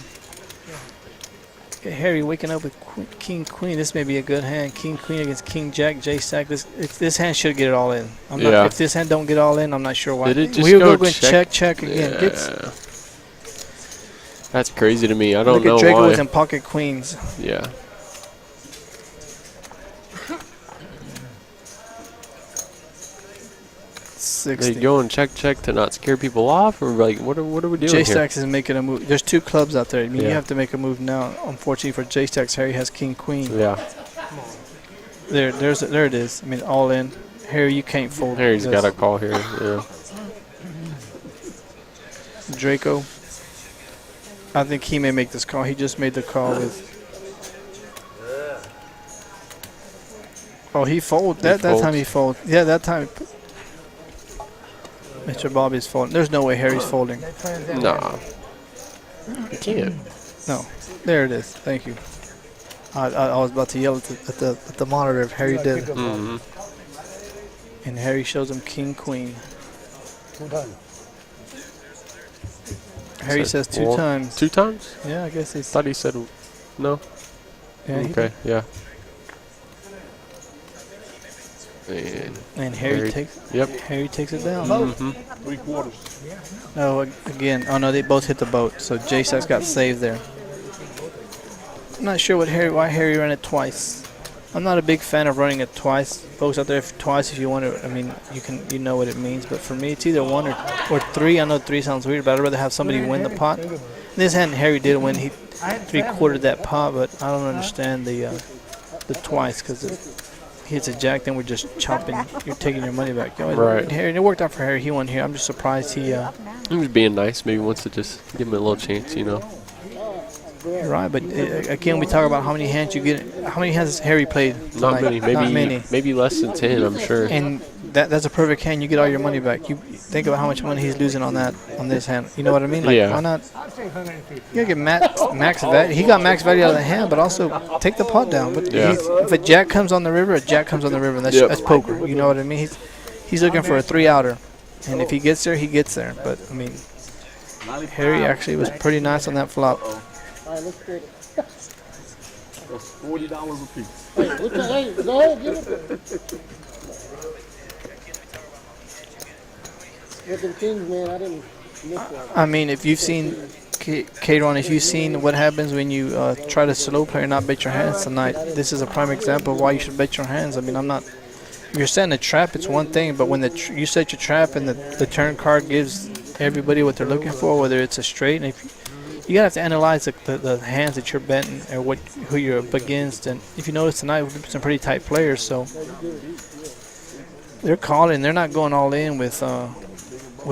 Harry waking up with King Queen. This may be a good hand. King Queen against King Jack. J Stack. This hand should get it all in. I'm not, if this hand don't get all in, I'm not sure why. Did it just We're go going check again. Yeah. That's crazy to me. I don't know Look at Draco why. with them pocket queens. Yeah. They go and check to not scare people off, or like what are we doing here? J-Stacks is making a move. There's two clubs out there. I mean, you have to make a move now. Unfortunately for J-Stacks, Harry has King Queen. Yeah. There it is. I mean, all in. Harry, you can't fold. Harry's got a call here. Yeah. Draco, I think he may make this call. He just made the call with. Oh, he fold. That time he fold. Yeah, that time. Mr. Bobby's folding. There's no way Harry's folding. Nah. You can't. No. There it is. Thank you. I was about to yell at the monitor if Harry did. Mm-hmm. And Harry shows him King Queen. 2 times. Harry says 2 times. 2 times? Yeah, I guess he thought he said no. Yeah, okay. Yeah. And Harry takes. Yep. Harry takes it down. Mm-hmm. 3/4. Oh, again. Oh no, they both hit the boat. So J-Sax got saved there. I'm not sure why Harry ran it twice. I'm not a big fan of running it twice. Folks out there, twice if you want to. I mean, you know what it means. But for me, it's either 1 or 3. I know 3 sounds weird, but I'd rather have somebody win the pot. This hand Harry did win. He 3/4 that pot, but I don't understand the twice because he hits a jack. Then we're just chopping. You're taking your money back. Right. Harry, it worked out for Harry. He won here. I'm just surprised he. He was being nice. Maybe wants to just give him a little chance, you know. Right, but again, we talk about how many hands you get. How many hands has Harry played? Not many. Maybe not many. Maybe less than 10. I'm sure. And that's a perfect hand. You get all your money back. You think about how much money he's losing on this hand. You know what I mean? Like, why not? You gotta get max value. He got max value out of the hand, but also take the pot down. But if a jack comes on the river, a jack comes on the river, and that's poker. You know what I mean? He's looking for a 3-outer, and if he gets there, he gets there. But I mean, Harry actually was pretty nice on that flop. All right, let's get it. That's $40 a piece. Hey, go ahead, get it. With the kings, man, I didn't miss one. I mean, if you've seen, K-Ron, if you've seen what happens when you try to slow play and not bet your hands tonight, this is a prime example of why you should bet your hands. I mean, if you're setting a trap, it's one thing, but when you set your trap and the turn card gives everybody what they're looking for, whether it's a straight, and you gotta have to analyze the hands that you're betting or who you're up against. And if you notice tonight, we've some pretty tight players, so they're calling. They're not going all in with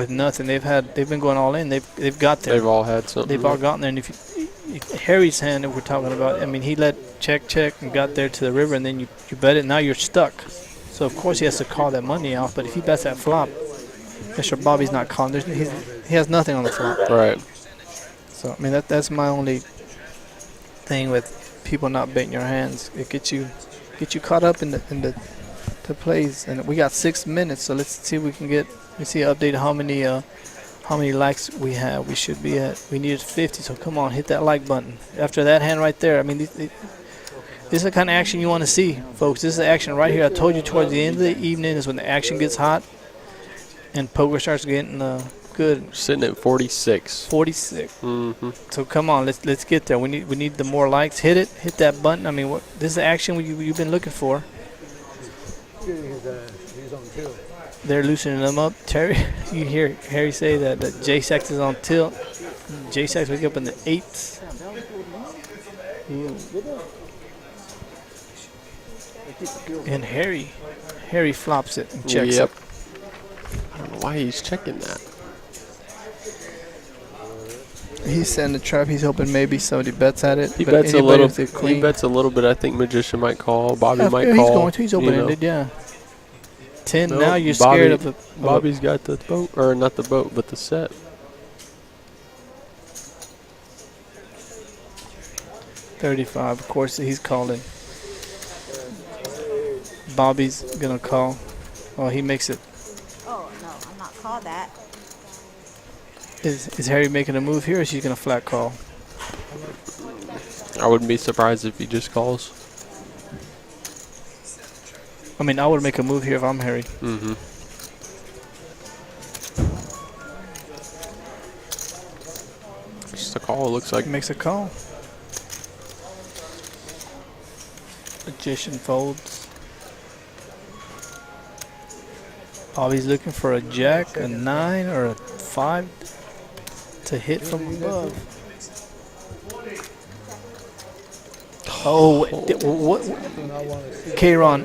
nothing. They've been going all in. They've got there. They've all had something. They've all gotten there. And if Harry's hand that we're talking about, I mean, he let check and got there to the river, and then you bet it. Now you're stuck. So of course he has to call that money off. But if he bets that flop, Mr. Bobby's not calling. He has nothing on the flop. Right. So I mean that's my only thing with people not betting your hands. It gets you caught up in the plays. And we got 6 minutes, so let's see if we can get. Let's see update how many likes we have. We should be at. We needed 50. So come on, hit that like button. After that hand right there, I mean this is the kind of action you want to see, folks. This is the action right here. I told you towards the end of the evening is when the action gets hot and poker starts getting good. Sitting at 46. 46. Mm-hmm. So come on, let's get there. We need the more likes. Hit it. Hit that button. I mean, this is the action you've been looking for. He's on tilt. They're loosening them up. Terry, you hear Harry say that J-Sax is on tilt. J-Sax wake up in the 8s. And Harry flops it and checks it. I don't know why he's checking that. He's setting the trap. He's hoping maybe somebody bets at it. He bets a little. He bets a little bit. I think Magician might call. Bobby might call. He's going to. He's open-ended. Yeah. 10. Nope, Now you're scared of the. Bobby's got the boat, or not the boat, but the set. $35. Of course, he's calling. Bobby's gonna call. Oh, he makes it. Oh, no, I'm not called that. Is Harry making a move here, or is he gonna flat call? I wouldn't be surprised if he just calls. I mean, I would make a move here if I'm Harry. Mm-hmm. Just a call, it looks like. He makes a call. Magician folds. Bobby's looking for a jack, a 9, or a 5 to hit from above. Oh, what? K-Ron,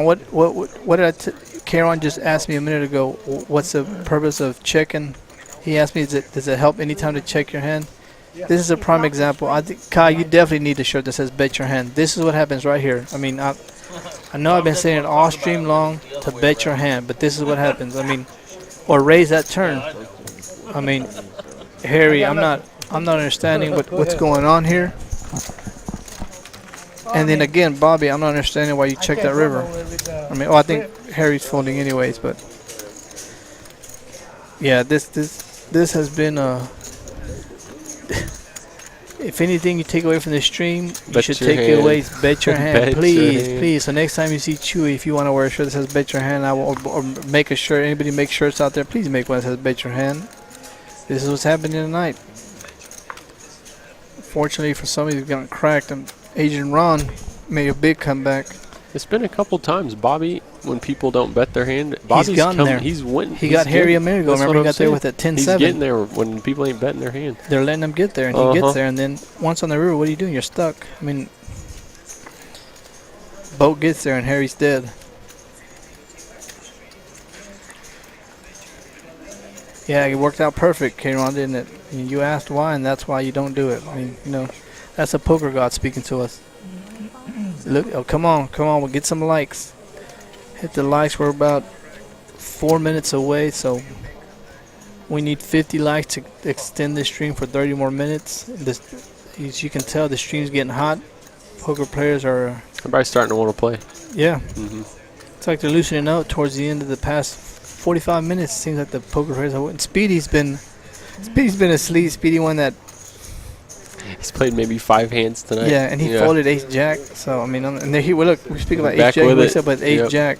what did K-Ron just asked me a minute ago? What's the purpose of checking? He asked me, does it help anytime to check your hand? This is a prime example. I think, Kai, you definitely need a shirt that says bet your hand. This is what happens right here. I mean, I know I've been saying it all stream long to bet your hand, but this is what happens. I mean, or raise that turn. I mean, Harry, I'm not understanding what's going on here. And then again, Bobby, I'm not understanding why you check that river. I mean, I think Harry's folding anyways, but yeah, this has been if anything you take away from this stream, you should take it away. Bet your hand, please. So next time you see Chewy, if you want to wear a shirt that says bet your hand, or make a shirt. Anybody make shirts out there? Please make one that says bet your hand. This is what's happening tonight. Fortunately for somebody who's gotten cracked, and Agent Ron made a big comeback. It's been a couple times, Bobby, when people don't bet their hand. Bobby's he's gotten there. He's winning. He got Harry a minute ago. Remember, he got there with that 10-7. He's getting there when people ain't betting their hand. They're letting him get there, and he gets there. And then once on the river, what are you doing? You're stuck. I mean, boat gets there, and Harry's dead. Yeah, it worked out perfect, K-Ron, didn't it? And you asked why, and that's why you don't do it. I mean, you know, that's a poker god speaking to us. Look, oh, come on, we'll get some likes. Hit the likes. We're about 4 minutes away, so we need 50 likes to extend this stream for 30 more minutes. As you can tell, the stream's getting hot. Poker players are... Everybody's starting to want to play. Yeah. It's like they're loosening up towards the end of the past 45 minutes. It seems like the poker players are... And Speedy's been asleep. Speedy won that... He's played maybe 5 hands tonight. Yeah, and he folded ace-jack. So, I mean, and there he... Well, look, we speak about ace-jack. We said about ace-jack.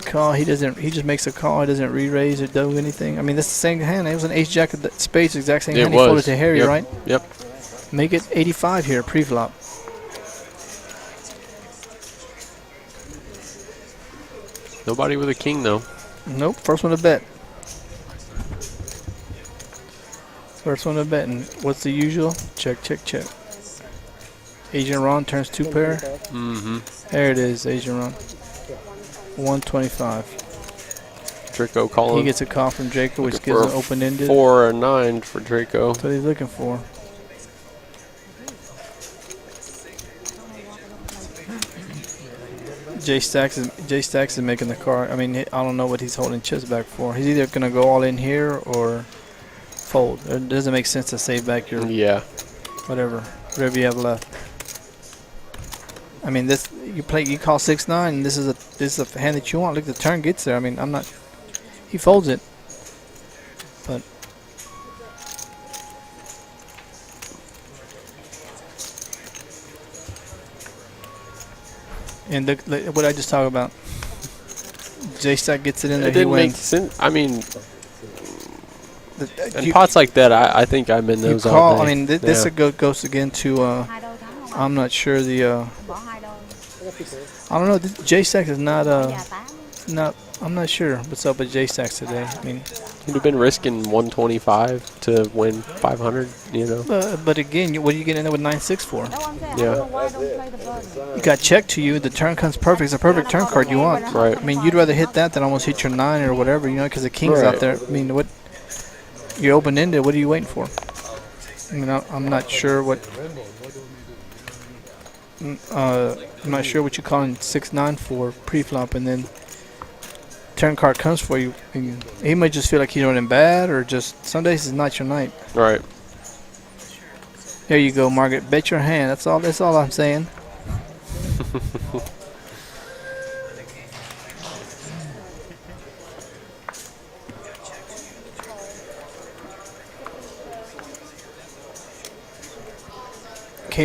Call. He just makes a call. He doesn't re-raise or do anything. I mean, that's the same hand. It was an ace-jack of the spades, exact same hand. He folded to Harry, right? Yep. Make it 85 here, pre-flop. Nobody with a king, though. Nope, first one to bet. First one to bet, and what's the usual? Check, check, check. Agent Ron turns 2 pair. There it is, Agent Ron. 125. Draco calling. He gets a call from Draco, which gives an open-ended. 4 or 9 for Draco. That's what he's looking for. J Stacks is making the card. I mean, I don't know what he's holding chips back for. He's either gonna go all in here or fold. It doesn't make sense to save back your whatever you have left. I mean, this you call 6-9, and this is a hand that you want. Look, the turn gets there. I mean, he folds it, but and look what I just talked about. J-Stack gets it in there. It didn't make sense. I mean, in pots like that, I think I'm in those all day. I mean, this goes again to I'm not sure the I don't know. J-Stack is not I'm not sure what's up with J-Stacks today. I mean, he'd have been risking 125 to win 500, you know. But again, what are you getting in there with 9-6 for? Yeah. You got check to you. The turn comes perfect. It's a perfect turn card you want. Right. I mean, you'd rather hit that than almost hit your 9 or whatever, you know, because the king's out there. I mean, what you're open-ended. What are you waiting for? I mean, I'm not sure what. I'm not sure what you're calling 6-9 for pre-flop, and then turn card comes for you. And he might just feel like he's running bad, or just some days it's not your night. Right. There you go, Margaret. Bet your hand. That's all I'm saying.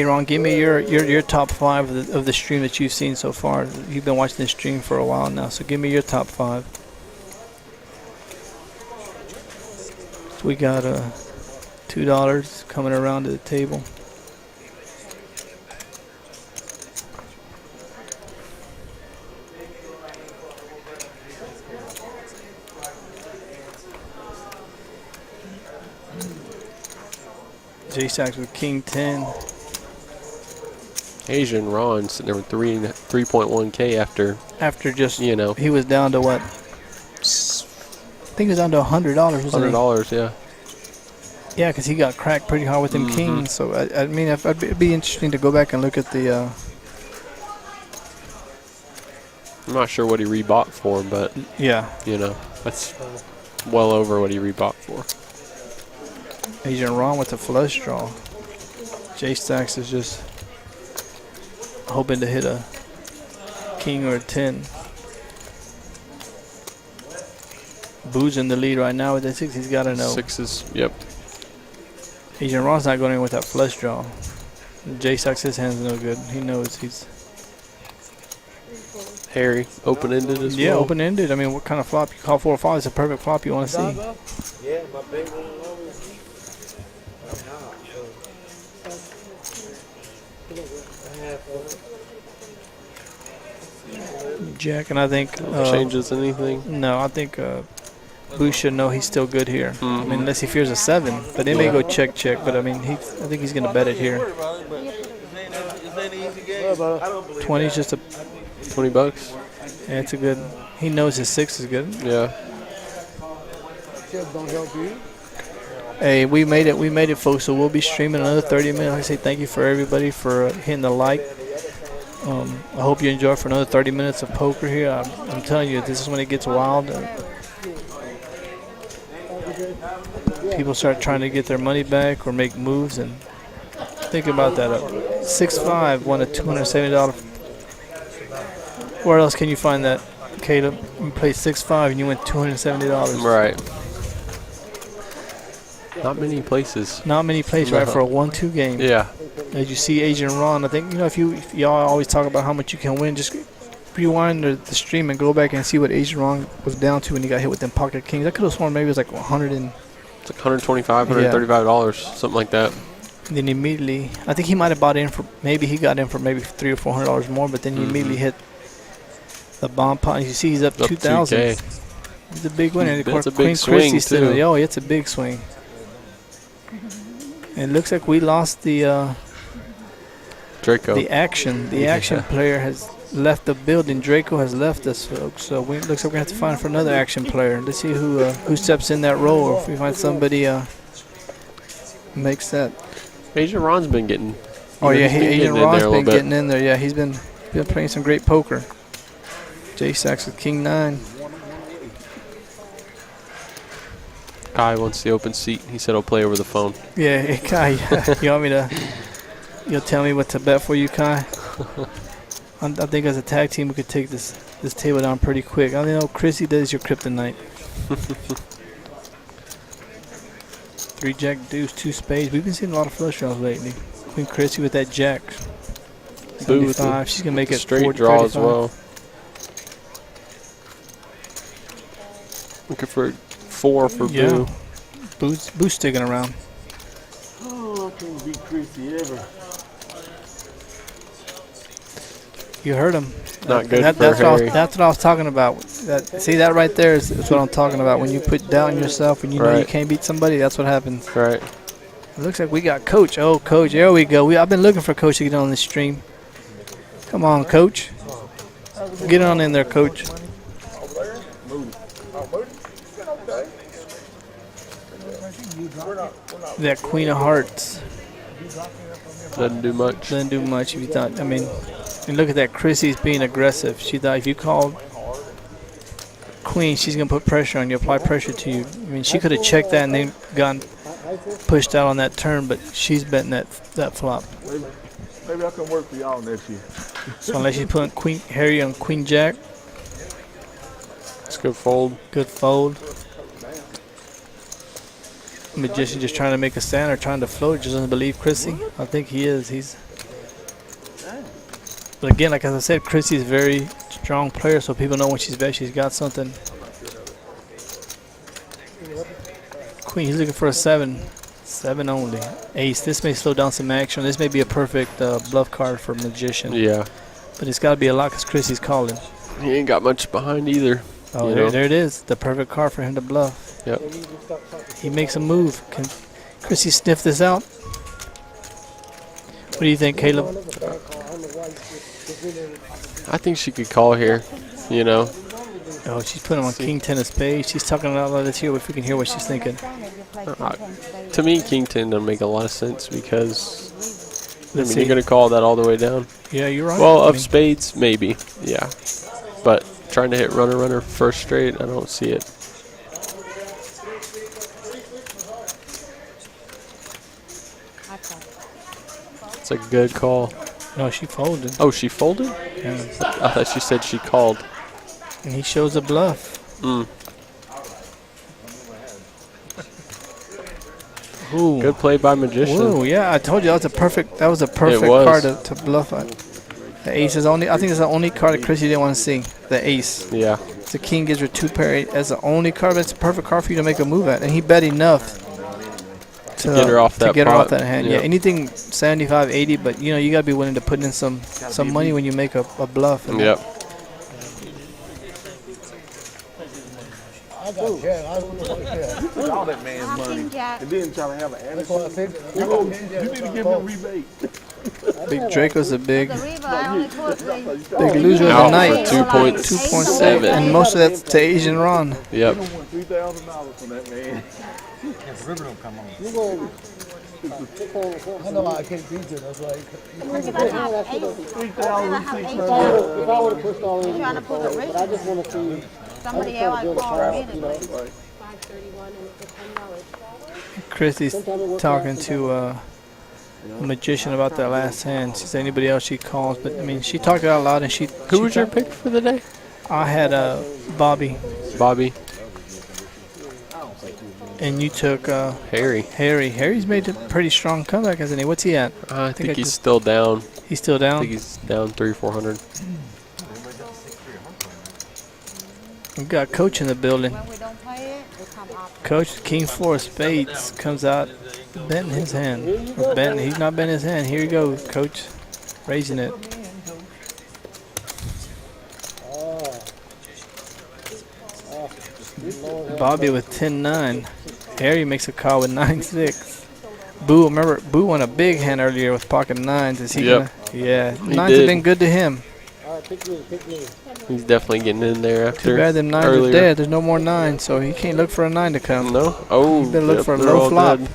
Ron, give me your top 5 of the stream that you've seen so far. You've been watching this stream for a while now, so give me your top 5. So we got $2 coming around to the table. J-Stacks with King 10. Asian Ron sitting there with 3.1K after Just, you know, he was down to what? I think he was down to $100, wasn't he? $100, yeah. Yeah, because he got cracked pretty hard with them kings. So, I mean, it'd be interesting to go back and look at the... I'm not sure what he rebought for, but, yeah. you know, that's well over what he rebought for. Asian Ron with the flush draw. J-Stacks is just hoping to hit a king or a 10. Boo's in the lead right now with that 6. He's got to know. 6s, yep. Asian Ron's not going in with that flush draw. J-Stacks, his hand's no good. He knows he's... Hairy, open-ended as well. Yeah, open-ended. I mean, what kind of flop? You call 4 or 5. It's a perfect flop you want to see. Yeah, my big one always. Jack, and I think... Changes anything? No, I think Boo should know he's still good here. I mean, unless he fears a 7. But they may go check, but I mean, I think he's going to bet it here. 20 is just a... $20? Yeah, it's a good... He knows his 6 is good. Yeah. Don't help you. Hey, we made it, folks. So we'll be streaming another 30 minutes. I say thank you for everybody for hitting the like. I hope you enjoy for another 30 minutes of poker here. I'm telling you, this is when it gets wild. People start trying to get their money back or make moves, and think about that. 6-5 won a $270. Where else can you find that, Caleb? You played 6-5 and you win $270. Right. Not many places. Not many places, right, for a 1-2 game. Yeah. As you see Asian Ron, I think, you know, if y'all always talk about how much you can win, just rewind the stream and go back and see what Asian Ron was down to when he got hit with them pocket kings. I could have sworn maybe it was like 100 and... It's like $125, $135, something like that. And then immediately, I think he might have bought in for, maybe he got in for maybe $300 or $400 more, but then you immediately hit the bomb pot. You see he's up 2,000. It's a big win. And of course, a big Queen swing, Christie's too. still, oh, it's a big swing. It looks like we lost the Draco. the action. The action player has left the building. Draco has left us, folks. So it looks like we're gonna have to find for another action player. Let's see who steps in that role, or if we find somebody makes that. Asian Ron's been getting. Oh yeah, Asian Ron's been getting bit. in there. Yeah, he's been playing some great poker. J-Stacks with King 9. Kai wants the open seat. He said he'll play over the phone. Yeah, hey, Kai, you want me to? You'll tell me what to bet for you, Kai. I think as a tag team we could take this table down pretty quick. I know Chrissy, that is your kryptonite. 3 Jack Deuce, 2 spades. We've been seeing a lot of flush draws lately. Queen Chrissy with that Jack. Boo with 75. She's gonna make it straight 40, draw 35. as well. Looking for 4 for Boo. Boo's sticking around. Oh, I can't beat Chrissy ever. You heard him. Not good for that's Harry. That's what I was talking about. See, that right there is what I'm talking about. When you put doubt in yourself and you know you can't beat somebody, that's what happens. Right. It looks like we got Coach. Oh, Coach, there we go. I've been looking for Coach to get on this stream. Come on, Coach. Get on in there, Coach. That Queen of Hearts. Doesn't do much. Doesn't do much if you thought. I mean, and look at that. Chrissy's being aggressive. She thought if you called Queen, she's going to put pressure on you, apply pressure to you. I mean, she could have checked that and then gotten pushed out on that turn, but she's betting that flop. Maybe I can work for y'all next year. So unless she's putting Queen Harry on Queen Jack. It's good fold. Good fold. Magician just trying to make a stand or trying to float, just doesn't believe Chrissy. I think he is. But again, like as I said, Chrissy's a very strong player, so people know when she's bet she's got something. Queen, he's looking for a 7. 7 only. Ace, this may slow down some action. This may be a perfect bluff card for Magician. Yeah. But it's got to be a lot because Chrissy's calling. He ain't got much behind either. Oh, there it is. The perfect card for him to bluff. Yep. He makes a move. Can Chrissy sniff this out? What do you think, Caleb? I think she could call here, you know. Oh, she's putting him on King 10 of spades. She's talking about all this here, if we can hear what she's thinking. To me, King 10 doesn't make a lot of sense because you're going to call that all the way down. Yeah, you're right. Well, of spades, maybe. Yeah. But trying to hit runner first straight, I don't see it. It's a good call. No, she folded. Oh, she folded? Yeah. I thought she said she called. And he shows a bluff. Ooh. Good play by Magician. Whoa, yeah, I told you that was a perfect card to bluff on. The ace is only, I think it's the only card that Chrissy didn't want to see. The ace. Yeah. The king gives her 2 pair. That's the only card that's a perfect card for you to make a move at. And he bet enough to get her off that hand. Yeah, anything 75, 80, but you know, you got to be willing to put in some money when you make a bluff. Yep. I got Jack. I don't know what All that man's money. And then try to have an attitude. You need to give him a rebate. Big Draco's a big The river, I only put the big loser of Out the night. for 2.7. And most of that's to Asian Ron. Yep. $3,000 from that man. I know I can't beat you. That's why. If I have 8, If I would have pushed all in, trying to put the river. I just want to see. Somebody else I call anyway. Chrissy's talking to a Magician about that last hand. She said anybody else she calls, but I mean she talked it out loud and she. Who was your pick for the day? I had Bobby. Bobby. And you took Harry. Harry's made a pretty strong comeback, hasn't he? What's he at? I think he's still down. He's still down? I think he's down 300-400. We've got Coach in the building. When we don't play it, we come up. Coach, King 4 of spades comes out betting his hand. Or betting, he's not betting his hand. Here you go, Coach. Raising it. Bobby with 10-9. Harry makes a call with 9-6. Boo, remember, Boo won a big hand earlier with pocket 9s. Is he gonna? Yeah, 9s have been good to him. He's definitely getting in there after. Too bad them 9s earlier. are dead. There's no more 9s, so he can't look for a 9 to come. No? Oh, He better look for a they're low all flop. dead.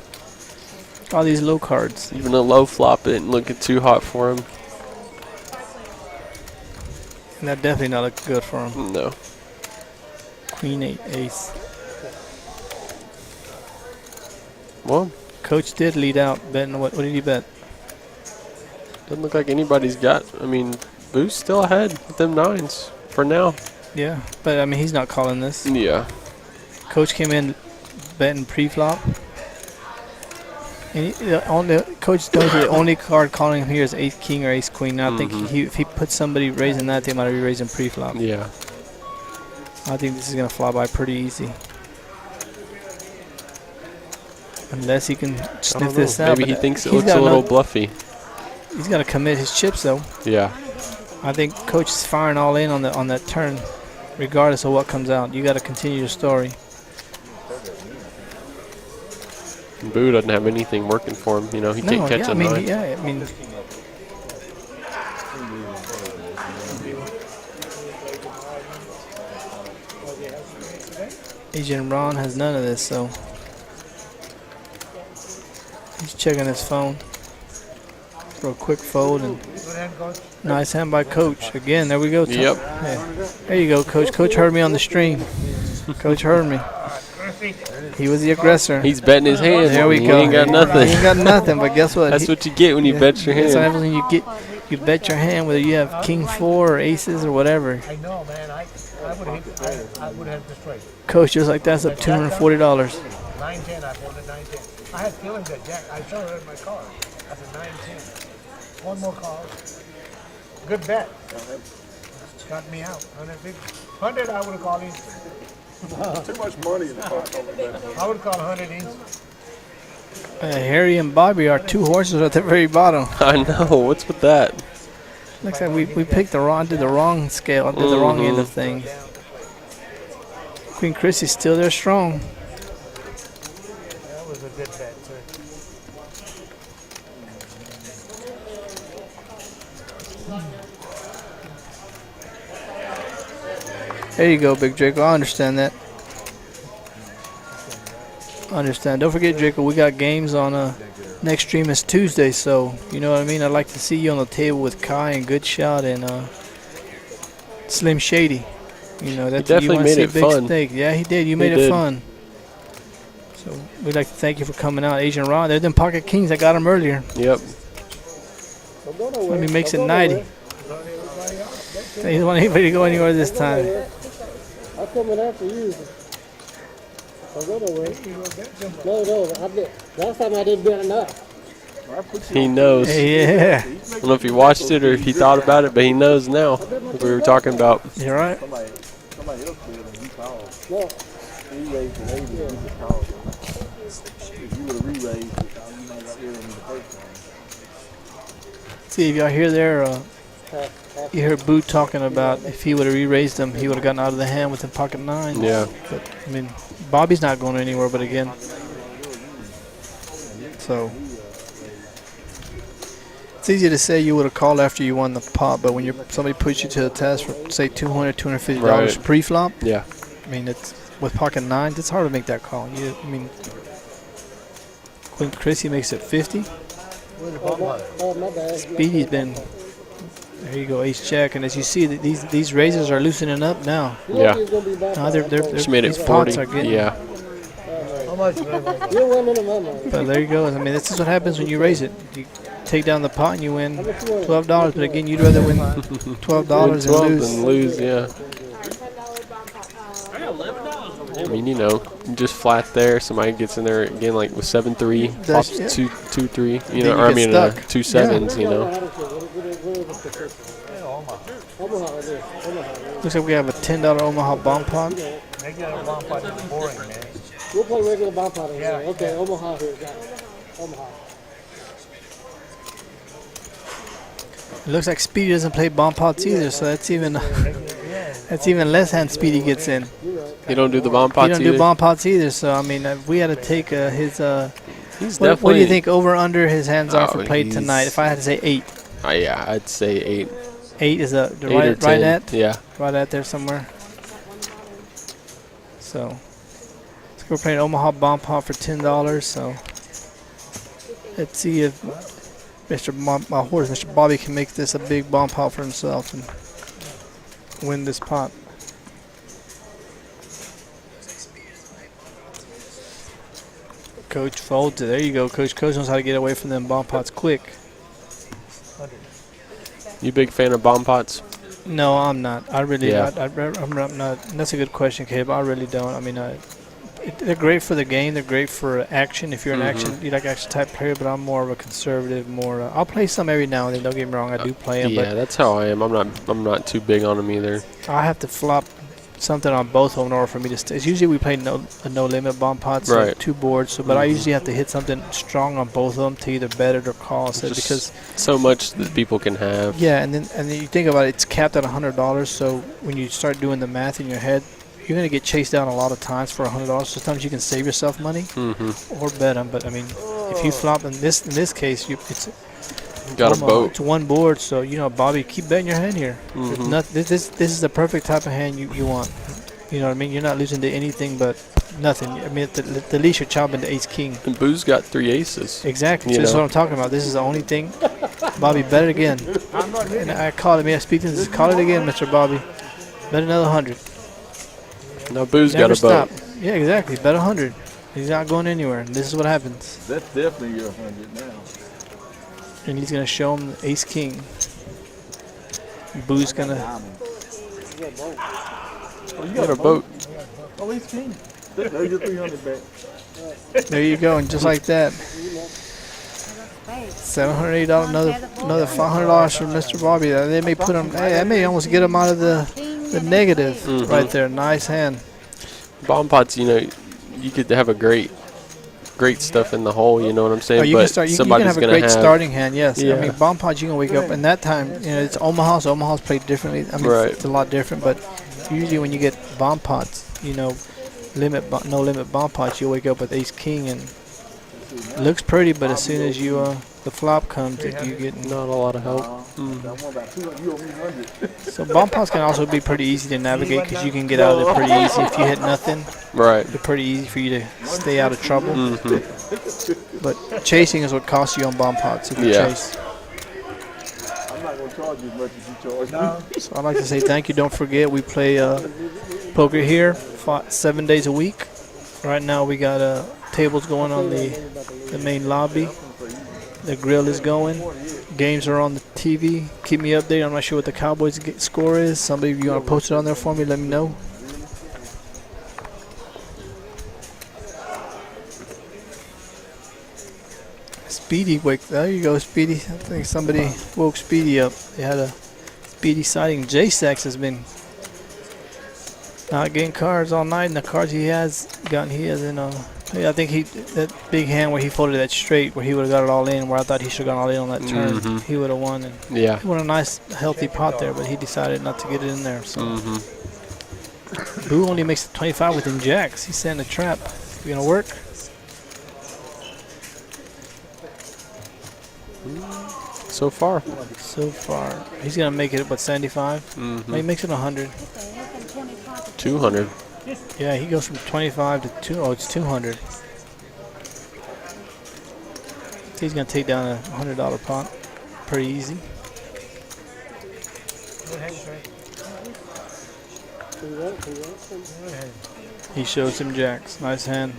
All these low cards. Even a low flop isn't looking too hot for him. And that definitely not look good for him. No. Queen 8 ace. Well, Coach did lead out betting. What did he bet? doesn't look like anybody's got. I mean, Boo's still ahead with them 9s for now. Yeah, but I mean he's not calling this. Yeah. Coach came in betting pre-flop. And Coach knows the only card calling him here is Ace King or Ace Queen. Now I think if he puts somebody raising that, they might be raising pre-flop. Yeah. I think this is gonna fly by pretty easy. Unless he can sniff this out. Maybe he thinks it looks a little bluffy. He's got to commit his chips though. Yeah. I think Coach is firing all in on that turn, regardless of what comes out. You got to continue your story. Boo doesn't have anything working for him. You know, he can't catch a 9. Yeah, I mean. Agent Ron has none of this, so he's checking his phone for a quick fold and nice hand by Coach. Again, there we go. Yep. Yeah. There you go, Coach. Coach heard me on the stream. Coach heard me. He was the aggressor. He's betting his hand. There we He go. ain't got nothing. He ain't got nothing, but guess what? That's what you get when you bet your That's what hand. happens when you get. You bet your hand, whether you have King 4 or aces or whatever. I know, man. I would have destroyed it. Coach, just like that's up $240. 9-10, I pulled it 9-10. I had feelings that Jack, I showed her in my car. I said 9-10. One more call. Good bet. Got me out. 150. 100 I would have called instant. Too much money in the pot. I would call 100 instant. Harry and Bobby are 2 horses at the very bottom. I know. What's with that? Looks like we picked the wrong, did the wrong scale, did the wrong end of things. Queen Chrissy's still there strong. That was a good bet, too. There you go, Big Draco. I understand that. I understand. Don't forget, Draco, we got games on next stream is Tuesday, so you know what I mean? I'd like to see you on the table with Kai and GOODSHOT and Slim Shady. You know, that's definitely you want to made see it big fun. steak. Yeah, he did. You made it fun. So we'd like to thank you for coming out. Agent Rod, they're them Pocket Kings. I got them earlier. Yep. Let me makes it 90. He doesn't want anybody to go anywhere this time. I'm coming after you. I'll go nowhere. No, last time I didn't bet enough. He knows. Yeah. I don't know if he watched it or if he thought about it, but he knows now what we were talking about. You're right. Somebody else did and you called. No. He raised the 80 and you just called. If you would have re-raised it, you might not hear him in the first one. See, if y'all hear there, you heard Boot talking about if he would have re-raised them, he would have gotten out of the hand with the pocket 9. Yeah. But, I mean, Bobby's not going anywhere, but again. So, it's easy to say you would have called after you won the pot, but when somebody puts you to the test for, say, $200, $250 Right. pre-flop, Yeah. I mean, it's with pocket 9s, it's hard to make that call. I mean, Queen Chrissy makes it 50. Oh, my bad. Speedy's been, there you go, ace jack, and as you see, these raises are loosening up now. Yeah. Now they're She made it these pots 40. are getting, Yeah. How much? You're winning the money. But there you go. I mean, this is what happens when you raise it. You take down the pot and you win $12. But again, you'd rather win $12 and lose. And lose, yeah. I mean, you know, you just flat there. Somebody gets in there again, like with 7-3, That's- pops yeah. 2-3. You Then know, you or I get mean, stuck. 2 sevens. You know. Omaha, it is. Omaha. Looks like we have a $10 Omaha bomb pot. Regular bomb pot is boring, man. We'll play regular bomb pot. Yeah. Okay, Omaha here. Got it. Omaha. It looks like Speedy doesn't play bomb pots either, so that's even less hand Speedy gets in. You don't do the bomb He pots don't either. do bomb pots either, so I mean, if we had to take his. He's What do you think over under his hands are Oh, for played he's- tonight? If I had to say 8, Yeah, I'd say 8. 8 is the 8 or right 10. at. Yeah. Right out there somewhere. So we're playing Omaha bomb pot for $10. So let's see if my horse, Mr. Bobby, can make this a big bomb pot for himself and win this pot. Coach folds it. There you go, Coach. Coach knows how to get away from them bomb pots quick. You big fan of bomb pots? No, I'm not. I really, Yeah. I'm not. That's a good question, Caleb. I really don't. I mean, they're great for the game. They're great for action. If you're an action, you like action type player. But I'm more of a conservative. I'll play some every now and then. Don't get me wrong. I do play them. Yeah, that's how I am. I'm not too big on them either. But I have to flop something on both of them in order for me to stay. It's usually we play no limit bomb pots, so Right. 2 boards. So, but I usually have to hit something strong on both of them to either bet it or call. So Just because so much that people can have. yeah, and then you think about it, it's capped at $100. So when you start doing the math in your head, you're gonna get chased down a lot of times for $100. Sometimes you can save yourself money or bet them. But I mean, if you flop in this case, it's Got a boat. It's 1 board. So you know, Bobby, keep betting your hand here. There's nothing, this is the perfect type of hand you want. You know what I mean? You're not losing to anything but nothing. I mean, at the least you're chopping to ace king. And Boo's got 3 aces. Exactly. You So that's know. what I'm talking about. This is the only thing. Bobby, bet it again. And I call it. May I speak to this? Call it again, Mr. Bobby. Bet another 100. Now Boo's Never got a boat. stop. Yeah, exactly. Bet 100. He's not going anywhere. And this is what happens. That's definitely your 100 now. And he's gonna show him ace king. Boo's gonna. You got a boat. Oh, he's king. There's your 300 back. There you go, and just like that, $780, another $500 for Mr. Bobby. They may put him. Hey, that may almost get him out of the negative right there. Nice hand. Bomb pots, you know, you could have a great stuff in the hole. You know what I'm saying? Oh, you but can start. You can somebody's have a gonna great have starting hand. Yes. Yeah. I mean, bomb pots. You can wake up, and that time, you know, it's Omaha. So Omaha's played differently. I mean, Right. it's a lot different. But usually, when you get bomb pots, you know, no limit bomb pots, you wake up with ace king, and it looks pretty. But as soon as you the flop comes, you get not a lot of help. I want about 200. You owe me 100. So bomb pots can also be pretty easy to navigate because you can get out of it pretty easy. If you hit nothing, Right. it's pretty easy for you to stay out of trouble. Mm-hmm. But chasing is what costs you on bomb pots if you Yeah. chase. I'm not going to charge you as much as you charge me. So I'd like to say thank you. Don't forget, we play poker here 7 days a week. Right now we got tables going on the main lobby. The grill is going. Games are on the TV. Keep me updated. I'm not sure what the Cowboys score is. Somebody, if you want to post it on there for me, let me know. Speedy wake. There you go, Speedy. I think somebody woke Speedy up. They had a Speedy sighting. J-Sax has been not getting cards all night, and the cards he has gotten, he has in I think that big hand where he folded that straight, where he would have got it all in, where I thought he should have gone all in on that turn. He would have won, and Yeah. he won a nice, healthy pot there, but he decided not to get it in there. So Boo only makes it 25 within jacks. He's setting a trap. You gonna work? So far. So far, he's gonna make it about 75. He makes it 100. 200. Yeah, he goes from 25 to 2. Oh, it's 200. He's gonna take down a $100 pot, pretty easy. He shows him jacks. Nice hand.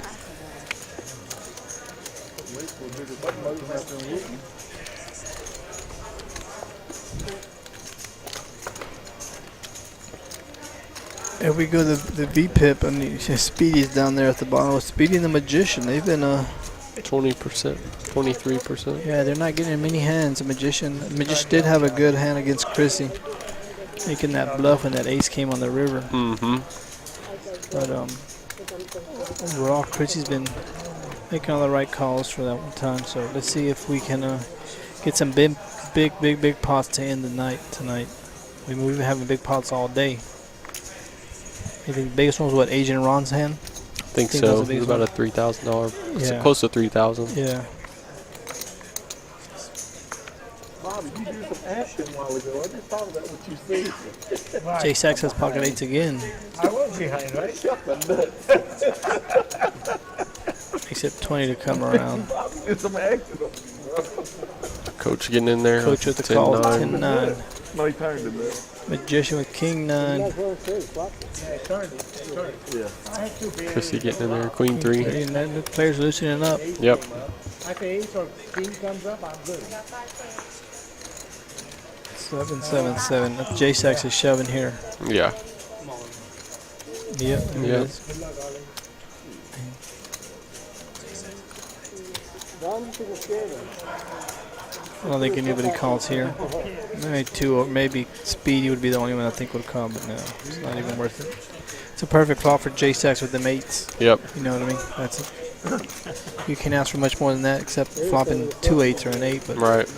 If we go to the V-Pip, and Speedy's down there at the bottom. Speedy and the Magician, they've been 20%, 23%. yeah, they're not getting many hands. The Magician did have a good hand against Chrissy, making that bluff when that ace came on the river. But overall, Chrissy's been making all the right calls for that one time. So let's see if we can get some big pots to end the night tonight. We've been having big pots all day. I think the biggest one was what, Agent Ron's hand? I think so. It was about a $3,000. Yeah. Close to 3,000. Yeah. Bobby, you did some action a while ago. I just thought about what you said. Right. J Sachs has pocket eights again. I was behind, right? Shut the nuts. Except 20 to come around. Bobby did some action. Coach getting in there. Coach with the call, 10-9. 10-9. No, he turned it, man. Magician with King 9. Yeah, it turned. Yeah. I had two beers. Chrissy getting in there. Queen 3. And then the players loosening up. Yep. After ace or king comes up, I'm good. 7-7-7. J Sachs is shoving here. Yeah. Yep. There it Yeah. is. I don't think anybody calls here. Maybe 2, or maybe Speedy would be the only one I think would call, but no, it's not even worth it. It's a perfect flop for J Sachs with the mates. Yep. You know what I mean? That's it. You can't ask for much more than that, except flopping 2 8s or an 8. But Right.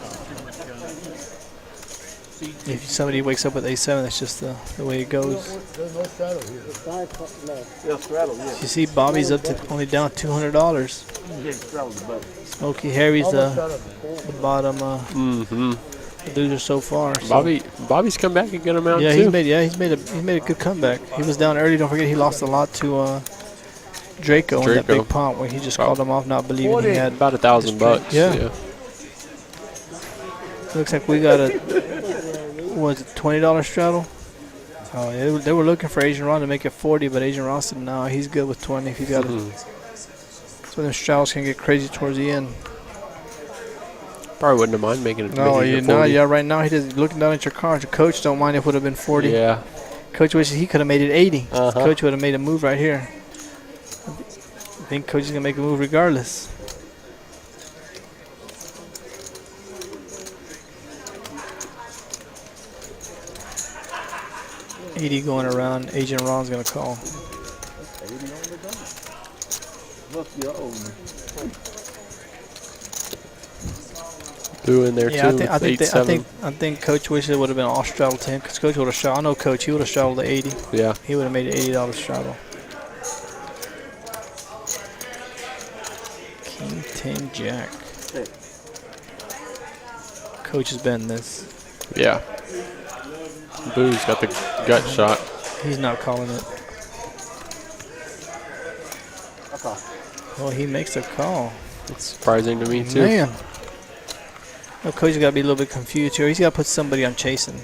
if somebody wakes up with A7, that's just the way it goes. There's no shadow here. Yeah, straddle, yeah. You see, Bobby's up to only down $200. Yeah, straddle the button. Smokey Harry's the bottom loser so far. So Bobby's come back a good amount yeah, too. he's made a good comeback. He was down early. Don't forget, he lost a lot to Draco in that big pot where he just called him off, not believing he had. About $1,000. Yeah. Looks like we got a $20 straddle. Oh, yeah, they were looking for Asian Ron to make it 40, but Asian Ron said no, he's good with 20 if you got it. So them straddles can get crazy towards the end. Probably wouldn't have mind making it. No, making it no, 40. yeah, right now he just looking down at your cards. Your coach don't mind if it would have been 40. Yeah. Coach wishes he could have made it 80. Coach would have made a move right here. think coach is gonna make a move regardless. $80 going around. Agent Ron's gonna call. Must be old. Boo in there Yeah, too. I think Coach wishes it would have been all straddle 10 because Coach would have straddled. I know Coach, he would have straddled the 80. Yeah. He would have made it $80 straddle. King 10 Jack. Coach has been this. Yeah. Boo's got the gut shot. He's not calling it. Well, he makes a call. It's surprising to me too. Man. No, Coach has got to be a little bit confused here. He's got to put somebody on chasing.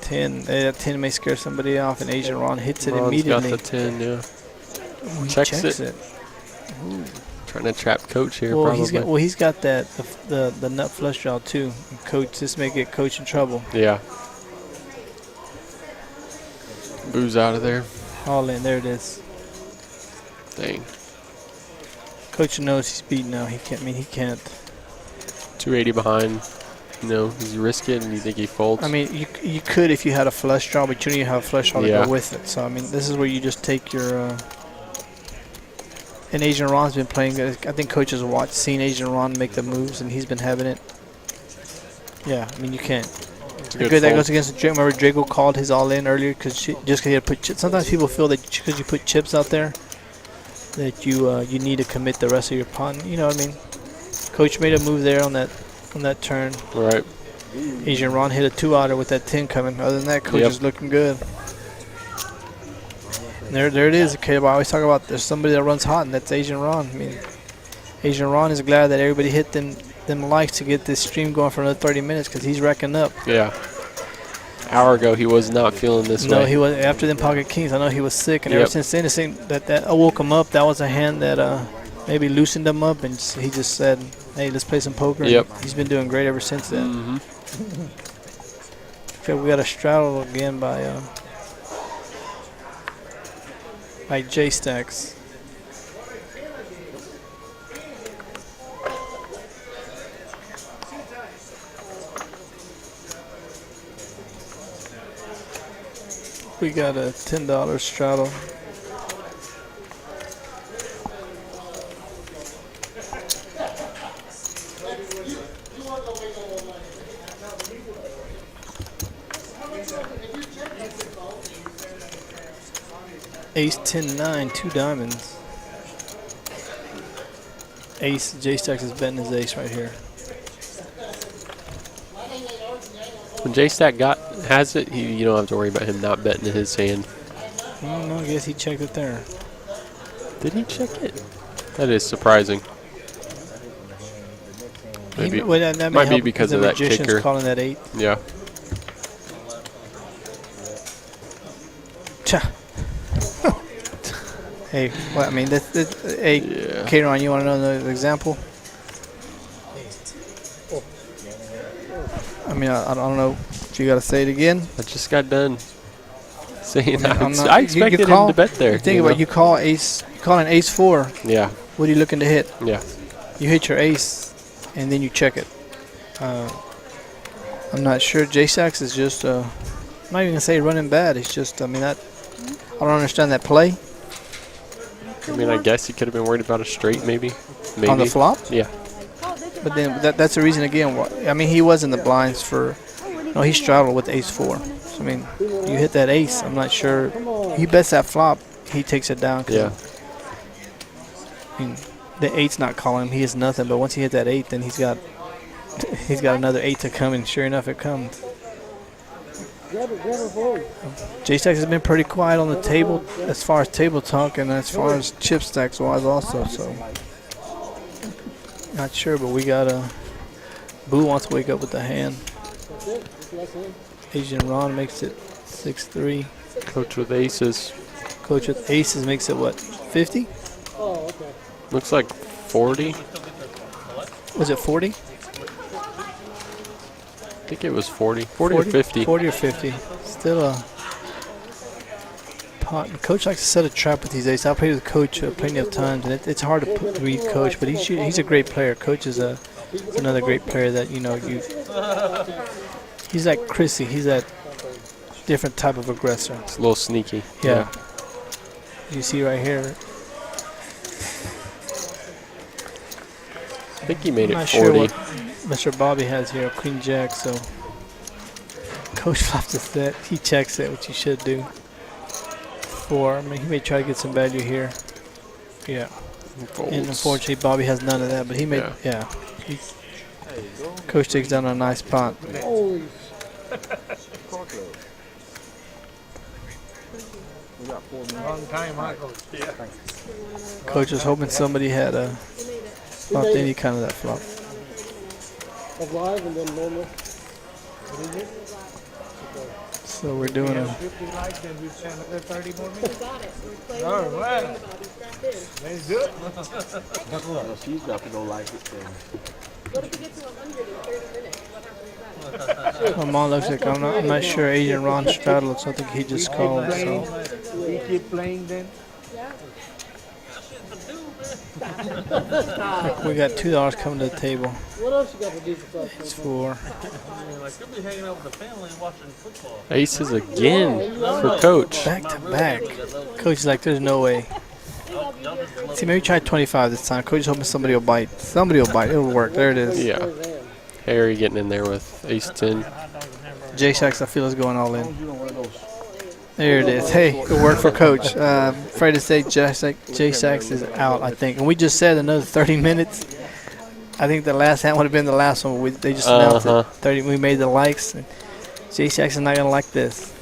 10. That 10 may scare somebody off, and Agent Ron hits it Ron's immediately. got the 10, yeah. Ooh, he Checks checks it. it. Ooh. Trying to trap Coach here, Well, probably. he's got that the nut flush draw too. And Coach, this may get Coach in trouble. Yeah. Boo's out of there. All in, there it is. Dang. Coach knows he's beaten now. He can't. 280 behind. You know, does he risk it and you think he folds? I mean, you could if you had a flush draw, but you don't even have a flush draw to Yeah. go with it. So I mean, this is where you just take your. And Agent Ron's been playing. I think Coach has seen Agent Ron make the moves, and he's been having it. Yeah, I mean, you can't. It's a Good, good that fold. goes against the Remember, Drago called his all in earlier just because he had put chips. Sometimes people feel that because you put chips out there, that you need to commit the rest of your pawn. You know what I mean? Coach made a move there on that turn. Right. Agent Ron hit a 2-outer with that 10 coming. Other than that, Coach Yep. is looking good. There it is. Okay, I always talk about there's somebody that runs hot, and that's Agent Ron. I mean, Agent Ron is glad that everybody hit them likes to get this stream going for another 30 minutes because he's racking up. Yeah. Hour ago, he was not feeling this way. No, he was after them pocket kings. I know he was sick, and ever Yep. since then, it seemed that woke him up. That was a hand that maybe loosened him up, and he just said, "Hey, let's play some poker." Yep. And he's been doing great ever since then. Mm-hmm. Okay, we got a straddle again by J Stacks. We got a $10 straddle. Ace 10-9, 2 diamonds. Ace, J-Stacks is betting his ace right here. When J-Stack has it, you don't have to worry about him not betting in his hand. I don't know, I guess he checked it there. Did he check it? That is surprising. Maybe, that might be help because the of that magician's kicker. calling that 8. Yeah. Cha. Hey, well, I mean, hey, Yeah. Cateron, you want to know another example? I mean, I don't know if you got to say it again. I just got done saying that. I'm not- I you expected call- him to bet there. Think about know? you call an ace 4. Yeah. What are you looking to hit? Yeah. You hit your ace, and then you check it. I'm not sure. J-Stacks is just, I'm not even going to say running bad. It's just, I mean, I don't understand that play. I mean, I guess he could have been worried about a straight, maybe. On the flop? Yeah. But then that's the reason again. I mean, he was in the blinds for. No, he straddled with ace 4. So, I mean, you hit that ace. I'm not sure. He bets that flop. He takes it down. Yeah. I mean, the 8's not calling him. He is nothing. But once he hit that 8, then he's got another 8 to come, and sure enough, it comes. J-Stacks has been pretty quiet on the table as far as table talk and as far as chip stacks wise also. So not sure, but we got Boo wants to wake up with the hand. Agent Ron makes it 6-3. Coach with aces. Coach with aces makes it what, 50? Looks like 40. Was it 40? I think it was 40. 40 or 50. 40 or 50. Still a pot. And Coach likes to set a trap with these aces. I've played with Coach plenty of times, and it's hard to read Coach, but he's a great player. Coach is another great player that he's like Chrissy. He's that different type of aggressor. It's a little sneaky. Yeah. You see right here. I think he made I'm it not 40. sure what Mr. Bobby has here, Queen Jack, so Coach flops the set. He checks it, which he should do. 4. I mean, he may try to get some value here. Yeah. And unfortunately, Bobby has none of that, but he made, Coach takes down a nice pot. Holy. We got 4 minutes. Long time, Michael. Yeah. Coach was hoping somebody had flopped any kind of that flop. Of live and then normal. So we're doing a 50 likes, then we spend another 30 more minutes. All right. Let's do it. Well, she's got to go like it then. Well, Mom looks like I'm not sure Agent Ron straddled. So I think he just called. So We keep playing then. we got $2 coming to the table. What else you got to do for us? It's 4. Like, you'll be hanging out with the family and watching football. Aces again for Coach. Back to back. Coach is like, there's no way. See, maybe try 25 this time. Coach is hoping somebody will bite. Somebody will bite. It'll work. There it is. Yeah. Harry getting in there with ace 10. J-Shax, I feel, is going all in. There it is. Hey, good work for Coach. Afraid to say J-Shax is out, I think. And we just said another 30 minutes. I think the last hand would have been the last one. They just announced it. 30. We made the likes. J-Shax is not going to like this.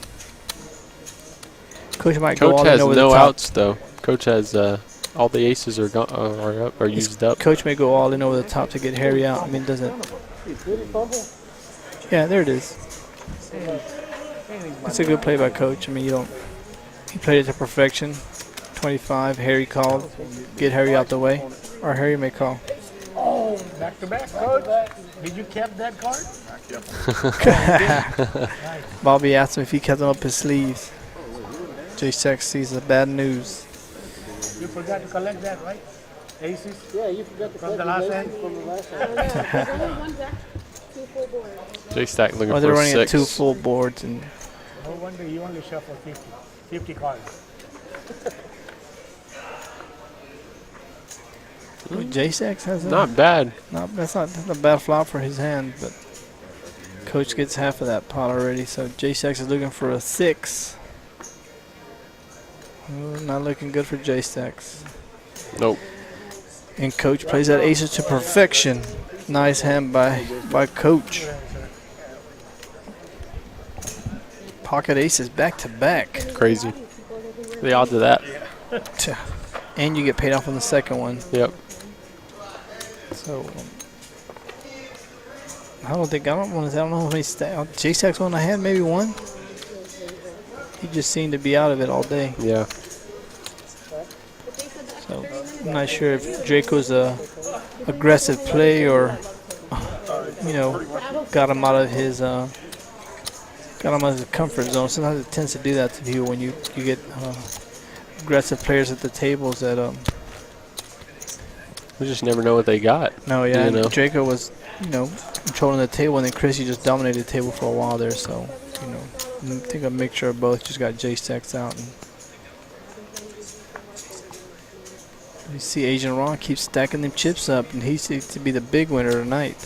Coach might go all in over the top. Coach has no outs, though. Coach has all the aces are up or used up. Coach may go all in over the top to get Harry out. I mean, doesn't. Yeah, there it is. It's a good play by Coach. I mean, he played it to perfection. 25, Harry called. Get Harry out the way. Or Harry may call. Oh, back to back, Coach. Did you keep that card? Bobby asked him if he kept them up his sleeves. J-Shax sees the bad news. You forgot to collect that, right? Aces? Yeah, you forgot to From the last hand? From the last hand. J-Stack looking Oh, they're for running 6. at 2 full boards. And No wonder you only shuffle 50 cards. J-Shax has a, Not bad. that's not a bad flop for his hand, but Coach gets half of that pot already. So J-Shax is looking for a 6. Oh, not looking good for J-Shax. Nope. And Coach plays that aces to perfection. Nice hand by Coach. Pocket aces back to back. Crazy. The odds of that. And you get paid off on the second one. Yep. So I don't know how many J-Shax on the hand, maybe 1. He just seemed to be out of it all day. Yeah. So I'm not sure if Draco's a aggressive play or got him out of his comfort zone. Sometimes it tends to do that to you when you get aggressive players at the tables that We just never know what they got. No, yeah. You know. Draco was controlling the table, and then Chrissy just dominated the table for a while there. So I think a mixture of both. Just got J-Shax out. And you see Agent Ron keeps stacking them chips up, and he seems to be the big winner tonight.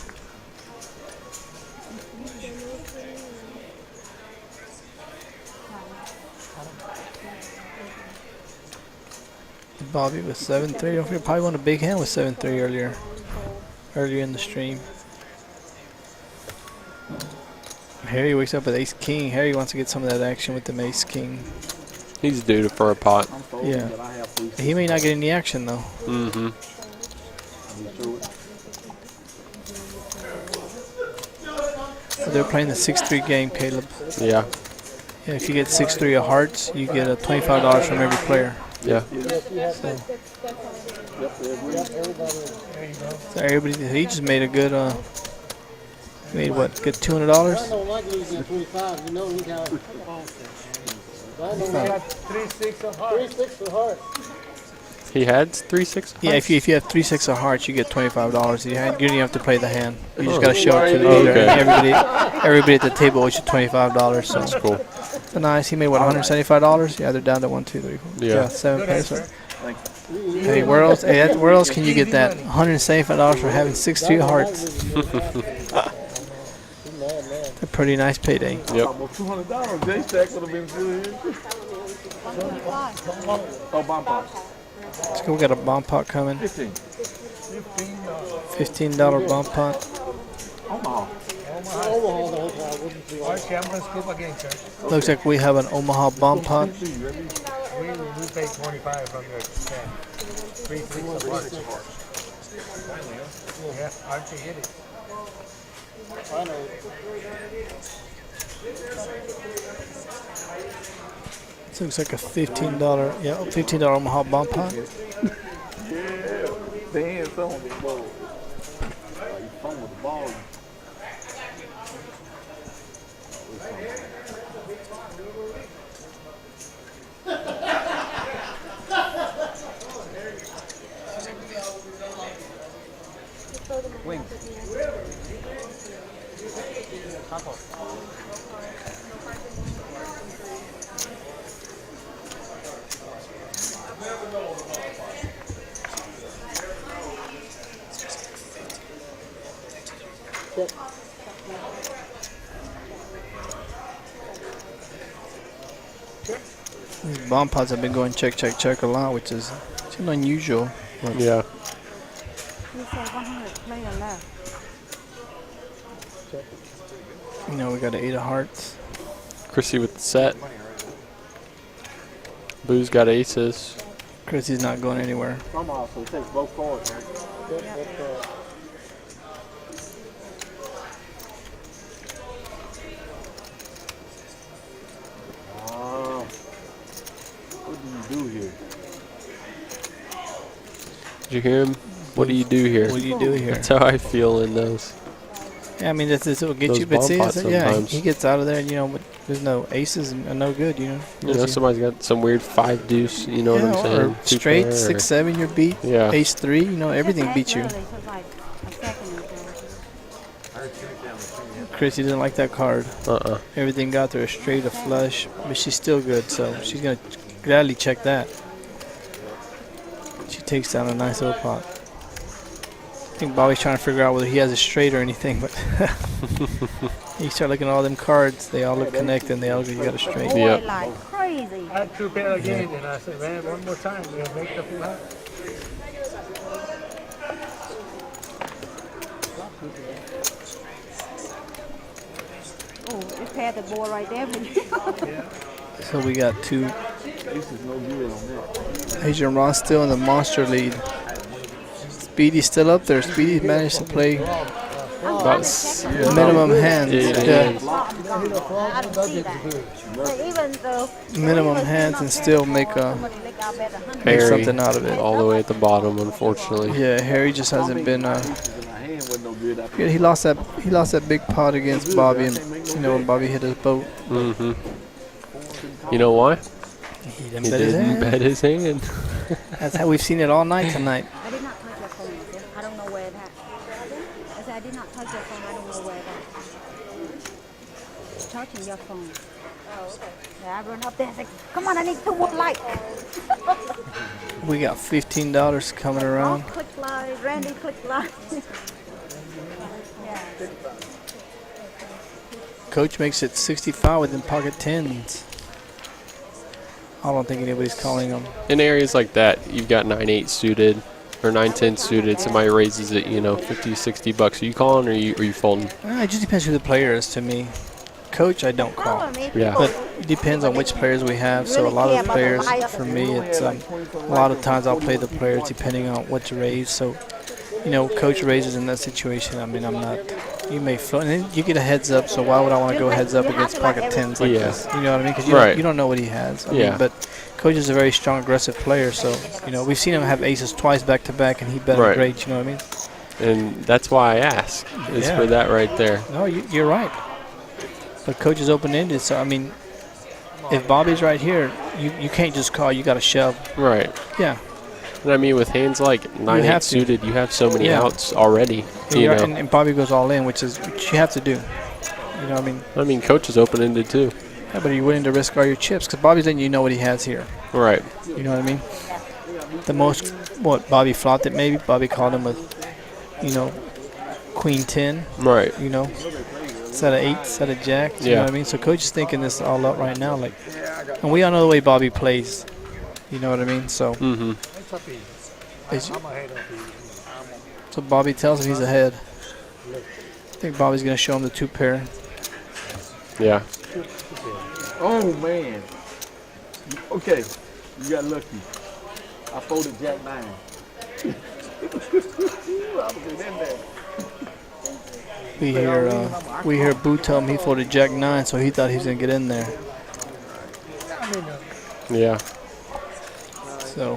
Bobby with 7-3. Don't forget, probably won a big hand with 7-3 earlier in the stream. Harry wakes up with Ace King. Harry wants to get some of that action with the Ace King. He's due for a pot. Yeah. He may not get any action though. Mm-hmm. So they're playing the 6-3 game, Caleb. Yeah. Yeah, if you get 6-3 of hearts, you get a $25 from every player. Yeah. So everybody, he just made a good, made what, good $200? I don't like losing 25. You know, we got. I know I that. got 3-6 of hearts. 3-6 of heart. He had 3-6. Yeah, if you have 3-6 of hearts, you get $25. You don't even have to play the hand. You just Oh. got to show it to the Oh, dealer. okay. Everybody at the table owes you $25. So That's cool. so nice. He made what, $175? Yeah, they're down to 1, 2, 3, 4. Yeah. 7 Good pairs. answer. Hey, where else? Hey, where else can you get that $175 for having 6-2 hearts? A pretty nice payday. Yep. Almost $200. J-Stack would have been good. Oh, bomb pops. Let's go. We got a bomb pot coming. 15. $15 bomb pot. Omaha. Omaha, the whole time. Wouldn't be like Okay, I'm going to scoop again, sir. Looks like we have an Omaha bomb pot. We pay 25 from your stand. 3-6 of hearts. Yeah, Archie hit it. I know. This looks like a $15. Yeah, $15 Omaha bomb pot. Yeah. The hands on the ball. You fun with the ball. These bomb pots have been going check, check, check a lot, which is unusual. Yeah. You said 100 player left. You know, we got an 8 of hearts. Chrissy with the set. Boo's got aces. Chrissy's not going anywhere. Omaha, so it takes both cards, right? What do you do here? Did you hear him? What do you do here? What do you do here? That's how I feel in those. Yeah, I mean, this will get Those you. But bomb see, pots yeah, sometimes. he gets out of there, you know, but there's no aces and no good, you know. You know, somebody's got some weird 5 deuce, you know what I'm saying? Or Two straight, pair, 6, 7, you're beat. Yeah. Ace 3, you know, everything Just beats you. early, so it's like a second or so. Chrissy doesn't like that card. Uh-uh. Everything got there, a straight, a flush, but she's still good, so she's going to gladly check that. She takes down a nice little pot. I think Bobby's trying to figure out whether he has a straight or anything, but you start looking at all them cards, they all look connected and they all look like you got a straight. Boy, Yep. like crazy. I had 2 pair again, and I said, man, one more time, we'll make the full house. Oh, you paired the board right there with you. So we got 2. This is no good on that. Adrian Ross still in the monster lead. Speedy's still up there. Speedy's managed to play About minimum hands. Yeah. I don't see that. But even though Minimum hands and still make somebody lick out better 100. make Harry something out of it. all the way at the bottom, unfortunately. Yeah, Harry just hasn't been. Pieces in my hand wasn't no good. I Yeah, he lost that big pot against Bobby, and you know when Bobby hit his boat, Mm-hmm. You know why? he didn't He bet his didn't hand. bet his hand. That's how we've seen it all night tonight. I did not touch your phone. Okay? I don't know where it happened. I said I did not touch your phone. I don't know where it happened. Touching your phone. Oh, okay. Yeah, I run up there and say, come on, I need 2 more lights. We got $15 coming around. Click live. Randy, click live. Yeah. Coach makes it 65 within pocket tens. I don't think anybody's calling them. In areas like that, you've got 9-8 suited or 9-10 suited. Somebody raises it, you know, 50, 60 bucks. Are you calling or are you folding? It just depends who the player is to me. Coach, I don't call. Yeah. But it depends on which players we have. So a lot of the players, for me, it's a lot of times I'll play the players depending on what's raised. So, you know, Coach raises in that situation. I mean, I'm not. You may float, and then you get a heads up. So why would I want to go heads up against pocket tens like Yeah. this? You know what I mean? Because you don't know what he has. I Yeah. mean, but Coach is a very strong, aggressive player. So you know, we've seen him have aces twice back to back, and he bet him Right. great. You know what I mean? And that's why I ask. Is Yeah. for that right there. No, you're right. But Coach is open-ended, so I mean, if Bobby's right here, you can't just call. You got to shove. Right. Yeah. And I mean, with hands like 9-8 have to. suited, you have so many Yeah. outs already. You Yeah, know. and Bobby goes all in, which you have to do. You know what I mean? Coach is open-ended too. Yeah, but are you willing to risk all your chips? Because Bobby's letting you know what he has here. Right. You know what I mean? The most, Bobby flopped it maybe. Bobby called him with, queen 10. Right. Set of 8, set of jacks. You Yeah. know what I mean? So Coach is thinking this all up right now. And we all know the way Bobby plays. You know what I mean? So, Mm-hmm. It's up easy. it's- I'm ahead of you. so Bobby tells him he's ahead. I think Bobby's going to show him the 2 pair. Yeah. Oh man. Okay, you got lucky. I folded Jack 9. I was in there. We hear Boo tell him he folded Jack 9, so he thought he was going to get in there. Yeah. So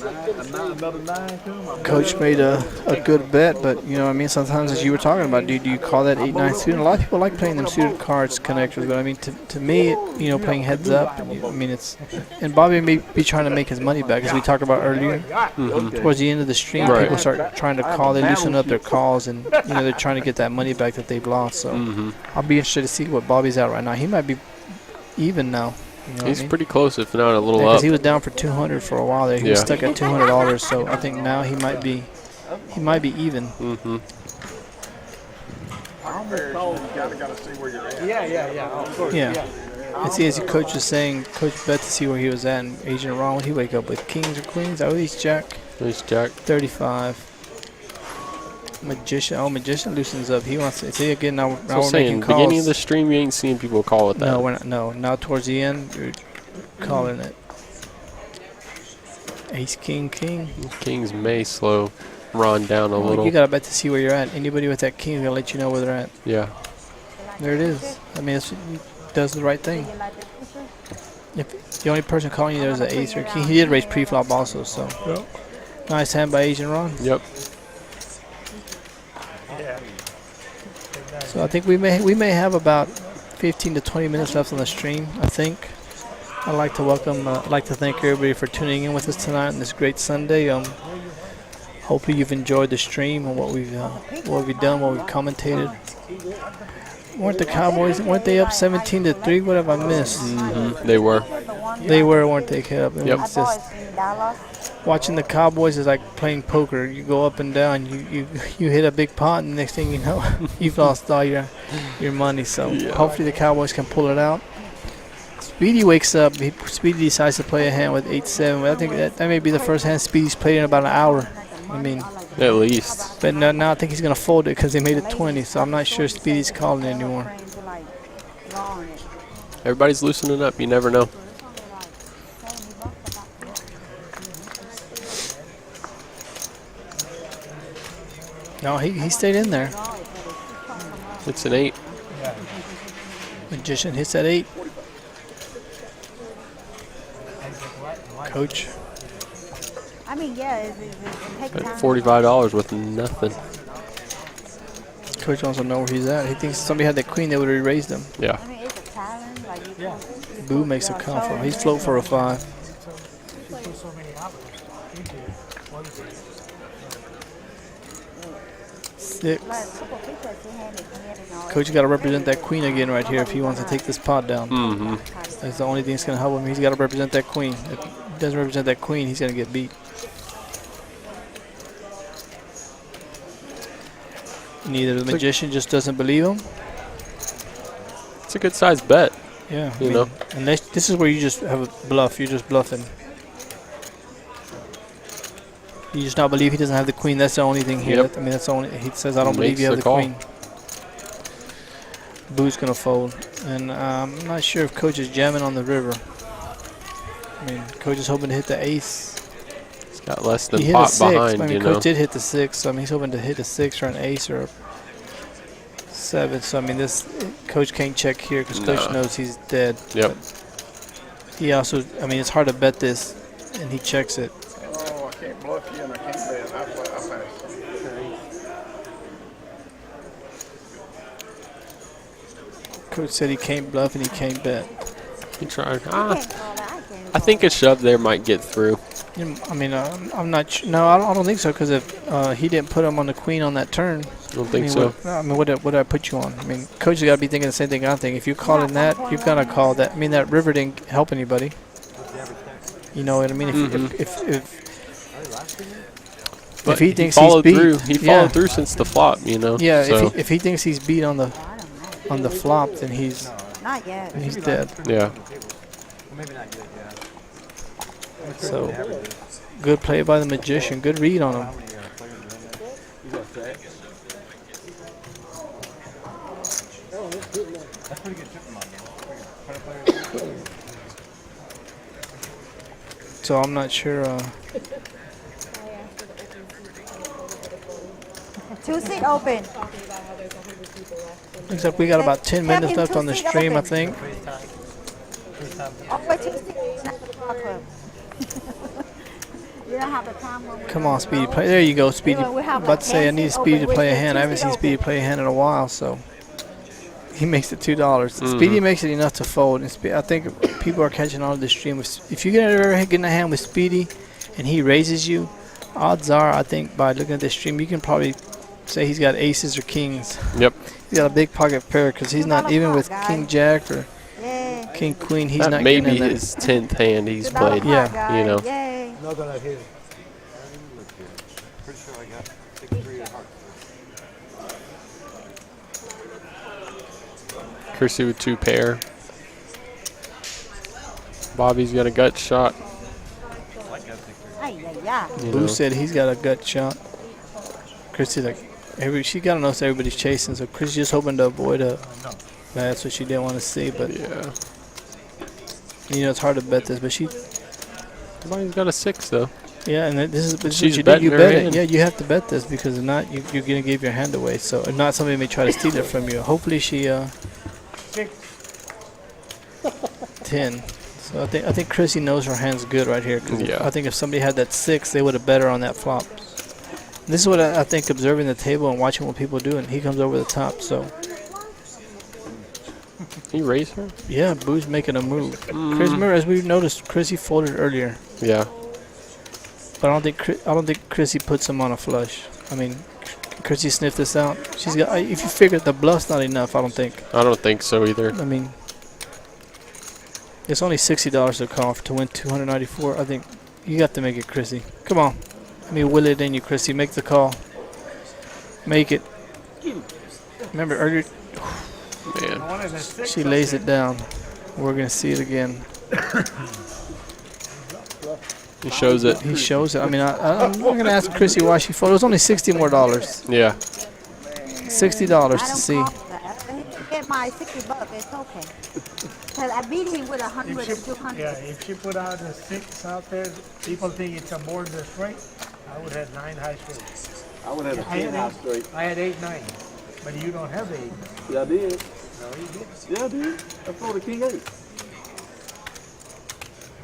Another 9 come. Coach made a good bet, but you know what I mean? Sometimes, as you were talking about, do you call that 8-9 suited? A lot of people like playing them suited cards, connectors, but I mean, to me, playing heads up, I mean, and Bobby may be trying to make his money back, as we talked about earlier. Towards the end of the stream, Right. people start trying to call, they loosen up their calls, and they're trying to get that money back that they've lost. So I'll be interested to see what Bobby's at right now. He might be even now. You know He's what I mean? pretty close, if not a little Because up. he was down for 200 for a while there. He was Yeah. stuck at $200, so I think now he might be even. Mm-hmm. Yeah. Of course. Yeah. And see, as the coach was saying, Coach bet to see where he was at, and Agent Ron, would he wake up with kings or queens? Oh, he's jack. Nice Jack. 35. Magician loosens up. He wants to see again. Now So we're saying, making calls. beginning of the stream, you ain't seeing people call with that. No, we're not. No, now towards the end, you're calling it. Ace, king. Kings may slow Ron down a little. You got to bet to see where you're at. Anybody with that king is going to let you know where they're at. Yeah. There it is. I mean, he does the right thing. If the only person calling you there is an ace or a king, he did raise pre-flop also. So nice hand by Agent Ron. Yep. So I think we may have about 15 to 20 minutes left on the stream. I think. I'd like to I'd like to thank everybody for tuning in with us tonight on this great Sunday. Hopefully you've enjoyed the stream and what we've done, what we've commentated. Weren't the Cowboys? Weren't they up 17-3? What have I missed? Mm-hmm. They were. They were, weren't they, Caleb? Yep. It's just watching the Cowboys is like playing poker. You go up and down. You hit a big pot, and the next thing you know, you've lost all your money. So hopefully the Cowboys can pull it out. Speedy wakes up. Speedy decides to play a hand with 8-7. I think that may be the first hand Speedy's played in about an hour. I mean, At least. but now I think he's going to fold it because they made it 20. So I'm not sure Speedy's calling anymore. Everybody's loosening up. You never know. No, he stayed in there. It's an 8. Magician hits at 8. Coach. I mean, yeah, it takes At time. $45 with nothing. Coach wants to know where he's at. He thinks if somebody had that queen, they would have raised him. Yeah. I mean, it's a talent. Like you Boo makes a call for him. He's float for a 5. So many hours. 6. Coach got to represent that queen again right here if he wants to take this pot down. Mm-hmm. That's the only thing that's going to help him. He's got to represent that queen. If he doesn't represent that queen, he's going to get beat. Neither the magician just doesn't believe him. It's a good sized bet. Yeah, You know. unless this is where you just have a bluff. You're just bluffing. You just not believe he doesn't have the queen. That's the only thing here. Yep. I mean, that's the only. He says, "I don't believe Makes you have the the call. queen." Boo's gonna fold, and I'm not sure if Coach is jamming on the river. I mean, Coach is hoping to hit the ace. It's got less than He hit a pot 6. behind, I mean, you know. Coach did hit the 6, so I mean, he's hoping to hit a 6 or an ace or a 7. So I mean, this Coach can't check here because Coach No. knows he's dead. Yep. But he also, I mean, it's hard to bet this, and he checks it. Oh, I can't bluff you and I can't bet. I pass. Coach said he can't bluff and he can't bet. He tried. You can't call that. I can't I call think a that. shove there might get through. I mean, I'm not. No, I don't think so. Because if he didn't put him on the queen on that turn, I don't think so. what did I put you on? I mean, coach has got to be thinking the same thing I'm thinking. If you're calling that, you've got to call that. I mean, that river didn't help anybody. You know what I mean? But if he thinks followed he's beat, through. He followed through since the flop, you know. Yeah, So, if he thinks he's beat on the flop, then he's Not yet. dead. yeah. So good play by the magician. Good read on him. So I'm not sure. 2-seat open. Looks like we got about 10 Tap minutes in left on the 2-seat stream, I open. think. Oh, wait, 2-seat. You don't have the time when we Come on, Speedy. Play. There you go, Speedy. Yeah, we have About like to say I need 10 Speedy to open. play a Wait, hand. I haven't seen 2-seat Speedy open. play a hand in a while, so he makes it $2. Speedy makes it enough to fold. And I think people are catching on to the stream. If you get in a hand with Speedy and he raises you, odds are, I think, by looking at the stream, you can probably say he's got aces or kings. Yep. He's got a big pocket pair because he's not even with guys. King Jack or Yay. King Queen. He's That not may getting be in there. his 10th hand he's $2 played. Yeah. pot, guys. You know. Yay. Not gonna hit it. Chrissy with 2 pair. Bobby's got a gut shot. Ay, ay, ay. You Boo know. said he's got a gut shot. Chrissy's like, she got to know everybody's chasing, so Chrissy's just hoping to avoid a. That's what she didn't want to see, but Yeah. you know it's hard to bet this. But she, Bobby's got a 6 though. yeah, and this is what She's you do. betting You her bet it. hand. Yeah, you have to bet this because if not, you're gonna give your hand away. So if not, somebody may try to steal it from you. Hopefully she 10. So I think Chrissy knows her hand's good right here. 'Cause Yeah. I think if somebody had that 6, they would have bet her on that flop. This is what I think, observing the table and watching what people do, and he comes over the top. So He raised her? yeah, Boo's making a move. Chris, remember, as we noticed, Chrissy folded earlier, Yeah. but I don't think Chrissy puts him on a flush. I mean, Chrissy sniffed this out. She's got. If you figure the bluff's not enough, I don't think. I don't think so either. I mean, it's only $60 to call to win 294. I think you got to make it, Chrissy. Come on, let me will it in you, Chrissy. Make the call. Make it. Remember earlier, Man. she lays it down. We're gonna see it again. He shows it. He shows it. I mean, I'm not gonna ask Chrissy why she folded. It was only $60 more. Yeah. $60 I to don't see. call that. He can get my $60. It's okay. Because I beat him with 100 and 200. Yeah, if she put out a 6 out there, people think it's a more than straight. I would have 9 high straight. I would have a I 10 had high 8. straight. I had 8, 9. But you don't have the 8. Yeah, I did. No, you didn't. Yeah, I did. I folded King 8.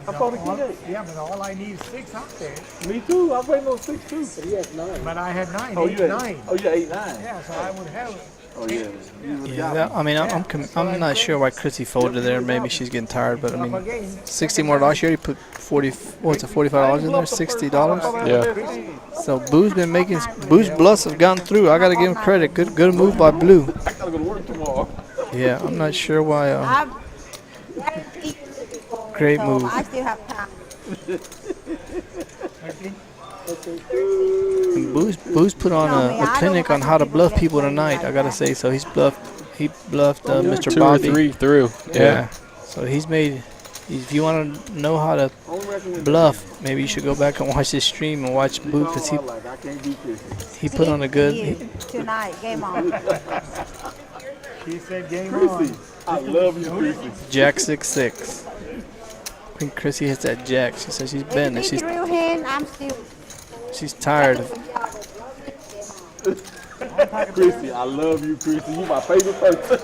I folded King 8. Yeah, but all I need is 6 out there. Me too. I'm waiting on 6 too. He has 9. But I had 9, Oh, 8, you had 9. Oh, you had 8, 9. Yeah, so I would have it. Oh, yeah. You was Yeah, got I mean, I'm not sure why Chrissy folded there. Maybe she's getting tired, but I mean, Again, $60 more. She already put $45 in there, $60. Yeah. So Boo's been making Boo's bluffs have gone through. I gotta give him credit. Good move by Blue. I gotta go to work tomorrow. Yeah, I'm not sure why. I've eaten before, Great so move. I still have time. Boo's put on a clinic on how to bluff people tonight. I gotta say, so he bluffed Mr. 2 or Bobby. 3 through. Yeah. So he's made. If you want to know how to bluff, maybe you should go back and watch this stream and watch Boo because I can't beat this. he put on a good. Tonight, game on. she said game on. I love you, Chrissy. Jack 6-6. I think Chrissy hits that jack. She says she's If betting you it. beat the real hand, I'm still. She's tired. Chrissy, I love you, Chrissy. You my favorite person.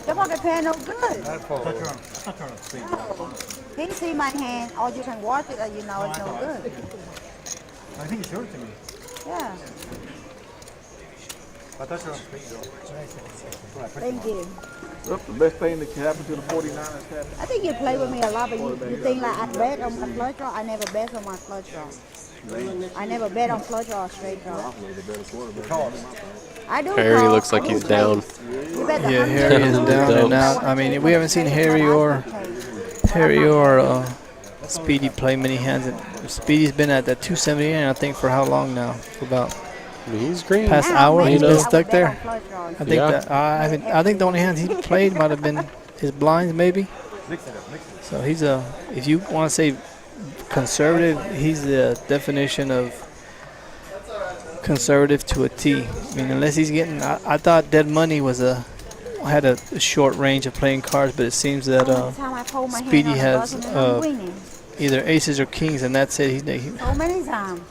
The pocket pair no good. He see my hand, or you can watch it, and you know it's no good. I think it's yours to me. Yeah. I thought you were on speed though. Thank you. Look, the best thing that can happen to the 49ers happened. I think you play with me a lot, but you think like I bet on my flush draw. I never bet on my flush draw. I never bet on flush draw or straight draw. I do. Harry call. looks like I do he's play. down. You bet the Yeah, 100. Harry is down and out. I mean, we haven't seen Harry or Speedy play many hands. Speedy's been at that 279, I think, for how long now? For about He's green. past Now, hour. maybe He's I been would stuck bet there. on flush draws. I think Yeah. that I think the only hands he played might have been his blinds, maybe. So he's if you want to say conservative, he's the definition of conservative to a T. I mean, unless he's getting, I thought Dead Money had a short range of playing cards, but it seems that Time I fold my hand Speedy on the has button and I'm winning. either aces or kings, and that's it. So many times.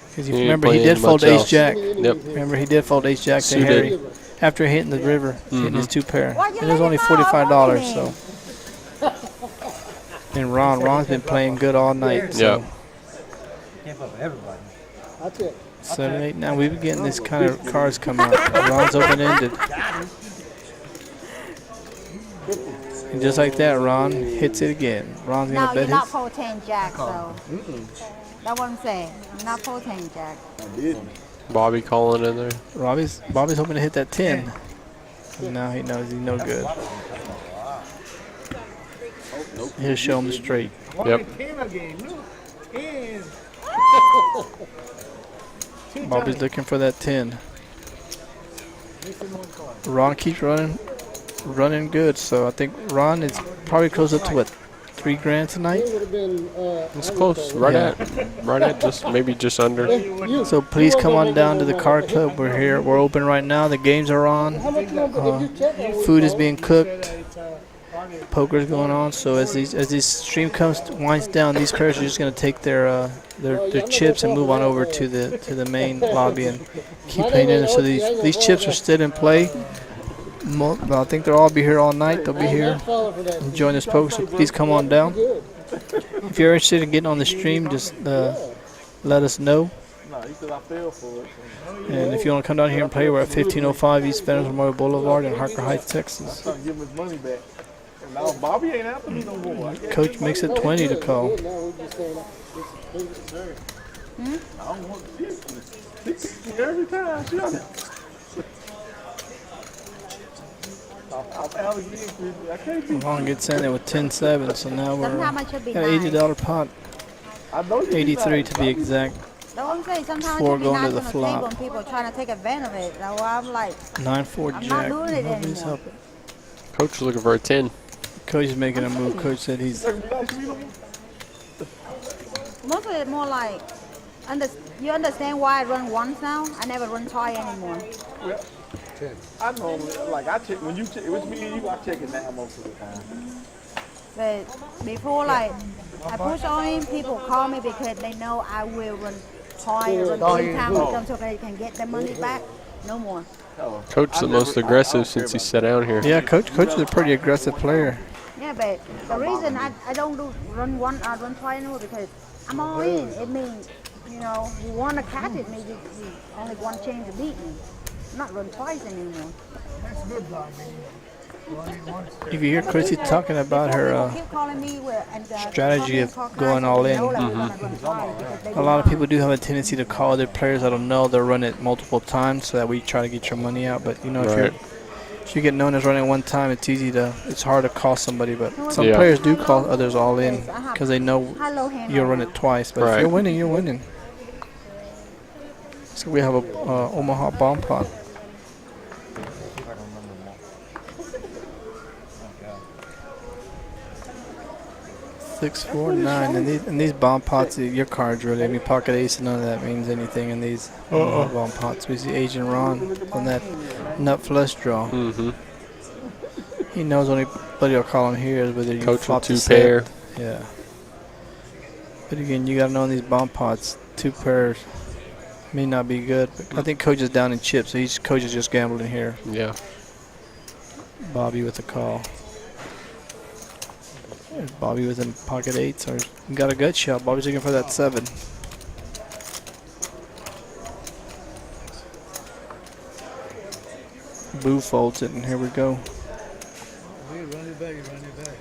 Because He ain't remember, he playing did fold much ace else. jack. Yep. Remember, he did fold ace jack to Suited. Harry after hitting the river, hitting his two pair. Why you It was let only him know? $45, I'm so. And Ron's been playing good all night. So Yeah. That's it. 7, 8. Now we've been getting this kind of cards come out. Ron's open-ended. And just like that, Ron hits it again. Ron's No, gonna you're bet not his. 14 jack, so. That's what I'm saying. I'm not 14 jack. Bobby calling in there. Bobby's hoping to hit that 10. And now he knows he's no good. He'll show him straight. Yep. 10 again. Look, 10. Bobby's looking for that 10. Ron keeps running good. So I think Ron is probably close up to what, $3,000 tonight. It would have been. It's close. Right at just maybe just under. So please come on down to the Card Club. We're here. We're open right now. The games are on. Food is being cooked. Poker's going on. So as this stream winds down, these players are just going to take their chips and move on over to the main lobby and keep playing in. So these chips are still in play. I think they'll all be here all night. They'll be here enjoying this poker. So please come on down. If you're interested in getting on the stream, just let us know. No, he said I fell for it. And if you want to come down here and play, we're at 1505 East Veterans Memorial Boulevard in Harker Heights, Texas. Trying to give him his money back. And now Bobby ain't after me no more. Coach makes it 20 to call. Now we're just saying, I don't want to see every time. She on it. I'm out again. I can't be. Long gets in there with 10-7, so now we're Sometimes I should be got an nice. $80 pot, I know you 83 to be exact. That's what I'm saying. Sometimes Before I should be going to nice the on the flop. table and people are trying to take advantage of it. So I'm like, 9-4 I'm jack. not doing it Nobody's anymore. helping. Coach is looking for a 10. Coach is making a move. Coach said he's most of it more like, you understand why I run once now? I never run twice anymore. I normally, like, I check, when you check, with me and you, I check it now most of the time. But before, like, I push on him, people call me because they know I will run twice or run 3 times with them so they can get their money back. No more. Coach the most aggressive since he sat down here. yeah. Coach is a pretty aggressive player. Yeah, but the reason I don't do run twice anymore because I'm all in. It means, you want to catch it, maybe you only one chance to beat me. I'm not run twice anymore. That's good, Bobby. If you hear Chrissy talking about her Keep calling me strategy of going all in, a lot of people do have a tendency to call their players. I don't know. They'll run it multiple times so that we try to get your money out. But if you get known as running one time, it's hard to call somebody. But some players do call others all in because they know you'll run it twice. But if you're winning, you're winning. So we have a Omaha bomb pot. 6, 4, 9, and these bomb pots, your cards really. I mean, pocket ace, none of that means anything in these bomb pots. We see Agent Ron on that nut flush draw. He knows only buddy will call him here is whether you Coach flop with the 2 pair. set. Yeah. But again, you gotta know in these bomb pots, 2 pairs may not be good. But I think Coach is down in chips, so Coach is just gambling here. Yeah. Bobby with a call. There's Bobby with in pocket 8s, or got a gut shot. Bobby's looking for that 7. Boo folds it, and here we go. Run it back, run it back.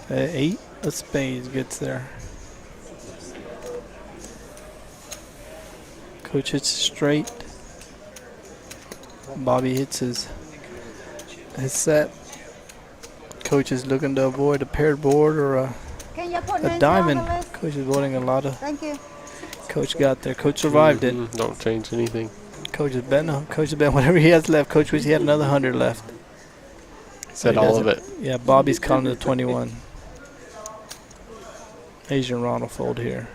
At 8 of spades gets there. Coach hits straight. Bobby hits his set. Coach is looking to avoid a paired board or a Can you put a diamond. Coach is voting a lot of. Thank you. Coach got there. Coach survived it. Don't change anything. Coach is betting. Coach is betting whatever he has left. Coach wish he had another 100 left. Said he all of doesn't. it. Yeah, Bobby's calling the 21. Asian Ron will fold here.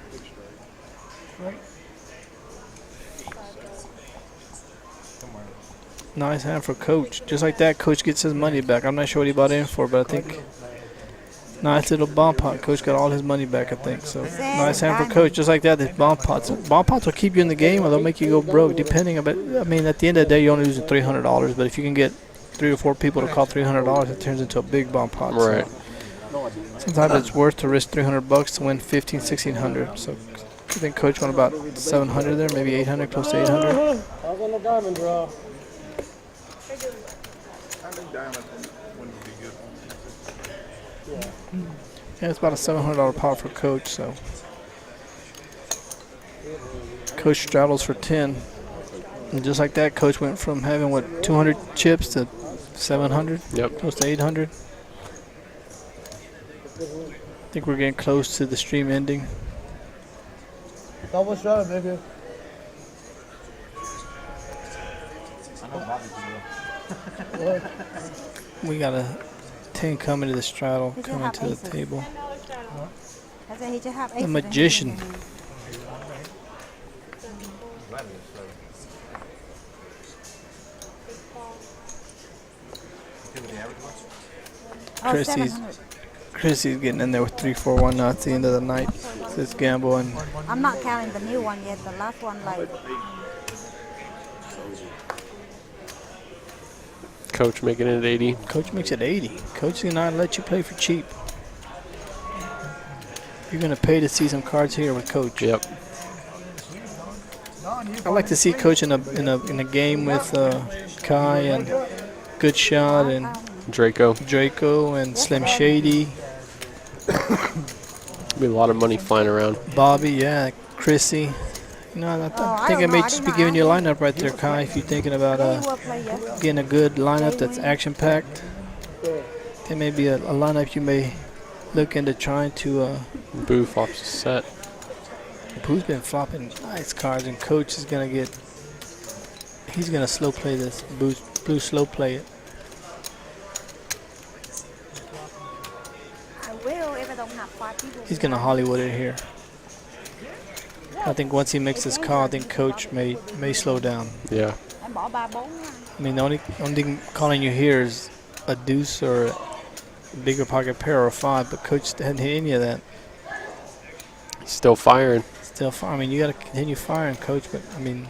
Nice hand for Coach. Just like that, Coach gets his money back. I'm not sure what he bought in for, but I think nice little bomb pot. Coach got all his money back, I think. So nice hand for Coach. Just like that, the bomb pots will keep you in the game, or they'll make you go broke. Depending, I mean, at the end of the day, you're only losing $300. But if you can get 3 or 4 people to call $300, it turns into a big bomb pot. Right. So sometimes it's worth to risk $300 to win $1,500, $1,600. So I think Coach won about 700 there, maybe 800, close to 800. I was on the diamond draw. Yeah, it's about a $700 pot for Coach. So Coach straddles for 10, and just like that, Coach went from having 200 chips to 700. Yep. Close to 800. I think we're getting close to the stream ending. Double shot, baby. We got a 10 coming to the straddle, Does it coming have to the aces? table. I said he just have The aces in magician. his hand. Oh, Chrissy's 700. Chrissy's getting in there with 3-4-1 now. It's the end of the night. It's this gamble, and I'm not counting the new one yet. The last one, like, Coach making it 80. Coach makes it 80. Coach is not let you play for cheap. You're gonna pay to see some cards here with Coach. Yep. I like to see Coach in a game with Kai and GOODSHOT and Draco. and Slim Shady. Be a lot of money flying around. Bobby, yeah, Chrissy. You know, I think I may just be giving you a lineup right there, Kai, if you're thinking about yeah, he will play, yeah. getting a good lineup that's action-packed. There may be a lineup you may look into trying to. Boo flops a set. Boo's been flopping nice cards, and Coach is gonna get. He's gonna slow play this. Blue slow play it. I will if I don't have 5 people. He's gonna Hollywood it here. I think once he makes this call, I think Coach may slow down. Yeah. Em bỏ 3-4 nha. I mean, the only thing calling you here is a deuce or a bigger pocket pair or a 5, but Coach hadn't hit any of that. Still firing. I mean, you got to continue firing, Coach, but I mean,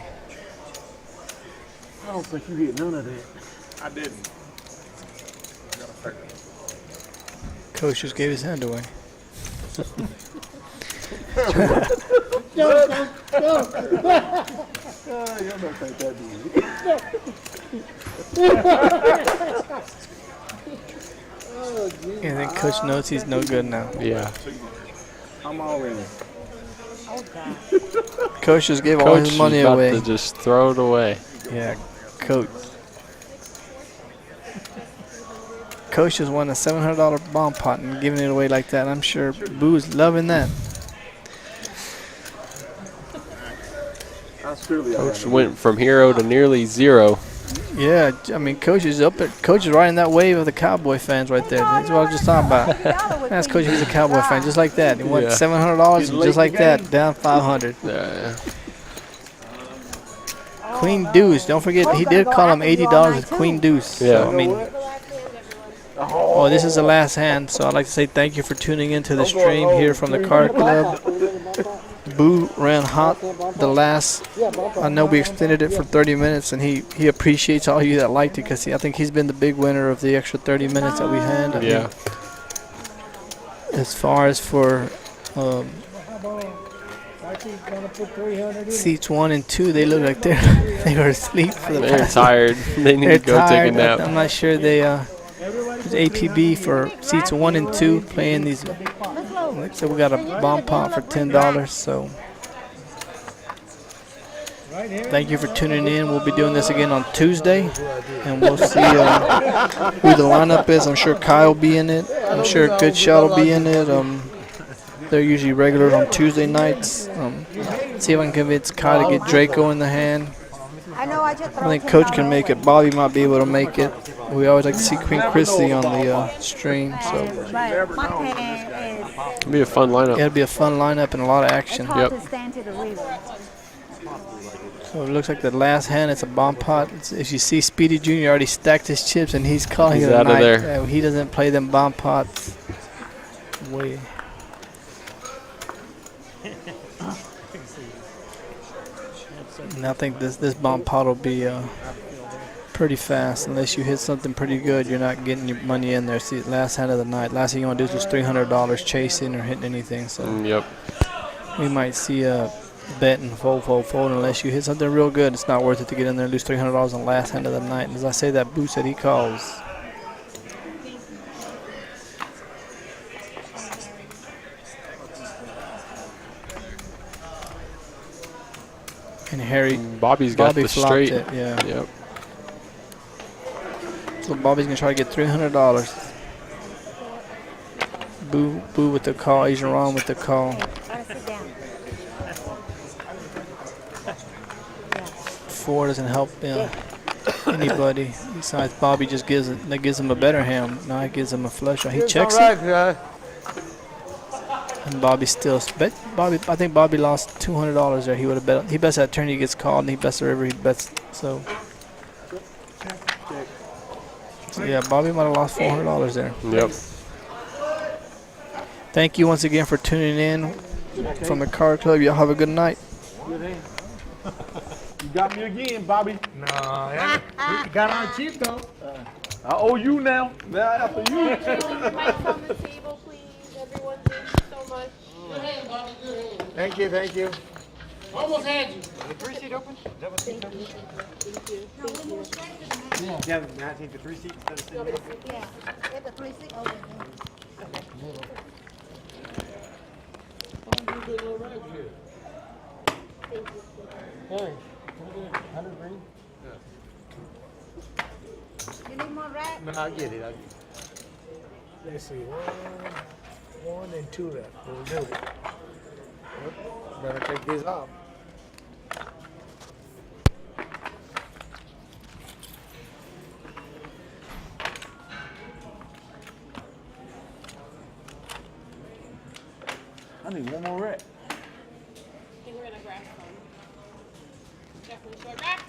I don't think you hit none of that. I didn't. Coach just gave his hand away. Y'all don't think that I think Coach knows he's no good now. Yeah. I'm all in. Coach just gave all Coach his money is about away. to just throw it away. Yeah, Coach. Coach just won a $700 bomb pot and giving it away like that. I'm sure Boo's loving that. Coach went from hero to nearly zero. Yeah, I mean, Coach is up there. Coach is riding that wave of the Cowboy fans right there. That's what I was just talking about. That's Coach, he's a Cowboy fan, just like that. He won $700 and just like that, down 500. Yeah. Queen Deuce. Don't forget, he did call him $80 with Queen Deuce. Yeah. So, I mean, oh, this is the last hand. So I'd like to say thank you for tuning into the stream here from the KARD Club. Boo ran hot the last. I know we extended it for 30 minutes, and he appreciates all you that liked it because I think he's been the big winner of the extra 30 minutes that we had. I Yeah. mean, as far as for Archie's gonna put 300 in. Seats 1 and 2, they look like they were asleep for the They're past. tired. They need They're to go tired. take a nap. I'm not sure they. There's APB for seats 1 and 2 playing these. Like I said, we got a bomb pot for $10. So thank you for tuning in. We'll be doing this again on Tuesday, and we'll see who the lineup is. I'm sure Kyle will be in it. I'm sure GOODSHOT will be in it. They're usually regular on Tuesday nights. See if I can convince Kyle to get Draco in the hand. I know I just I think Coach can make it. Bobby might be able to make it. We always like to see Queen Christy on the stream. So But my plan is It'll be a fun lineup. it'll be a fun lineup and a lot of action. it's hard to stand to the river. So it looks like the last hand, it's a bomb pot. If you see Speedy Jr. already stacked his chips and he's calling He's it a out of night. there. He doesn't play them bomb pots. Way. And I think this bomb pot will be pretty fast. Unless you hit something pretty good, you're not getting your money in there. See, last hand of the night. Last thing you want to do is just $300 chasing or hitting anything. So Yep. we might see a bet and fold. Unless you hit something real good, it's not worth it to get in there and lose $300 on the last hand of the night. And as I say, that boost that he calls. And Harry, Bobby's got Bobby the flopped straight. it, yeah. Yep. So Bobby's gonna try to get $300. Boo with the call. Asian Ron with the call. Sit down. 4 doesn't help anybody besides Bobby. Just gives him a better hand. Now he gives him a flush. He checks it. And Bobby still bet. I think Bobby lost $200 there. He would have bet. He bets that turn. He gets called, and he bets the river. He bets. So yeah, Bobby might have lost $400 there. Yep. Thank you once again for tuning in from the Card Club. Y'all have a good night. You got me again, Bobby. No, you got on cheap though. I owe you now. Now after you. Mics on the table, please. Everyone, thank you so much. Thank you. Almost had you. The 3-seat open? Is that what seat open? Yeah, 19 to 3 seats instead of sitting here. Yeah, get the 3-seat open. Hey, 100 green? You need more rack? No, I get it. Let's see, one and 2 left. We'll do it. Better take this off. I need one more rack. I think we're gonna grab some. Definitely short rack.